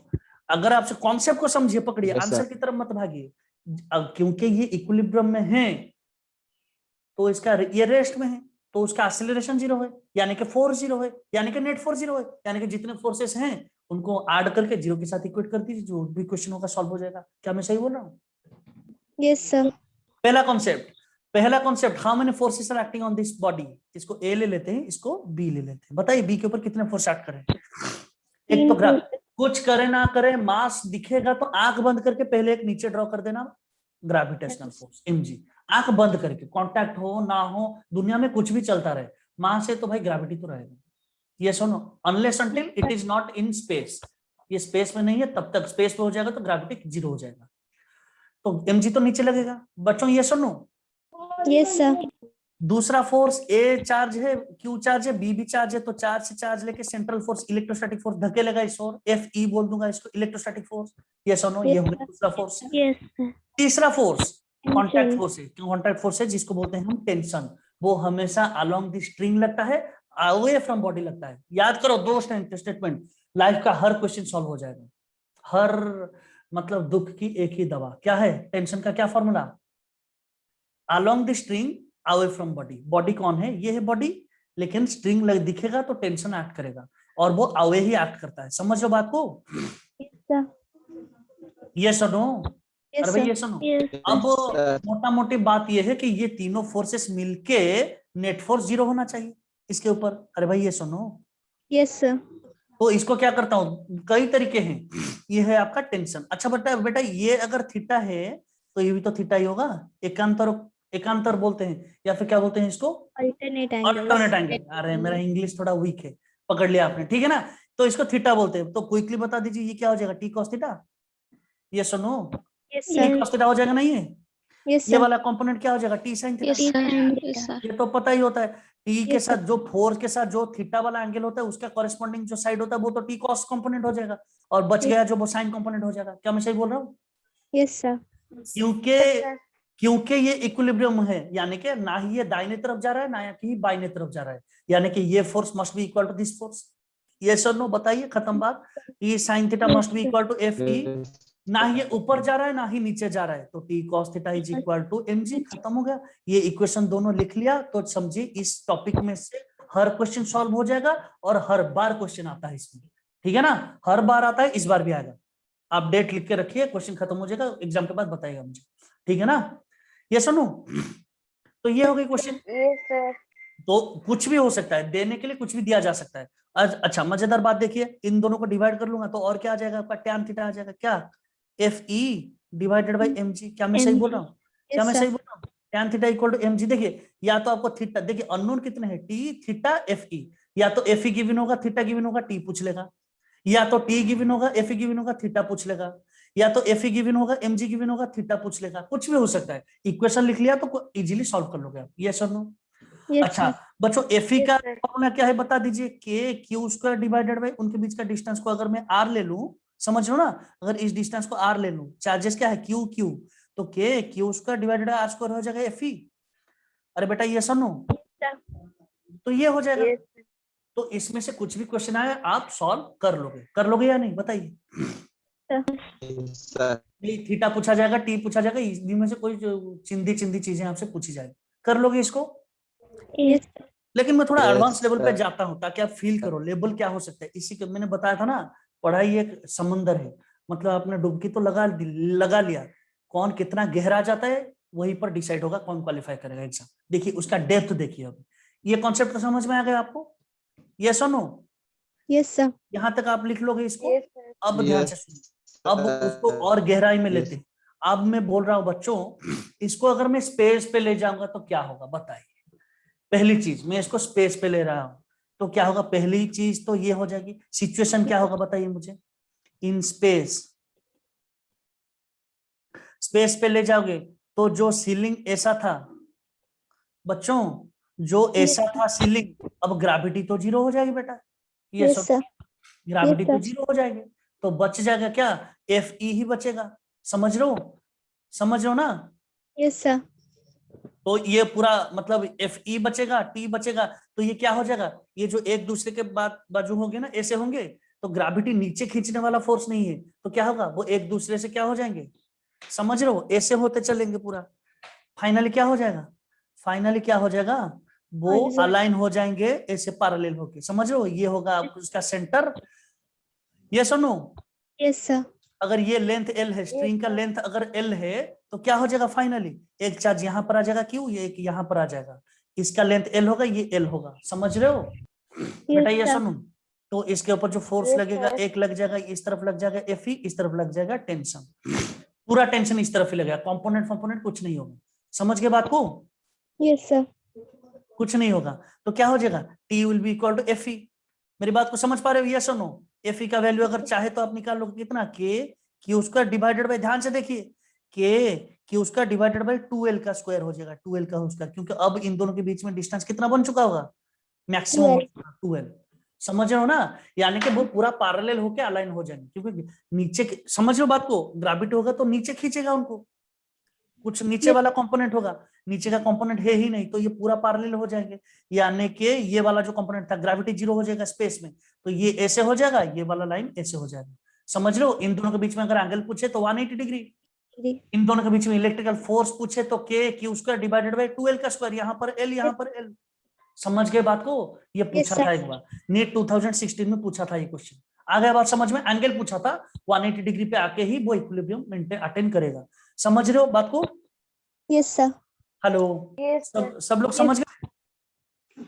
अगर आपसे कॉन्सेप्ट को समझिए, पकड़िए, Yes, आंसर sir. की तरफ मत भागिए। अब क्योंकि ये इक्विलिब्रियम में है तो इसका ये रेस्ट में है, तो उसका एक्सीलरेशन 0 है, यानी कि फोर्स 0 है, यानी कि नेट फोर्स 0 है, यानी कि जितने फोर्सेस हैं उनको ऐड करके 0 के साथ इक्वेट कर दीजिए, जो भी क्वेश्चन होगा सॉल्व हो जाएगा। क्या मैं सही बोल रहा हूँ? यस सर पहला concept, how many forces are acting on this body. इसको ए ले लेते हैं, इसको बी ले लेते हैं। बताइए बी के ऊपर कितने फोर्स एक्ट करें। एक तो कुछ करे ना करे, मास दिखेगा तो आंख बंद करके पहले एक नीचे ड्रॉ कर देना, ग्रेविटेशनल फोर्स mg। आंख बंद करके, कांटेक्ट हो ना हो, दुनिया में कुछ भी चलता रहे, मास है तो भाई ग्रेविटी तो रहेगा। ये सुनो, unless until it is not in space, ये स्पेस में नहीं है तब तक, स्पेस पे हो जाएगा तो ग्रेविटी 0 हो जाएगा, तो mg तो नीचे लगेगा। बच्चों ये सुनो, यस सर। दूसरा फोर्स ए चार्ज है, क्यू चार्ज है, बी भी चार्ज है, तो चार्ज से चार्ज लेके सेंट्रल फोर्स इलेक्ट्रोस्टैटिक फोर्स धकेलेगा इस ओर, एफ ई बोल दूंगा इसको, इलेक्ट्रोस्टैटिक फोर्स। ये सुनो, ये हो गया दूसरा फोर्स। Yes, sir. तीसरा फोर्स कॉन्टैक्ट फोर्स है, कॉन्टैक्ट फोर्स है जिसको बोलते हैं हम टेंशन। वो हमेशा अलोंग द स्ट्रिंग लगता है, अवे फ्रॉम बॉडी लगता है। याद करो दो स्टेटमेंट, लाइफ का हर क्वेश्चन सॉल्व हो जाएगा। हर मतलब दुख की एक ही दवा क्या है, टेंशन का क्या formula, along the string away from body. Body कौन है, ये है बॉडी, लेकिन स्ट्रिंग दिखेगा तो टेंशन एक्ट करेगा, और वो अवे ही एक्ट करता है। समझ लो बात को, ये सुनो, अरे भाई ये सुनो। Yes. अब मोटा मोटी बात ये है कि ये तीनों फोर्सेस मिलके नेट फोर्स 0 होना चाहिए इसके ऊपर। अरे भाई ये सुनो, यस सर। तो इसको क्या करता हूं, कई तरीके हैं। ये है आपका टेंशन। अच्छा बेटा ये अगर थीटा है तो ये भी तो थीटा ही होगा, एकांतर बोलते हैं, या फिर क्या बोलते हैं इसको, अल्टरनेट अल्टरनेट एंगल। अरे मेरा इंग्लिश थोड़ा वीक है, पकड़ लिया आपने, ठीक है ना। तो इसको थीटा बोलते हैं। तो क्विकली बता दीजिए ये क्या हो जाएगा, टी कॉस थीटा। ये सुनो, yes T sir. Cos theta हो जाएगा, नहीं है यस ये सर। वाला कंपोनेंट क्या हो जाएगा, टी साइन थीटा। ये तो पता ही होता है, टी के साथ जो फोर्स के साथ जो थीटा वाला एंगल होता है उसका कॉरेस्पॉन्डिंग जो साइड होता है वो तो टी कॉस कंपोनेंट हो जाएगा, और बच गया जो वो साइन कंपोनेंट हो जाएगा। क्या मैं सही बोल रहा हूँ, यस सर। क्योंकि ये इक्विलिब्रियम है, यानी कि ना ही ये दाहिने तरफ जा रहा है ना कि बाईं तरफ जा रहा है, यानी कि ये force must be equal to this force. ये सर नो बताइए, खत्म बात। ये sine theta must be equal to F E, ना ही ये ऊपर जा रहा है ना ही नीचे जा रहा है, तो T cos theta is equal to mg। खत्म हो गया। ये इक्वेशन दोनों लिख लिया तो समझिए इस टॉपिक में से हर क्वेश्चन सॉल्व हो जाएगा, और हर बार क्वेश्चन आता है इसमें, ठीक है ना, हर बार आता है, इस बार भी आएगा। आप डेट लिख के रखिए, क्वेश्चन खत्म हो जाएगा, एग्जाम के बाद बताइएगा मुझे, ठीक है ना। ये सुनो, तो ये हो गई क्वेश्चन। Yes, sir. तो कुछ भी हो सकता है, देने के लिए कुछ भी दिया जा सकता है। अच्छा मजेदार बात देखिए, इन दोनों को डिवाइड कर लूंगा तो और क्या आ जाएगा आपका, टैन थीटा आ जाएगा। क्या, F E divided by M G. क्या मैं सही बोल रहा हूँ, क्या मैं सही बोल रहा हूँ, tan theta equal to M G. देखिए या तो आपको थीटा, देखिए अननोन कितने हैं, टी थीटा एफ ई, या तो एफ ई गिवन होगा, थीटा गिवन होगा, टी पूछ लेगा, या तो टी गिवन होगा, एफ ई गिवन होगा, थीटा पूछ लेगा, या तो एफ ई गिवन होगा, एम जी गिवन होगा, थीटा पूछ लेगा, कुछ भी हो सकता है। इक्वेशन लिख लिया तो इजीली सॉल्व कर लोगे आप। यस और नो। अच्छा बच्चों एफ ई का फॉर्मूला क्या है बता दीजिए, के क्यू स्क्वायर डिवाइडेड बाई उनके बीच का डिस्टेंस को अगर मैं आर ले लूं, समझ लो ना, अगर इस डिस्टेंस को आर ले लूं, चार्जेस क्या है क्यू क्यू, तो K Q square divided R square हो जाएगा एफ ई। अरे बेटा ये सुनो, तो ये हो जाएगा। तो इसमें से कुछ भी क्वेश्चन आए आप सॉल्व कर लोगे या नहीं बताइए। थीटा पूछा जाएगा, टी पूछा जाएगा, इनमें से कोई चिंदी चीजें आपसे पूछी जाएगी, कर लोगे इसको। Yes. लेकिन मैं थोड़ा Yes, एडवांस लेवल पे sir. जाता हूँ ताकि आप फील करो लेवल क्या हो सकता है। इसी के मैंने बताया था ना, पढ़ाई एक समंदर है, मतलब आपने डुबकी तो लगा लिया, कौन कितना गहरा जाता है वहीं पर डिसाइड होगा कौन क्वालिफाई करेगा एग्जाम। देखिए उसका डेप्थ देखिए। अब ये कॉन्सेप्ट समझ में आ गया आपको, यस और नो। Yes sir. यहाँ तक आप लिख लोगे इसको। Yes, sir. अब ध्यान से सुनिए, अब उसको और गहराई में लेते हैं। अब मैं बोल रहा हूँ बच्चों, इसको अगर मैं स्पेस पे ले जाऊंगा तो क्या होगा बताइए। पहली चीज मैं इसको स्पेस पे ले रहा हूं तो क्या होगा, पहली चीज तो ये हो जाएगी, सिचुएशन क्या होगा बताइए मुझे, इन स्पेस पे ले जाओगे तो जो सीलिंग ऐसा था बच्चों, जो ऐसा था सीलिंग, अब ग्रेविटी तो 0 हो जाएगी बेटा। ये यस सर। ग्रेविटी तो Yes, 0 हो जाएगी, तो बच जाएगा क्या, एफ ई ही बचेगा। समझ रहे हो ना। Yes sir. तो ये पूरा मतलब एफ ई बचेगा, टी बचेगा, तो ये क्या हो जाएगा, ये जो एक दूसरे के बाजू होंगे ना ऐसे होंगे, तो ग्रेविटी नीचे खींचने वाला फोर्स नहीं है, तो क्या होगा, वो एक दूसरे से क्या हो जाएंगे, समझ रहे हो, ऐसे होते चलेंगे पूरा। फाइनली क्या हो जाएगा, वो अलाइन हो जाएंगे ऐसे पैरेलल होके। समझ रहे हो, ये होगा आपको उसका सेंटर। ये सुनो, यस सर। अगर ये लेंथ एल है, स्ट्रिंग का लेंथ अगर एल है तो क्या हो जाएगा, फाइनली एक चार्ज यहां पर आ जाएगा क्यों, ये एक यहां पर आ जाएगा, इसका लेंथ एल होगा, ये एल होगा। समझ रहे हो बेटा, ये सुनो, तो इसके ऊपर जो फोर्स लगेगा, एक लग जाएगा इस तरफ लग जाएगा एफ ई, इस तरफ लग जाएगा टेंशन, पूरा टेंशन इस तरफ ही लगेगा, कंपोनेंट कुछ नहीं होगा। समझ गए बात को, यस सर। कुछ नहीं होगा, तो क्या हो जाएगा, T will be equal to F E. मेरी बात को समझ पा रहे हो, यस और नो। एफ ई का वैल्यू अगर चाहे तो आप निकाल लो कितना, के क्यू स्क्वायर डिवाइडेड बाय, ध्यान से देखिए, के Q square divided by 2l का स्क्वायर हो जाएगा, 2l का होल स्क्वायर, क्योंकि अब इन दोनों के बीच में डिस्टेंस कितना बन चुका होगा, मैक्सिमम 2l। समझ रहे हो ना, यानी कि वो पूरा पैरेलल होके अलाइन हो जाएंगे, क्योंकि नीचे समझ लो बात को, ग्रेविटी होगा तो नीचे खींचेगा उनको, कुछ नीचे वाला कंपोनेंट होगा, नीचे का कंपोनेंट है ही नहीं, तो ये पूरा पैरेलल हो जाएंगे, यानी कि ये वाला जो कंपोनेंट था ग्रेविटी 0 हो जाएगा स्पेस में, तो ये ऐसे हो जाएगा, ये वाला लाइन ऐसे हो जाएगा। समझ लो, इन दोनों के बीच में अगर एंगल पूछे तो 180 डिग्री, इन दोनों के बीच में इलेक्ट्रिकल फोर्स पूछे तो K Q square divided by 2l का स्क्वायर, यहाँ पर l, यहाँ पर l। समझ गए बात को, ये पूछा था एक बार नीट 2016 में पूछा था ये क्वेश्चन, आ गया बात समझ में, एंगल पूछा था 180 डिग्री पे आके ही वो इक्विलिब्रियम मेंटेन अटेन करेगा। समझ रहे हो बात को? Yes sir. Hello, Yes, sir. सब लोग समझ गए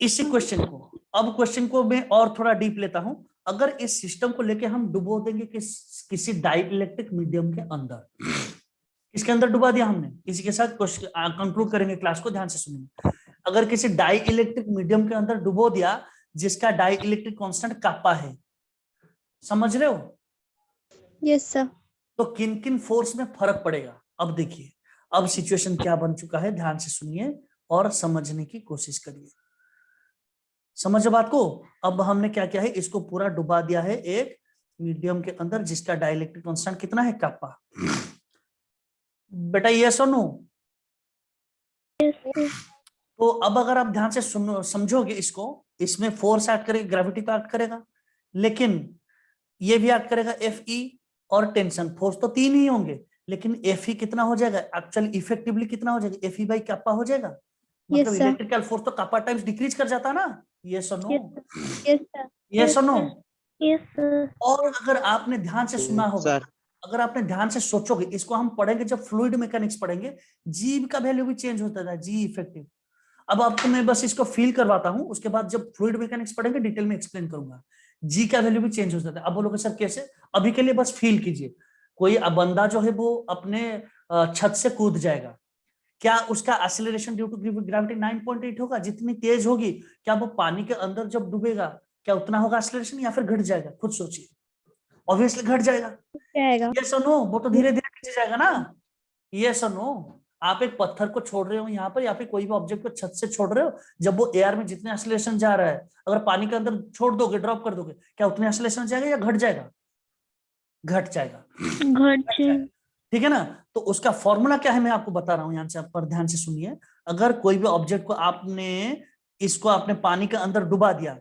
इसी क्वेश्चन को? अब क्वेश्चन को मैं और थोड़ा डीप लेता हूं, अगर इस सिस्टम को लेके हम डुबो देंगे किसी डाइइलेक्ट्रिक मीडियम के अंदर, इसके अंदर डुबा दिया हमने, इसी के साथ कंक्लूड करेंगे क्लास को, ध्यान से सुनिए। अगर किसी डाइइलेक्ट्रिक मीडियम के अंदर डुबो दिया जिसका डाइइलेक्ट्रिक कांस्टेंट कापा है, समझ रहे हो? Yes sir. तो किन किन फोर्स में फर्क पड़ेगा, अब देखिए, अब सिचुएशन क्या बन चुका है, ध्यान से सुनिए और समझने की कोशिश करिए। समझ बात को? अब हमने क्या किया है, इसको पूरा डुबा दिया है एक मीडियम के अंदर जिसका डाइइलेक्ट्रिक कांस्टेंट कितना है, कापा। बेटा ये सुनो, तो अब अगर आप ध्यान से सुनो समझोगे इसको, इसमें फोर्स एक्ट करेगा, ग्रेविटी तो एक्ट करेगा, लेकिन ये भी एक्ट करेगा एफ ई और टेंशन फोर्स, तो तीन ही होंगे, लेकिन एफ ई कितना हो जाएगा, एक्चुअली इफेक्टिवली कितना हो जाएगा, एफ ई बाई कापा हो जाएगा, मतलब इलेक्ट्रिकल फोर्स तो कापा टाइम्स डिक्रीज कर जाता है ना, ये सुनो, ये सुनो। और अगर आपने ध्यान से सुना होगा, अगर आपने ध्यान से सोचोगे, इसको हम पढ़ेंगे जब फ्लूइड मैकेनिक्स पढ़ेंगे, जी का वैल्यू भी चेंज होता है, जी इफेक्टिव। अब आपको मैं बस इसको फील करवाता हूं, उसके बाद जब फ्लूइड मैकेनिक्स पढ़ेंगे डिटेल में एक्सप्लेन करूंगा, जी का वैल्यू भी चेंज हो जाता है। अब बोलोगे सर कैसे, अभी के लिए बस फील कीजिए, कोई बंदा जो है वो अपने छत से कूद जाएगा, क्या उसका एक्सीलरेशन ड्यू टू ग्रेविटी 9.8 होगा, जितनी तेज होगी, क्या वो पानी के अंदर जब डूबेगा क्या उतना होगा एक्सीलरेशन, या फिर घट जाएगा, खुद सोचिए, ऑब्वियसली घट जाएगा। ये सुनो, वो तो धीरे धीरे नीचे जाएगा ना, ये सुनो, आप एक पत्थर को छोड़ रहे हो यहाँ पर, या फिर कोई भी ऑब्जेक्ट को छत से छोड़ रहे हो, जब वो एयर में जितने एक्सीलरेशन जा रहा है, अगर पानी के अंदर छोड़ दोगे, ड्रॉप कर दोगे, क्या उतने एक्सीलरेशन जाएगा या घट जाएगा? घट जाएगा, ठीक है ना। तो उसका फॉर्मूला क्या है मैं आपको बता रहा हूं, यहाँ से पर ध्यान से सुनिए। अगर कोई भी ऑब्जेक्ट को आपने पानी के अंदर डुबा दिया,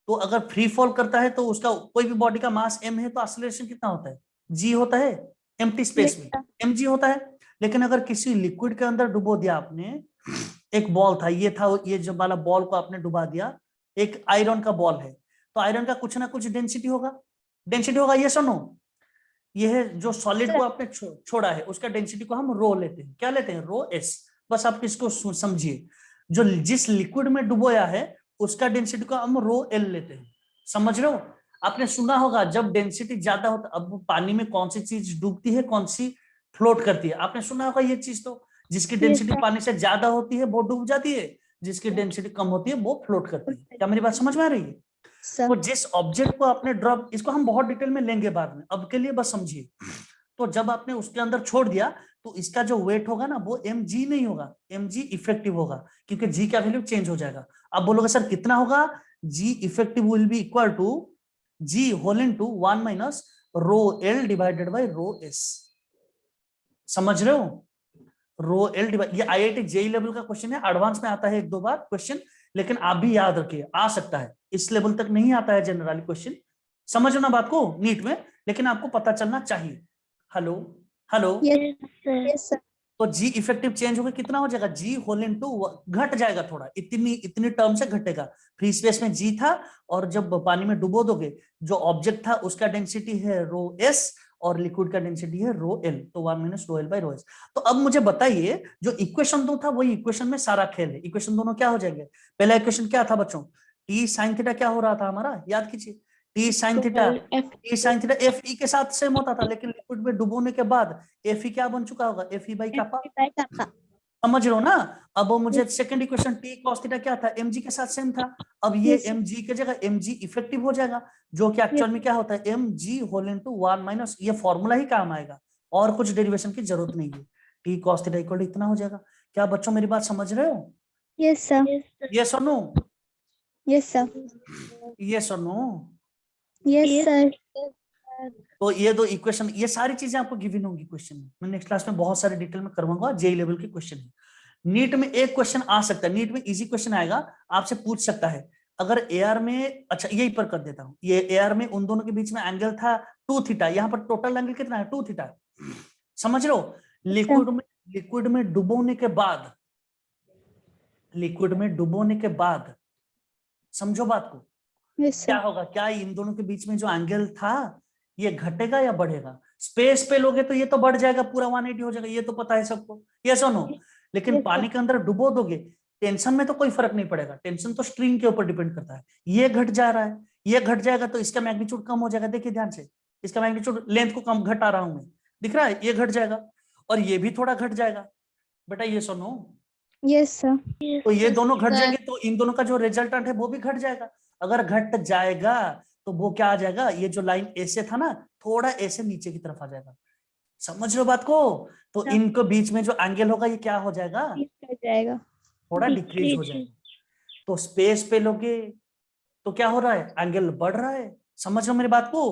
तो अगर फ्री फॉल करता है तो उसका कोई भी बॉडी का मास m है, तो एक्सीलरेशन कितना होता है, g होता है, एम्प्टी स्पेस में mg होता है। लेकिन अगर किसी लिक्विड के अंदर डुबो दिया आपने, एक बॉल था, ये जो वाला बॉल को आपने डुबा दिया, एक आयरन का बॉल है, तो आयरन का कुछ ना कुछ डेंसिटी होगा, ये सुनो, यह जो सॉलिड को आपने छोड़ा है उसका डेंसिटी को हम रो लेते हैं, क्या लेते हैं, रो एस। बस आप इसको समझिए, जो जिस लिक्विड में डुबोया है उसका डेंसिटी को हम रो एल लेते हैं, समझ रहे हो? आपने सुना होगा जब डेंसिटी ज्यादा होता, अब पानी में कौन सी चीज डूबती है, कौन सी फ्लोट करती है, आपने सुना होगा ये चीज, तो जिसकी डेंसिटी पानी से ज्यादा होती है वो डूब जाती है, जिसकी डेंसिटी कम होती है वो फ्लोट करती है। क्या मेरी बात समझ में आ रही है? तो जिस ऑब्जेक्ट को आपने ड्रॉप, इसको हम बहुत डिटेल में लेंगे बाद में, अब के लिए बस समझिए। तो जब आपने उसके अंदर छोड़ दिया, तो इसका जो वेट होगा ना वो mg नहीं होगा, mg इफेक्टिव होगा, क्योंकि g का वैल्यू चेंज हो जाएगा। अब बोलोगे सर कितना होगा, g effective will be equal to g whole into 1 minus rho l divided by rho s। समझ रहे हो? रो एल डिवाइड, ये IIT जेई लेवल का क्वेश्चन है, एडवांस में आता है एक दो बार क्वेश्चन, लेकिन आप भी याद रखिए आ सकता है, इस लेवल तक नहीं आता है जनरली क्वेश्चन, समझो ना बात को नीट में, लेकिन आपको पता चलना चाहिए। हेलो हेलो, तो जी इफेक्टिव चेंज होगा, कितना हो जाएगा, जी होल इनटू, घट जाएगा थोड़ा, इतनी टर्म से घटेगा, फ्री स्पेस में जी था, और जब पानी में डुबो दोगे, जो ऑब्जेक्ट था उसका डेंसिटी है रो एस और लिक्विड का डेंसिटी है रो एल, तो 1 minus rho L by rho S. तो अब मुझे बताइए, जो इक्वेशन 2 था वही इक्वेशन में सारा खेल है, इक्वेशन दोनों क्या हो जाएंगे? पहला इक्वेशन क्या था बच्चों, टी साइन थीटा क्या हो रहा था हमारा, याद कीजिए, T sine theta F E के साथ सेम होता था, लेकिन लिक्विड में डुबोने के बाद एफ ई क्या बन चुका होगा, एफ ई बाई कापा। समझ रहे हो ना। अब वो मुझे second equation T cos theta क्या था, mg के साथ सेम था। अब ये Yes, sir. mg की जगह mg इफेक्टिव हो जाएगा, जो कि एक्चुअल में क्या होता है mg होल इनटू 1 माइनस, ये फॉर्मूला ही काम आएगा और कुछ डेरिवेशन की जरूरत नहीं है। टी कॉस थीटा इक्वल इतना हो जाएगा। क्या बच्चों मेरी बात समझ रहे हो? Yes, sir. यस और नो? Yes, sir. यस और नो? Yes, Yes. sir. तो ये दो इक्वेशन, ये सारी चीजें आपको गिवन होंगी क्वेश्चन में। मैं नेक्स्ट क्लास में बहुत सारे डिटेल में करवाऊंगा, जेई लेवल के क्वेश्चन है। नीट में एक क्वेश्चन आ सकता है, नीट में इजी क्वेश्चन आएगा, आपसे पूछ सकता है अगर एआर में, अच्छा यही पर कर देता हूं, ये एआर में उन दोनों के बीच में एंगल था 2 थीटा, यहाँ पर टोटल एंगल कितना है 2 थीटा, समझ रहे हो। लिक्विड में डुबोने के बाद, लिक्विड में डुबोने के बाद समझो बात को, Yes, क्या sir. होगा, क्या इन दोनों के बीच में जो एंगल था ये घटेगा या बढ़ेगा? स्पेस पे लोगे तो ये तो बढ़ जाएगा, पूरा 180 हो जाएगा, ये तो पता है सबको, यस और नो। लेकिन Yes, पानी के अंदर डुबो दोगे, टेंशन में तो कोई फर्क नहीं पड़ेगा, टेंशन तो स्ट्रिंग के ऊपर डिपेंड करता है। ये घट जा रहा है, ये घट जाएगा तो इसका मैग्नीट्यूड कम हो जाएगा, देखिए ध्यान से, इसका मैग्नीट्यूड, लेंथ को कम घटा रहा हूं मैं, दिख रहा है, ये घट जाएगा और ये भी थोड़ा घट जाएगा। बेटा ये सुनो, Yes, sir. तो ये दोनों घट जाएंगे तो इन दोनों का जो रिजल्टेंट है वो भी घट जाएगा। अगर घट जाएगा तो वो क्या आ जाएगा, ये जो लाइन ऐसे था ना, थोड़ा ऐसे नीचे की तरफ आ जाएगा, समझ रहे हो बात को। तो इनको बीच में जो एंगल होगा ये क्या हो जाएगा, Decrease जाएगा. थोड़ा डिक्रीज हो जाएगा। तो स्पेस पे लोगे तो क्या हो रहा है, एंगल बढ़ रहा है, समझ रहे हो मेरी बात को।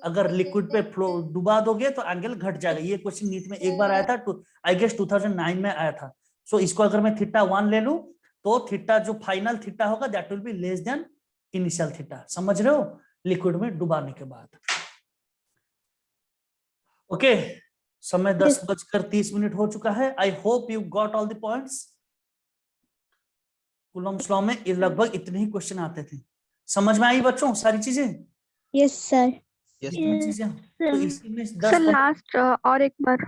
अगर लिक्विड पे फ्लो डुबा दोगे तो एंगल घट जाएगा। ये क्वेश्चन नीट में एक बार आया था, आई गेस 2009 में आया था। सो इसको अगर मैं थीटा 1 ले लूं तो थीटा जो फाइनल थीटा होगा that will be less than initial theta, समझ रहे हो, लिक्विड में डुबाने के बाद। ओके, समय 10:30 हो चुका है। I hope you got all the points. Coulomb's law में लगभग इतने ही क्वेश्चन आते थे, समझ में आई बच्चों सारी चीजें? Yes, sir. Yes, इतनी चीजें, तो इसी में 10 सर लास्ट और एक बार।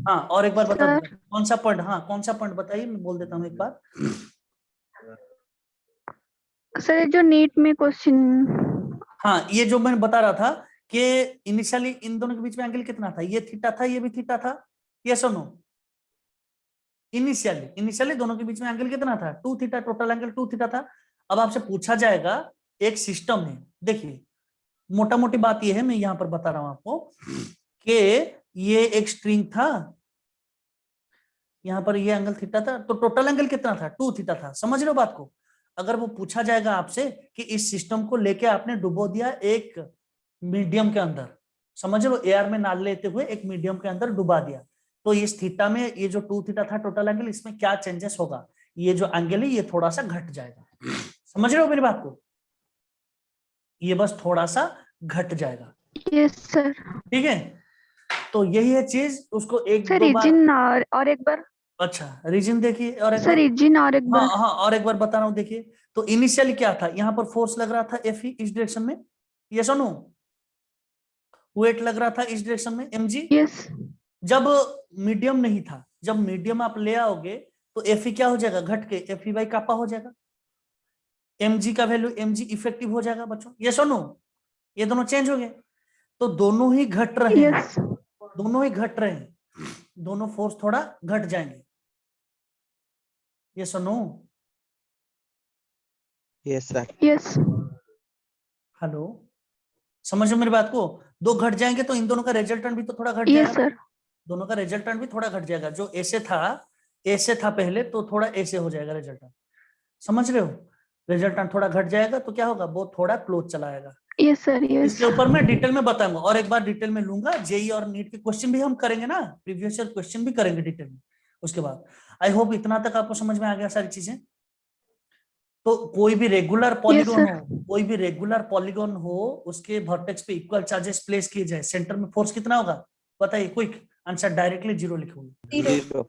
हाँ और एक बार बता सर। दो कौन सा पॉइंट, हाँ कौन सा पॉइंट बताइए, मैं बोल देता हूँ एक बार। सर जो नीट में क्वेश्चन, हाँ ये जो मैं बता रहा था कि इनिशियली इन दोनों के बीच में एंगल कितना था, ये थीटा था, ये भी थीटा था, यस और नो। इनिशियली दोनों के बीच में एंगल कितना था, 2 थीटा, टोटल एंगल 2 थीटा था। अब आपसे पूछा जाएगा, एक सिस्टम है, देखिए मोटा मोटी बात ये है, मैं यहां पर बता रहा हूं आपको कि ये एक स्ट्रिंग था, यहां पर ये एंगल थीटा था, तो टोटल एंगल कितना था, 2 थीटा था, समझ रहे हो बात को। अगर वो पूछा जाएगा आपसे कि इस सिस्टम को लेके आपने डुबो दिया एक मीडियम के अंदर, समझ लो एयर में ना लेते हुए एक मीडियम के अंदर डुबा दिया, तो इस थीटा में ये जो 2 थीटा था टोटल एंगल, इसमें क्या चेंजेस होगा, ये जो एंगल है ये थोड़ा सा घट जाएगा, समझ रहे हो मेरी बात को, ये बस थोड़ा सा घट जाएगा। Yes sir. ठीक है, तो यही है चीज, उसको एक सर दो बार, रीजन और एक बार। अच्छा रीजन देखिए और एक सर बार, रीजन और एक बार। हाँ हाँ और एक बार बता रहा हूँ, देखिए तो इनिशियली क्या था, यहाँ पर फोर्स लग रहा था एफ इस डायरेक्शन में, यस और नो, वेट लग रहा था इस डायरेक्शन में mg। यस। जब मीडियम नहीं था, जब मीडियम आप ले आओगे तो एफ क्या हो जाएगा, घट के एफ बाई कापा हो जाएगा, mg का वैल्यू mg इफेक्टिव हो जाएगा बच्चों, यस और नो, ये दोनों चेंज हो गए, तो दोनों ही घट रहे हैं, यस। दोनों ही घट रहे हैं, दोनों फोर्स थोड़ा घट जाएंगे, यस और no. yes, sir. Yes. Hello, समझ मेरी बात को, दो घट जाएंगे तो इन दोनों का रिजल्टेंट भी तो थोड़ा घट यस जाएगा, सर। दोनों का रिजल्टेंट भी थोड़ा घट जाएगा, जो ऐसे था पहले तो थोड़ा ऐसे हो जाएगा रिजल्टेंट, समझ रहे हो, रिजल्टेंट थोड़ा घट जाएगा तो क्या होगा, वो थोड़ा क्लोज चला आएगा। Yes sir. यस। इसके ऊपर मैं डिटेल में बताऊंगा और एक बार डिटेल में लूंगा, जेई और नीट के क्वेश्चन भी हम करेंगे ना, प्रीवियस ईयर क्वेश्चन भी करेंगे डिटेल में उसके बाद। आई होप इतना तक आपको समझ में आ गया सारी चीजें। तो कोई भी रेगुलर पॉलीगॉन sir. हो, कोई भी रेगुलर पॉलीगॉन हो, उसके वर्टेक्स पे इक्वल चार्जेस प्लेस किए जाए, सेंटर में फोर्स कितना होगा बताइए, क्विक आंसर, डायरेक्टली 0 लिखोगे, 0.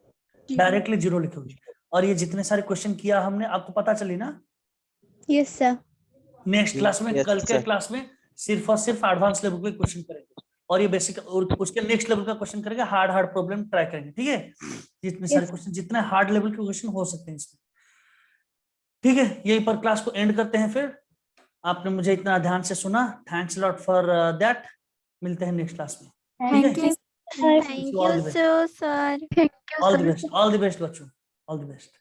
डायरेक्टली 0 लिखोगे। और ये जितने सारे क्वेश्चन किया हमने, आपको पता चली ना। Yes, sir. नेक्स्ट क्लास में, Yes, कल के sir. क्लास में सिर्फ और सिर्फ एडवांस लेवल के क्वेश्चन करेंगे और ये बेसिक, और उसके नेक्स्ट लेवल का क्वेश्चन करेंगे, हार्ड प्रॉब्लम ट्राई करेंगे, ठीक है, जितने सारे क्वेश्चन, जितने हार्ड लेवल के क्वेश्चन हो सकते हैं इसमें, ठीक है। यहीं पर क्लास को एंड करते हैं फिर, आपने मुझे इतना ध्यान से सुना, थैंक्स लॉट फॉर दैट, मिलते हैं नेक्स्ट क्लास में, ठीक है, Thank you, All the best. sir. Thank you all the sir. Best, all the best बच्चों। All the best.